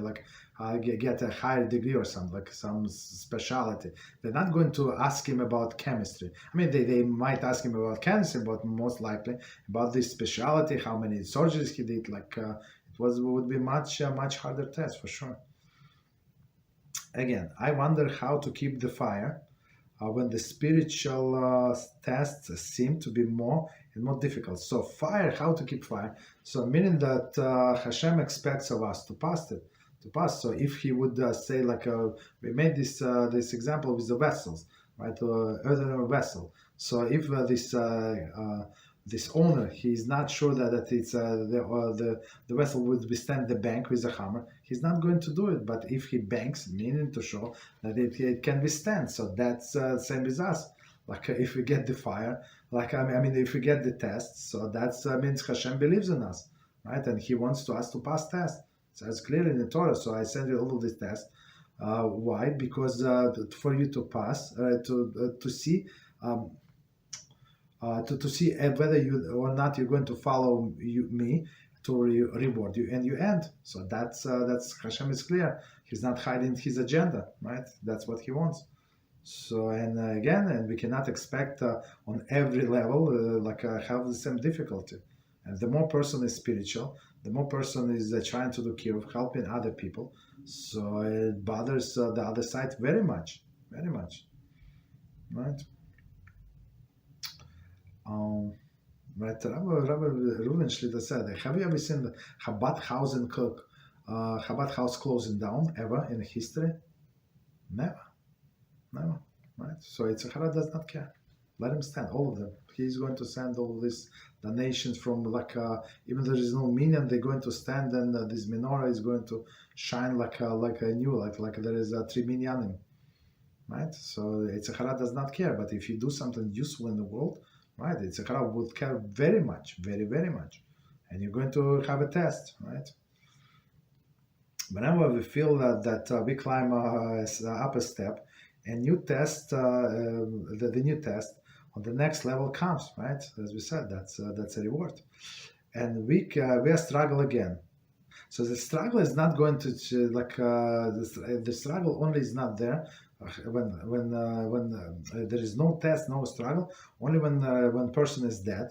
get a higher degree or something, like some specialty. They're not going to ask him about chemistry. I mean, they might ask him about chemistry, but most likely about this specialty, how many surgeries he did. Would be much harder test for sure. Again, I wonder how to keep the fire when the spiritual tests seem to be more and more difficult. So fire, how to keep fire? So meaning that HaShem expects of us to pass. So if he would say we made this example with the vessels, right? Earthen vessel. So if this owner, he is not sure that it's the vessel would withstand the bank with a hammer, he's not going to do it. But if he banks, meaning to show that it can withstand. So that's same with us. If we get the fire, if we get the test, so that means Hashem believes in us, right? And he wants us to pass test. So it's clear in the Torah. So I send you all of these tests. Why? Because for you to pass, to see. To see whether you or not you're going to follow me to reward you, and you end. So that's Hashem is clear. He's not hiding his agenda, right? That's what he wants. So and we cannot expect on every level have the same difficulty. And the more person is spiritual, the more person is trying to do care of helping other people. So it bothers the other side very much, right? Right, Rabbi Reuven Shlita said, have you ever seen the Chabad house closing down ever in history? Never, right? So Yitzhak does not care. Let him stand, all of them. He's going to send all these donations from even there is no minyan, they're going to stand, and this menorah is going to shine like there is 3 minyanim, right? So Yitzhak does not care. But if you do something useful in the world, right, Yitzhak would care very much, very much, and you're going to have a test, right? Whenever we feel that we climb up a step, a new test, the new test on the next level comes, right? As we said, that's a reward, and we struggle again. So the struggle is not going to the struggle only is not there when there is no test, no struggle. Only when person is dead,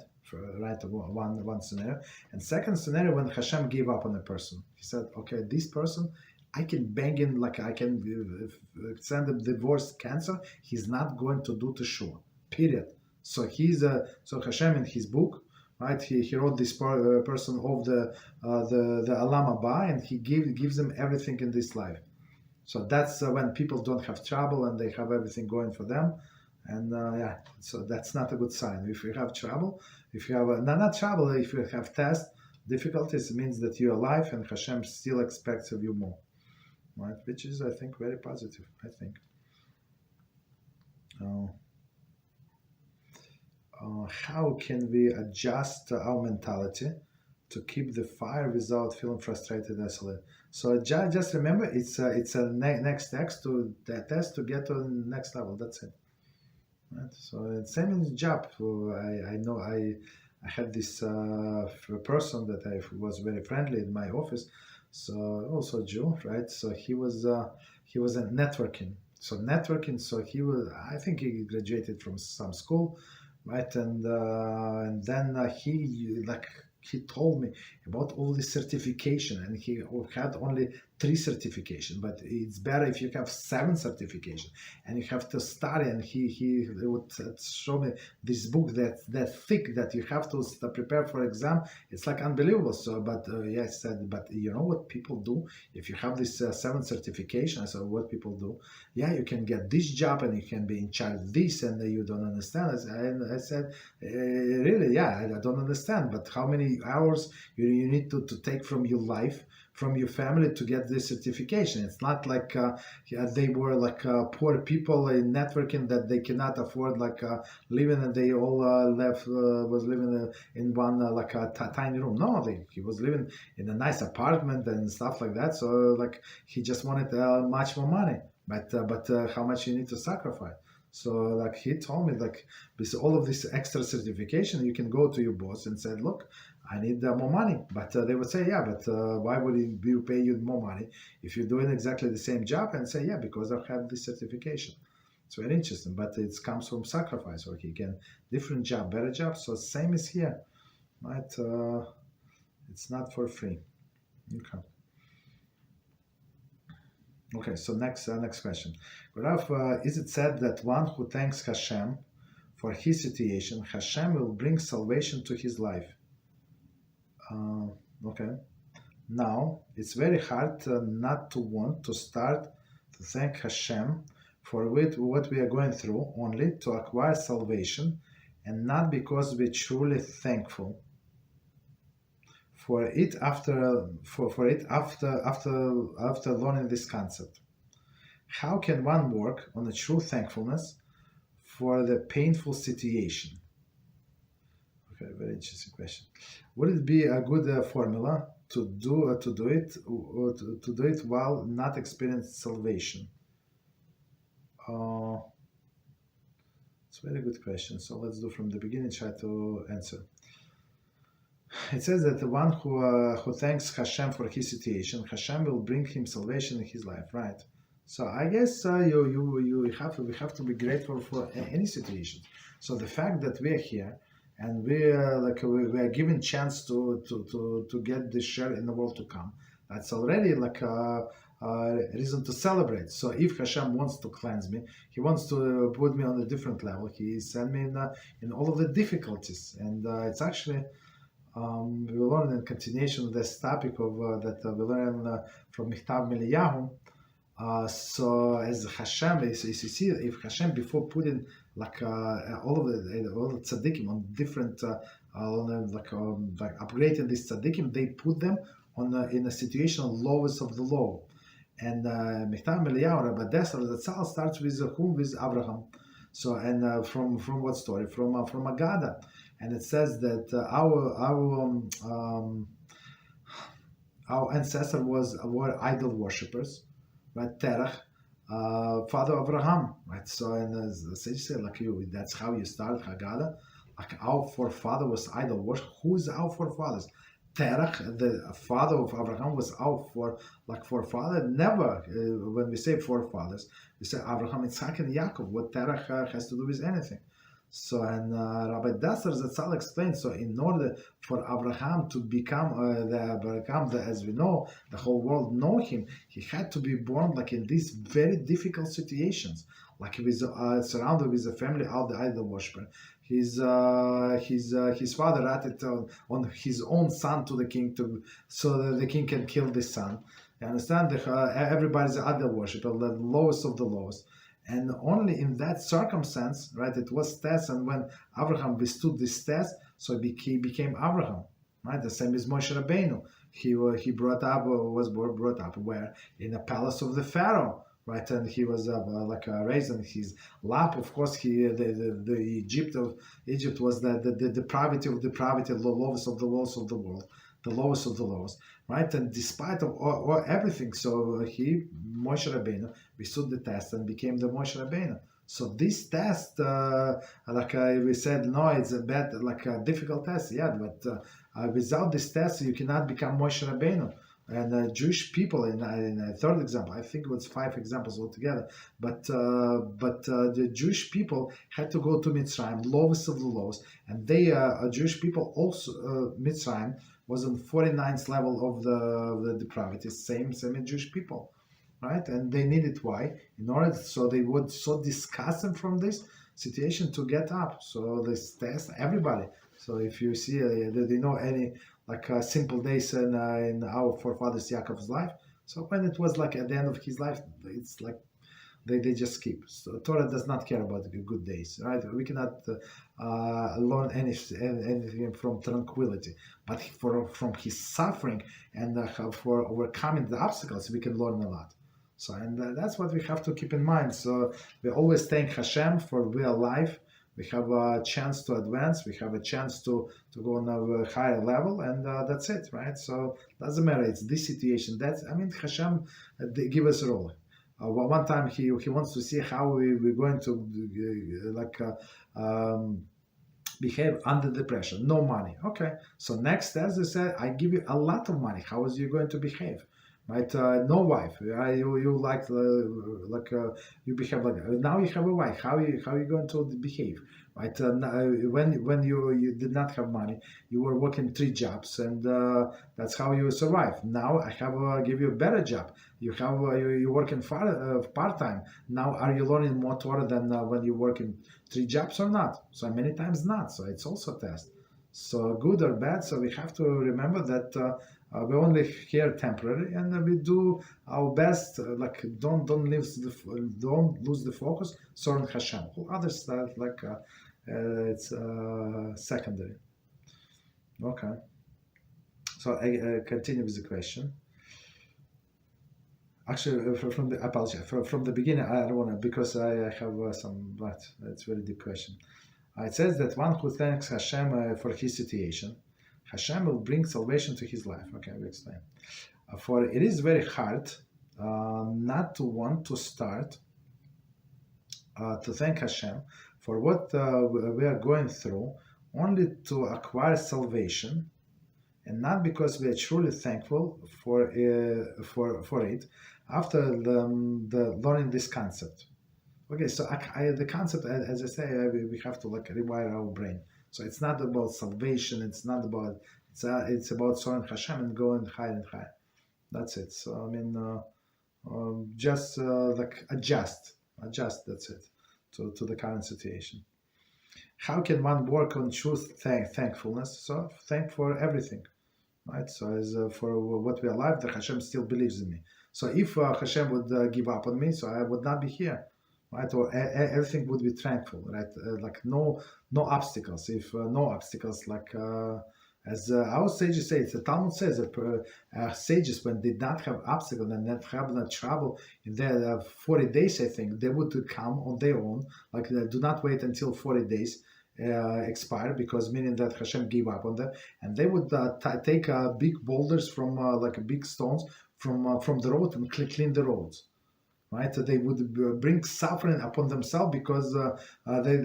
right? One scenario, and second scenario when Hashem gave up on a person. He said, okay, this person, I can bang in, I can send him divorce, cancer. He's not going to do teshuva. Period. So so Hashem in his book, right? He wrote this person of the Alam Haba, and he gives them everything in this life. So that's when people don't have trouble and they have everything going for them. And so that's not a good sign. If you have trouble, if you have not trouble, if you have test difficulties, it means that you're alive and Hashem still expects of you more, right? Which is, I think, very positive. I think. how can we adjust our mentality to keep the fire without feeling frustrated and isolated? So just remember, it's a next test to get to the next level. That's it. Right? So same in the job. I know I had this person that I was very friendly in my office. So also Jew, right? So he was in networking. So networking. So he was. I think he graduated from some school, right? And then he told me about all this certification, and he had only 3 certification, but it's better if you have 7 certification, and you have to study. And he would show me this book that thick that you have to prepare for exam. It's like unbelievable. So, but I said, but you know what people do if you have this 7 certification? I said, what people do? Yeah, you can get this job and you can be in charge of this, and you don't understand. I said, really, yeah, I don't understand. But how many hours you need to take from your life, from your family, to get this certification? It's not like they were like poor people in networking that they cannot afford living, and they all was living in one tiny room. No, he was living in a nice apartment and stuff like that. So he just wanted much more money, but how much you need to sacrifice. So he told me with all of this extra certification, you can go to your boss and say, look, I need more money. But they would say, yeah, but why would you pay you more money if you're doing exactly the same job? And say, yeah, because I have this certification. It's very interesting, but it comes from sacrifice. Okay, again, different job, better job. So same is here, right? It's not for free. Okay, so next question. Is it said that one who thanks HaShem for his situation, HaShem will bring salvation to his life? Okay. Now, it's very hard not to want to start to thank HaShem for what we are going through, only to acquire salvation, and not because we're truly thankful for it after learning this concept. How can one work on a true thankfulness for the painful situation? Okay, very interesting question. Would it be a good formula to do it while not experiencing salvation? It's a very good question. So let's do from the beginning, try to answer. It says that the one who thanks HaShem for his situation, HaShem will bring him salvation in his life, right? So I guess we have to be grateful for any situation. So the fact that we are here and we are given chance to get this share in the world to come, that's already a reason to celebrate. So if HaShem wants to cleanse me, He wants to put me on a different level. He sent me in all of the difficulties, and it's actually. We learn in continuation of this topic of that we learn from Michtav Miliyahu. So as HaShem, you see, if HaShem before putting all the tzaddikim on different upgrading these tzaddikim, they put them on in a situation of lowest of the low. And Michtav Miliyahu Rabbi Desser Zatzal starts with whom? With Abraham. So and from what story? From Agada. And it says that our ancestor were idol worshippers, right? Terach, father of Abraham, right? So and as the sage said, that's how you start Haggadah. Our forefather was idol worship. Who is our forefathers? Terach, the father of Abraham, was our forefather. Never, when we say forefathers, we say Abraham, Isaac, and Yaakov. What Terach has to do with anything? So, and Rabbi Dasser Zatzal explains, so in order for Abraham to become as we know, the whole world know him, he had to be born in these very difficult situations, he was surrounded with a family of the idol worshiper. His father ratted on his own son to the king so that the king can kill the son. You understand? Everybody's an idol worshiper, the lowest of the lowest. And only in that circumstance, right, it was test, and when Abraham withstood this test, so he became Abraham, right? The same as Moshe Rabbeinu. He was brought up where? In the palace of the Pharaoh, right? And he was raised in his lap. Of course, the Egypt was the depravity of depravity, the lowest of the lowest of the world, the lowest of the lowest, right? And despite of everything, so Moshe Rabbeinu, withstood the test and became the Moshe Rabbeinu. So this test, we said, no, it's a bad, difficult test, yeah, but without this test, you cannot become Moshe Rabbeinu. And Jewish people, in a third example, I think it was 5 examples altogether, but the Jewish people had to go to Mitzrayim, lowest of the lowest, and they, Jewish people also, Mitzrayim was on 49th level of the depravity, same as Jewish people. Right, and they needed why? In order so they would so disgusted from this situation to get up. So this test everybody. So if you see, they know any simple days in our forefathers Yaakov's life. So when it was at the end of his life, it's they just skip. So Torah does not care about the good days, right? We cannot learn anything from tranquility, but from his suffering and for overcoming the obstacles, we can learn a lot. So, and that's what we have to keep in mind. So we always thank HaShem for we are alive. We have a chance to advance. We have a chance to go on a higher level, and that's it, right? So doesn't matter. It's this situation. HaShem they give us a role. One time he wants to see how we're going to behave under the pressure. No money. Okay. So next step, they said, I give you a lot of money. How is you going to behave? Right, no wife. You you behave now. You have a wife. How you going to behave? Right, when you did not have money, you were working 3 jobs, and that's how you survive. Now I have give you a better job. You have you working part time. Now are you learning more Torah than when you working 3 jobs or not? So many times not. So it's also a test. So good or bad. So we have to remember that. We're only here temporary, and we do our best. Don't lose the focus. So on HaShem, all other stuff it's secondary. Okay. So I continue with the question. Actually, from the apology from the beginning, I don't want to because I have some, but it's a very deep question. It says that one who thanks HaShem for his situation, HaShem will bring salvation to his life. Okay, we explain. For it is very hard not to want to start to thank HaShem for what we are going through, only to acquire salvation, and not because we are truly thankful for it after the learning this concept. Okay, so the concept, as I say, we have to rewire our brain. So it's not about salvation. It's not about. It's about serving HaShem and going higher and higher. That's it. So just adjust. That's it. To the current situation. How can one work on true thankfulness? So thank for everything, right? So as for what we are alive, that HaShem still believes in me. So if HaShem would give up on me, so I would not be here. Right, or everything would be tranquil, right? No obstacles. If no obstacles, as our sages say, the Talmud says that sages, when they did not have obstacles and not have trouble in their 40 days, I think they would come on their own. Do not wait until 40 days expire, because meaning that Hashem gave up on them, and they would take big boulders from big stones from the road and clean the roads. Right, they would bring suffering upon themselves because they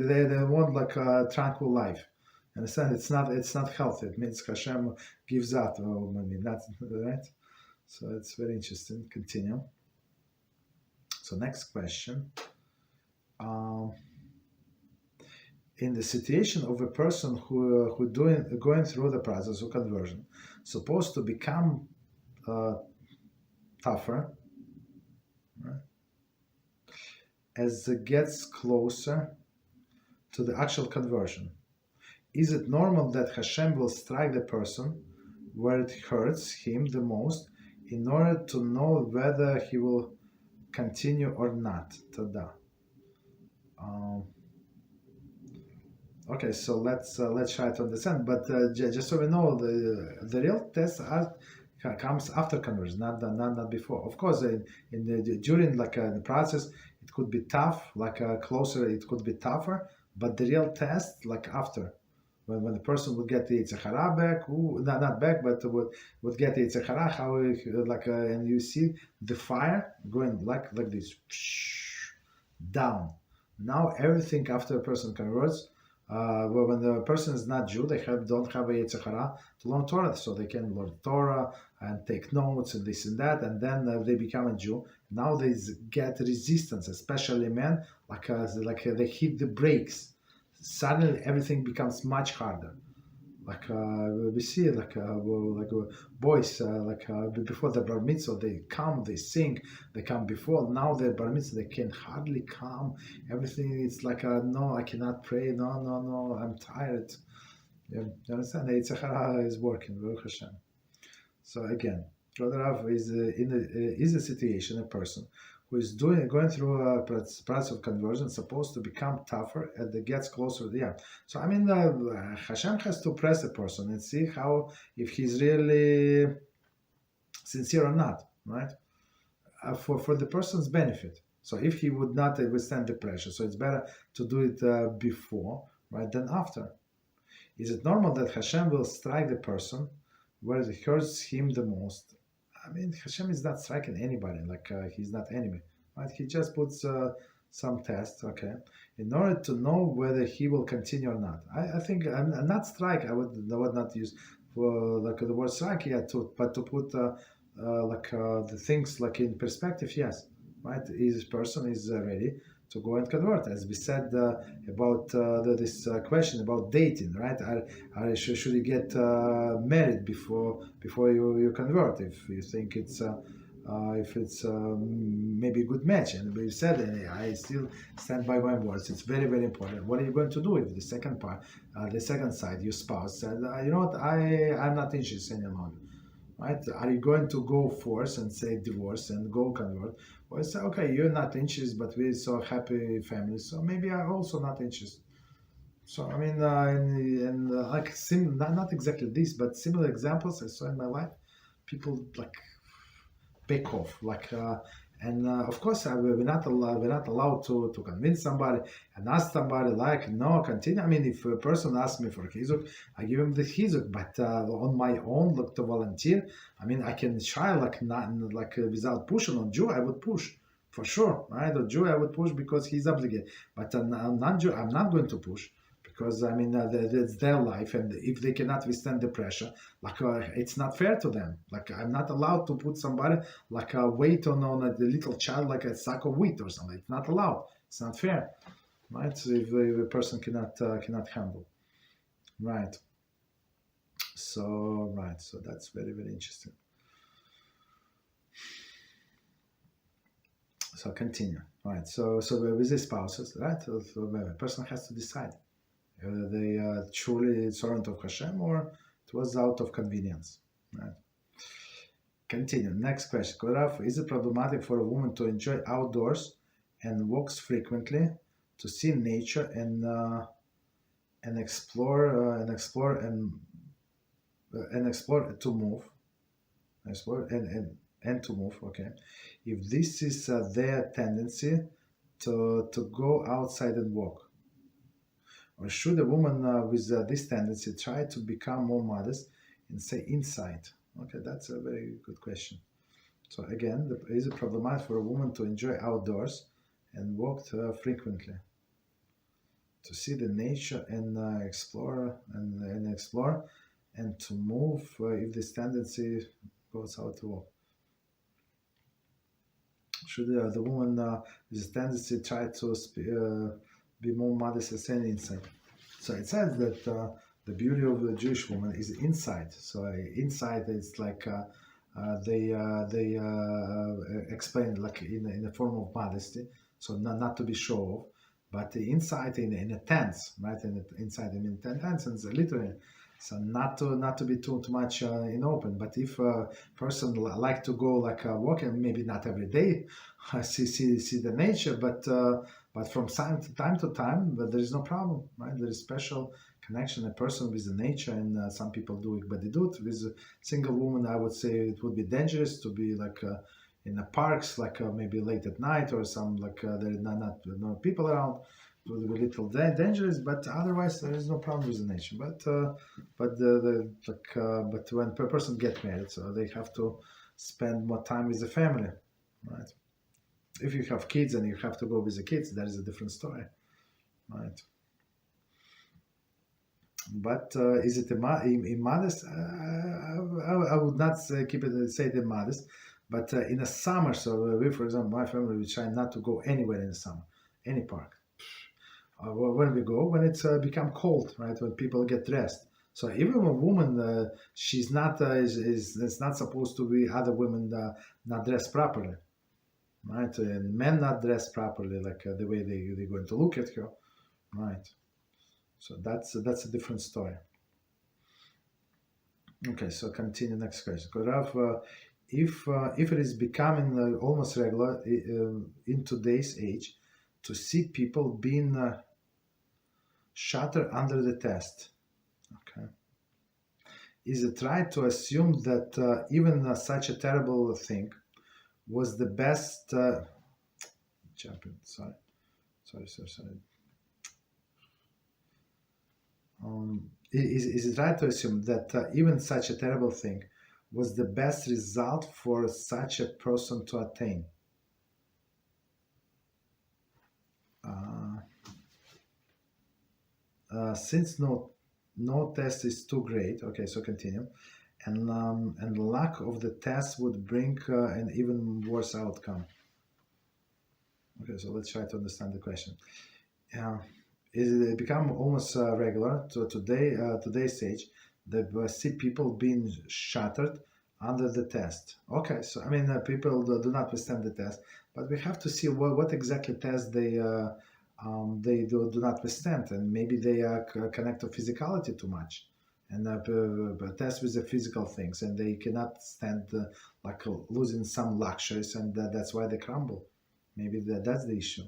want a tranquil life. Understand? It's not healthy. It means Hashem gives that. That's right. So it's very interesting. Continue. So next question. In the situation of a person who going through the process of conversion, supposed to become tougher, right? As it gets closer to the actual conversion, is it normal that Hashem will strike the person where it hurts him the most in order to know whether he will continue or not? Tada. Okay, so let's try to understand. But just so we know, the real tests are comes after conversion, not before. Of course, during the process, it could be tough, closer, it could be tougher, but the real test, after, when the person would get the Yetzer Hara back, not back, but would get the Yetzer Hara, how and you see the fire going like this, down. Now everything after a person converts, when the person is not Jew, they don't have a Yetzer Hara to learn Torah, so they can learn Torah and take notes and this and that, and then they become a Jew. Now they get resistance, especially men, they hit the brakes. Suddenly everything becomes much harder. We see boys before the bar mitzvah, they come, they sing, they come before. Now the bar mitzvah, they can hardly come. Everything is no, I cannot pray. No, I'm tired. You understand? The Yetzer Hara is working. Baruch HaShem. So again, Brother Rav is a situation, a person who is going through a process of conversion, supposed to become tougher as it gets closer. Yeah. So HaShem has to press a person and see if he's really sincere or not, right? For the person's benefit. So if he would not withstand the pressure, so it's better to do it before, right, than after. Is it normal that HaShem will strike the person where it hurts him the most? HaShem is not striking anybody, he's not enemy, right? He just puts some tests, okay, in order to know whether he will continue or not. I think not strike. I would not use for the word strike yet, but to put the things in perspective. Yes, right. This person is ready to go and convert, as we said about this question about dating, right? Should you get married before you convert if you think it's maybe a good match? And we said, and I still stand by my words, it's very, very important. What are you going to do if the second side, your spouse said, you know what, I'm not interested any longer? Right? Are you going to go force and say divorce and go convert? Or say, okay, you're not interested, but we're so happy family, so maybe I'm also not interested. So not exactly this, but similar examples I saw in my life. People back off, of course we're not allowed to convince somebody and ask somebody no, continue. If a person asks me for chizuk, I give him the chizuk, but on my own, to volunteer, I can try without pushing. On Jew I would push for sure, right? On Jew I would push because he's obligated, but on non-Jew I'm not going to push. Because it's their life, and if they cannot withstand the pressure, it's not fair to them. I'm not allowed to put somebody a weight on a little child, like a sack of wheat or something. It's not allowed. It's not fair, right? So if a person cannot handle, right? So that's very, very interesting. So continue, right? So with the spouses, right? A person has to decide whether they are truly servant of HaShem or it was out of convenience. Right? Continue. Next question. Is it problematic for a woman to enjoy outdoors and walks frequently, to see nature and explore to move, to move? Okay. If this is their tendency to go outside and walk. Or should a woman with this tendency try to become more modest and stay inside? Okay, that's a very good question. So again, is it problematic for a woman to enjoy outdoors and walk frequently, to see the nature and explore and to move if this tendency goes out to walk? Should the woman with this tendency try to be more modest and stay inside? So it says that the beauty of the Jewish woman is inside. So inside it's they explain in the form of modesty. So not to be show off, but the inside in a tense, right? Inside 10 tense, and literally. So not to be too much in open. But if a person like to go walking, maybe not every day, see the nature, but from time to time, but there is no problem, right? There is special connection, a person with the nature, and some people do it, but they do it with a single woman. I would say it would be dangerous to be like in the parks, like maybe late at night or some there are not no people around. It would be a little dangerous, but otherwise there is no problem with the nature. But when a person get married, so they have to spend more time with the family, right? If you have kids and you have to go with the kids, that is a different story, right? But is it immodest? I would not say it immodest, but in the summer, so we, for example, my family, we try not to go anywhere in the summer, any park. When we go, when it's become cold, right? When people get dressed. So even a woman, she's not is not supposed to be other women not dressed properly, right? And men not dressed properly, like the way they're going to look at her, right? So that's a different story. Okay, so continue next question. If it is becoming almost regular in today's age to see people being shattered under the test, okay, is it right to assume that even such a terrible thing was the best? Sorry. Is it right to assume that even such a terrible thing was the best result for such a person to attain? Since no test is too great, okay, so continue, and lack of the test would bring an even worse outcome. Okay, so let's try to understand the question. It become almost regular to today's stage that see people being shattered under the test. Okay, so I mean people do not withstand the test, but we have to see what exactly test they do not withstand, and maybe they connect to physicality too much, and test with the physical things, and they cannot stand like losing some luxuries, and that's why they crumble. Maybe that's the issue.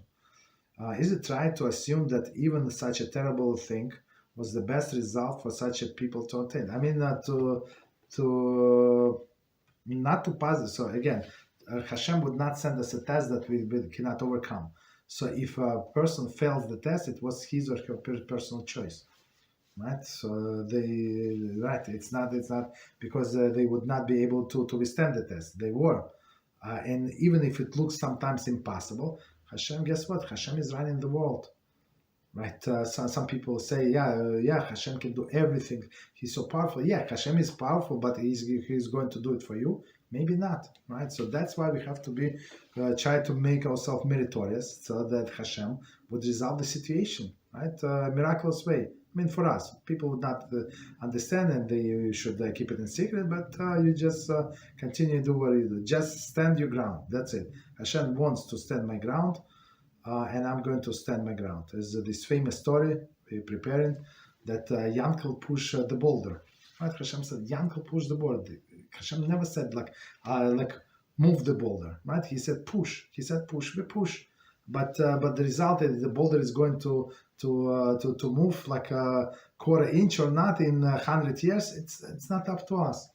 Is it right to assume that even such a terrible thing was the best result for such a people to attain? I mean, not to pass. So again, HaShem would not send us a test that we cannot overcome. So if a person fails the test, it was his or her personal choice, right? So it's not because they would not be able to withstand the test. They were, and even if it looks sometimes impossible, HaShem, guess what? HaShem is running the world, right? Some people say, yeah, HaShem can do everything. He's so powerful. Yeah, HaShem is powerful, but he's going to do it for you. Maybe not, right? So that's why we have to be try to make ourselves meritorious, so that HaShem would resolve the situation, right? Miraculous way. I mean, for us, people would not understand, and you should keep it in secret, but you just continue to do what you do. Just stand your ground. That's it. Hashem wants to stand my ground, and I'm going to stand my ground. There's this famous story we're preparing that Yankel pushed the boulder. Right? Hashem said, Yankel pushed the boulder. Hashem never said like move the boulder. Right? He said push. He said push. We push. But the result is the boulder is going to move like a quarter inch or not in 100 years. It's not up to us.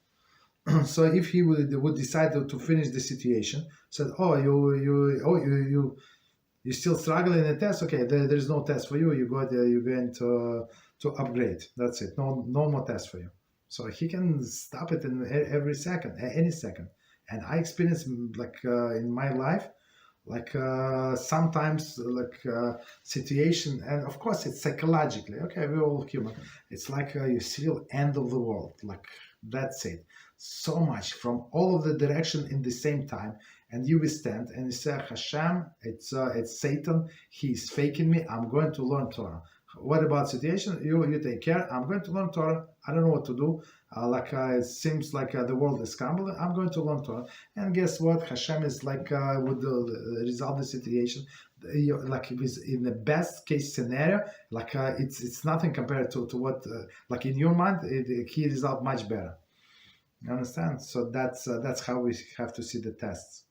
So if he would decide to finish the situation, said, you still struggling in the test. Okay, there's no test for you. You're going to upgrade. That's it. No more test for you. So he can stop it in every second, any second. And I experienced in my life. Sometimes situation, and of course it's psychologically, okay, we're all human. It's like you feel end of the world, like that's it. So much from all of the direction in the same time, and you withstand, and you say, Hashem, it's Satan, he's faking me, I'm going to learn Torah. What about situation? You take care, I'm going to learn Torah, I don't know what to do. It seems like the world is crumbling. I'm going to learn Torah, and guess what? Hashem is would resolve the situation. In the best case scenario, it's nothing compared to what in your mind he resolved much better. You understand? So that's how we have to see the tests.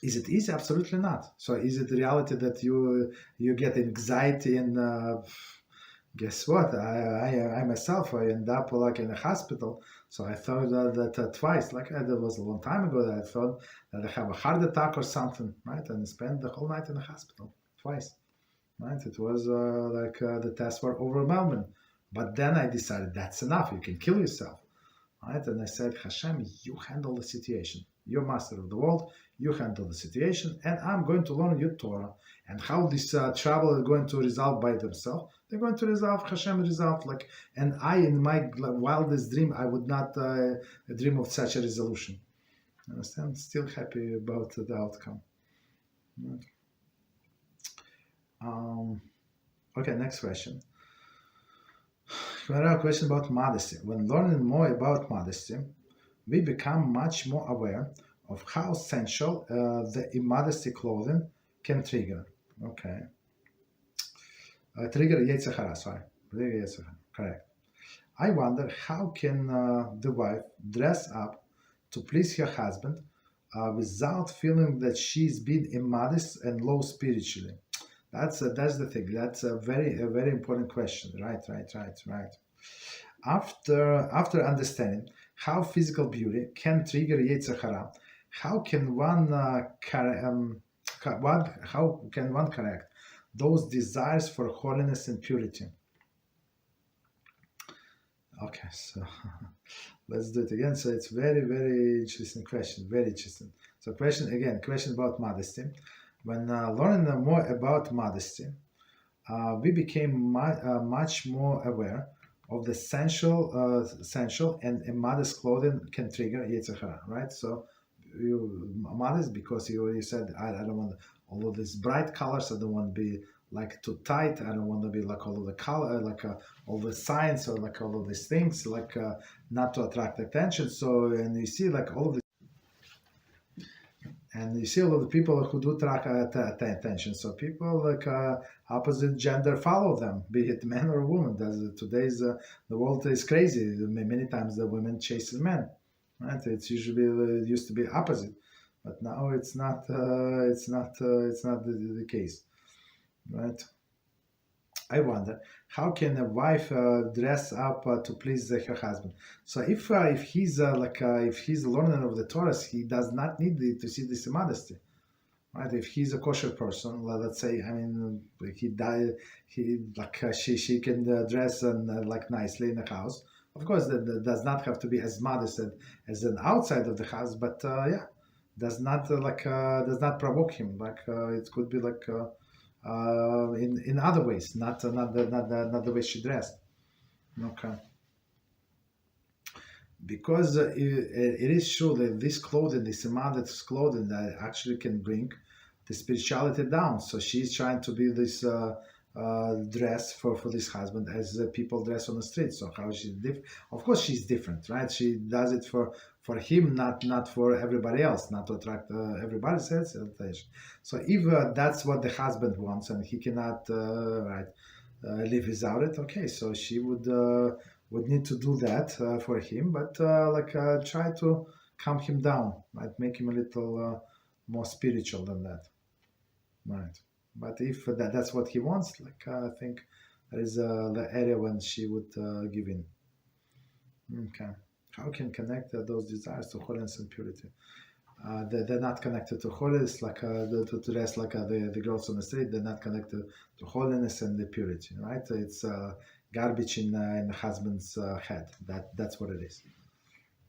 Is it easy? Absolutely not. So is it the reality that you get anxiety and Guess what? I myself, I end up like in a hospital. So I thought that twice, like that was a long time ago, that I thought that I have a heart attack or something, right? And I spent the whole night in the hospital twice, right? It was the tests were overwhelming. But then I decided that's enough. You can kill yourself, right? And I said, HaShem, you handle the situation. You're master of the world. You handle the situation, and I'm going to learn your Torah and how this trouble is going to resolve by themselves. They're going to resolve. HaShem resolve and I, in my wildest dream, I would not dream of such a resolution. You understand? Still happy about the outcome. Okay, next question. A question about modesty. When learning more about modesty, we become much more aware of how essential the immodesty clothing can trigger. Okay. Trigger Yetzer Hara, sorry. Trigger Yetzer Hara, correct. I wonder how can the wife dress up to please her husband without feeling that she's being immodest and low spiritually? That's the thing. That's a very important question. Right. After understanding how physical beauty can trigger Yetzer Hara, how can one correct those desires for holiness and purity? Okay, so let's do it again. So it's very interesting question. Very interesting. So question about modesty. When learning more about modesty, we became much more aware of the essential and immodest clothing can trigger Yetzer Hara, right? So you modest because you said I don't want all of these bright colors. I don't want to be like too tight. I don't want to be like all of the color, all the signs or like all of these things, not to attract attention. So and you see like all of the. And you see a lot of people who do attract attention. So people opposite gender follow them, be it man or woman. Today's the world is crazy. Many times the women chase men, right? It's usually it used to be opposite, but now it's not. It's not the case, right? I wonder how can a wife dress up to please her husband. So if he's if he's a learner of the Torah, he does not need to see this immodesty, right? If he's a kosher person, let's say, I mean, she can dress nicely in the house. Of course, that does not have to be as modest as an outside of the house, but does not provoke him. It could be in other ways, not the way she dressed. Okay. Because it is true that this clothing, this immodest clothing, that actually can bring the spirituality down. So she's trying to be this dress for this husband as people dress on the street. So how she's different? Of course, she's different, right? She does it for him, not for everybody else, not to attract everybody's attention. So if that's what the husband wants and he cannot live without it, okay. So she would need to do that for him, but try to calm him down, right? Make him a little more spiritual than that, right? But if that's what he wants, I think there is the area when she would give in. Okay. How can connect those desires to holiness and purity? They're not connected to holiness, to dress the girls on the street. They're not connected to holiness and the purity, right? It's garbage in the husband's head. That's what it is.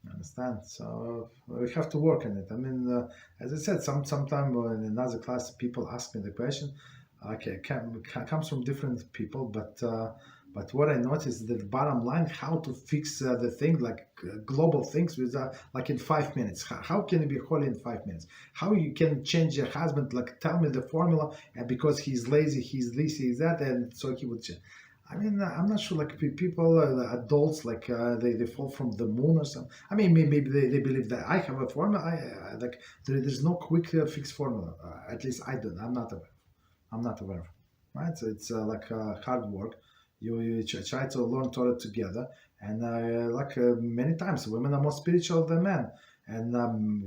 You understand? So we have to work on it. I mean, as I said, sometime in another class, people ask me the question. Okay, comes from different people, but what I noticed is that the bottom line, how to fix the thing, global things, with in 5 minutes. How can you be holy in 5 minutes? How you can change your husband? Tell me the formula, and because he's lazy, he's this, he's that, and so he would change. I mean, I'm not sure, people, adults, they fall from the moon or something. I mean, maybe they believe that I have a formula. There's no quick fix formula. At least I don't. I'm not aware of, right? So it's hard work. You try to learn Torah together, and many times women are more spiritual than men, And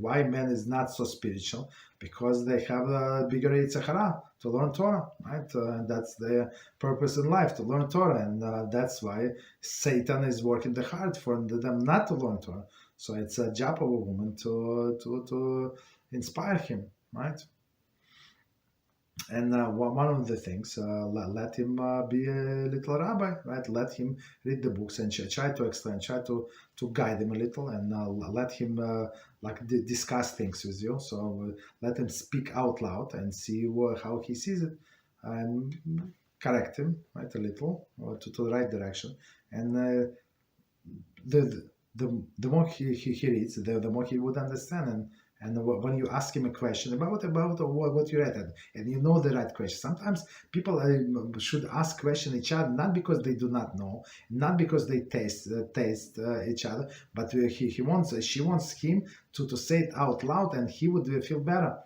why man is not so spiritual? Because they have a bigger Yetzer Hara to learn Torah, right? That's their purpose in life, to learn Torah, and that's why Satan is working the hard for them not to learn Torah. So it's a job of a woman to inspire him, right? And one of the things, let him be a little rabbi, right? Let him read the books and try to explain, try to guide him a little, and let him discuss things with you. So let him speak out loud and see how he sees it, and correct him, right, a little, or to the right direction. And the more he reads, the more he would understand. And when you ask him a question about what you read, and you know the right question, sometimes people should ask question each other not because they do not know, not because they taste each other, but she wants him to say it out loud, and he would feel better,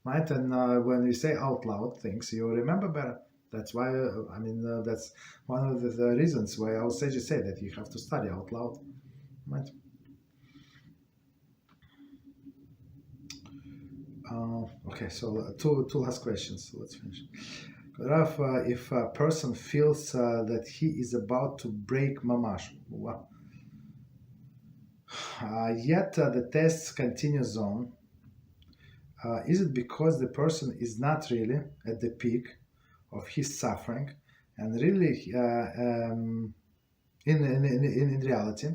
right? And when you say out loud things, you remember better. That's why that's one of the reasons why our sages say that you have to study out loud, right? Okay, so two last questions. Let's finish. Raf, if a person feels that he is about to break mamash, yet the test continues on, is it because the person is not really at the peak of his suffering, and really in reality,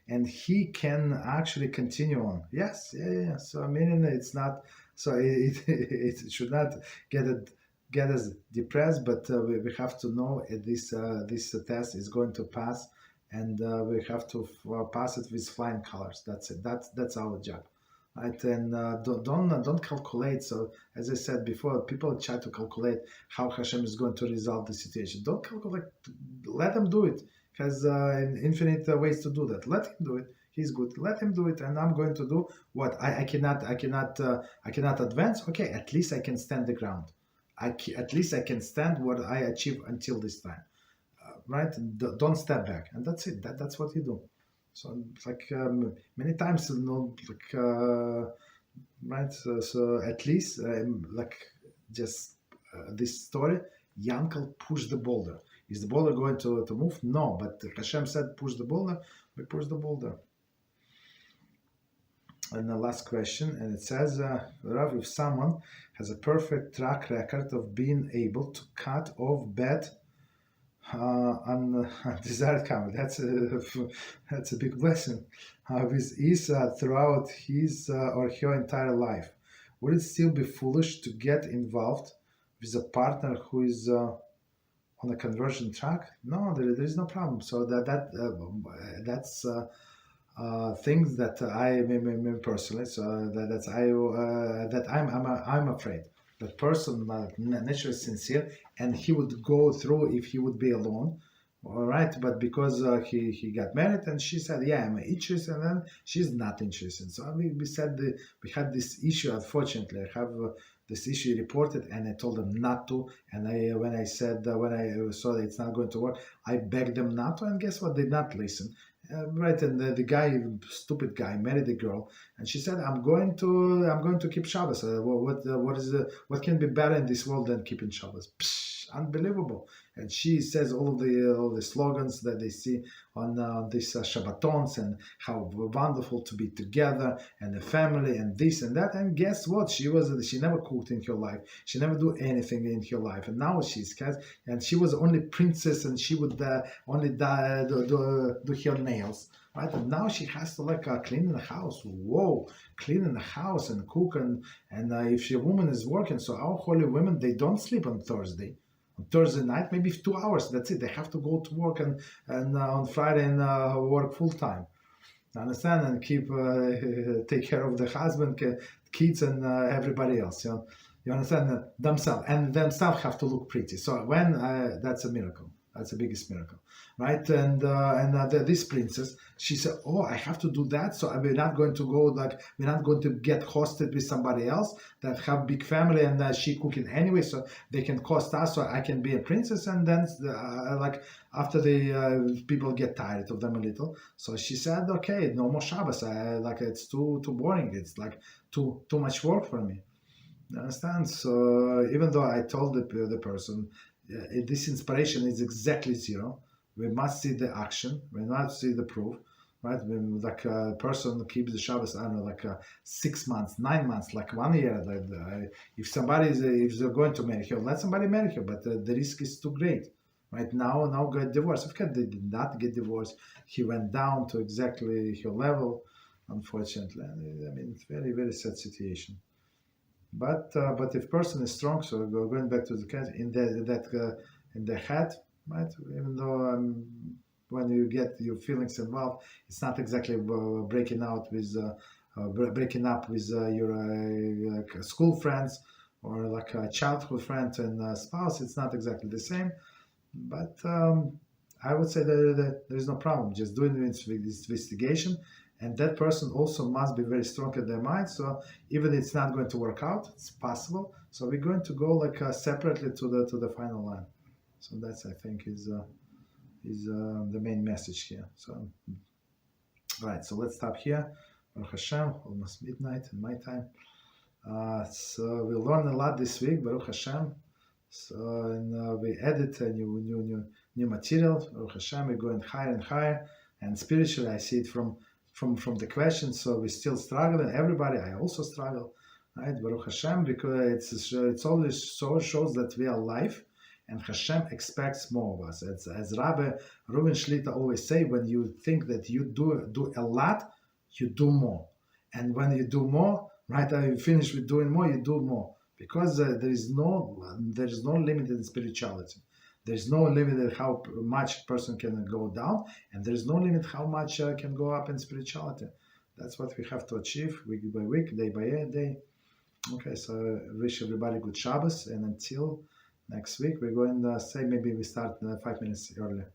and he can actually continue on? Yes, yeah. So it's not. So it should not get us depressed, but we have to know this test is going to pass, and we have to pass it with flying colors. That's it. That's our job, right? And don't calculate. So as I said before, people try to calculate how HaShem is going to resolve the situation. Don't calculate. Let them do it, because infinite ways to do that. Let him do it. He's good. Let him do it, and I'm going to do what I cannot advance. Okay, at least I can stand the ground. At least I can stand what I achieved until this time, right? Don't step back, and that's it. That's what you do. So it's like many times, right? So at least just this story. Yankel pushed the boulder. Is the boulder going to move? No, but HaShem said push the boulder. We push the boulder. And the last question, and it says, Rav, if someone has a perfect track record of being able to cut off bad undesired comment, that's a big blessing, with ease throughout his or her entire life, would it still be foolish to get involved with a partner who is on a conversion track? No, there is no problem. So that's things that I personally, so I'm afraid that person naturally sincere, and he would go through if he would be alone, all right. But because he got married, and she said, "Yeah, I'm interested," and then she's not interested. So we said we had this issue. Unfortunately, I have this issue reported, and I told them not to. And when I saw that it's not going to work, I begged them not to, and guess what? They did not listen. Right, and the stupid guy, married a girl, and she said, "I'm going to keep Shabbos." What can be better in this world than keeping Shabbos? Psh, unbelievable! And she says all the slogans that they see on these Shabbatons, and how wonderful to be together and the family and this and that. And guess what? She never cooked in her life. She never do anything in her life, and now she's and she was only princess, and she would only do her nails. Right, and now she has to clean the house. Whoa, clean the house and cook, and if a woman is working, so our holy women, they don't sleep on Thursday. On Thursday night, maybe 2 hours. That's it. They have to go to work and on Friday and work full time. Understand, and take care of the husband, kids, and everybody else. You understand, themselves have to look pretty. So when that's a miracle. That's the biggest miracle, right? And this princess, she said, "Oh, I have to do that. So we're not going to go we're not going to get hosted with somebody else that have big family and she cooking anyway, so they can host us, so I can be a princess." And then after the people get tired of them a little, so she said, "Okay, no more Shabbos. It's too boring. It's like too much work for me." You understand? So even though I told the person, this inspiration is exactly zero. We must see the action. We must see the proof, right? When a person keeps the Shabbos, I don't know, 6 months, 9 months, 1 year. If somebody if they're going to marry her, let somebody marry her, but the risk is too great. Right now get divorced. Of course, they did not get divorced. He went down to exactly her level, unfortunately. I mean, it's very, very sad situation. But if person is strong, so going back to the case in the head, right? Even though when you get your feelings involved, it's not exactly breaking up with your school friends or like a childhood friend and spouse. It's not exactly the same, but I would say that there is no problem. Just doing this investigation. And that person also must be very strong in their mind. So even it's not going to work out, it's possible. So we're going to go separately to the final line. So that's, I think, is the main message here. So right. So let's stop here. Baruch Hashem, almost midnight in my time. So we learned a lot this week. Baruch Hashem. So and we added a new material. Baruch Hashem. We're going higher and higher. And spiritually, I see it from the questions, so we still struggle, and everybody, I also struggle, right? Baruch Hashem, because it's always shows that we are alive, and Hashem expects more of us. As Rabbi Reuven Shlita always say, when you think that you do a lot, you do more, and when you do more, right? You finish with doing more, you do more, because there is no limit in spirituality. There's no limit at how much a person can go down, and there's no limit how much can go up in spirituality. That's what we have to achieve week by week, day by day. Okay, so I wish everybody good Shabbos, and until next week, we're going to say maybe we start 5 minutes earlier.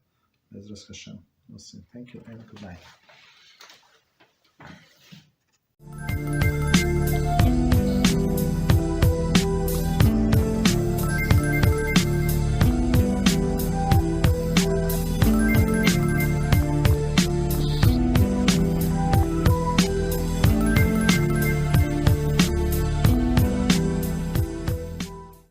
Beezrat Hashem. We'll see. Thank you and good night.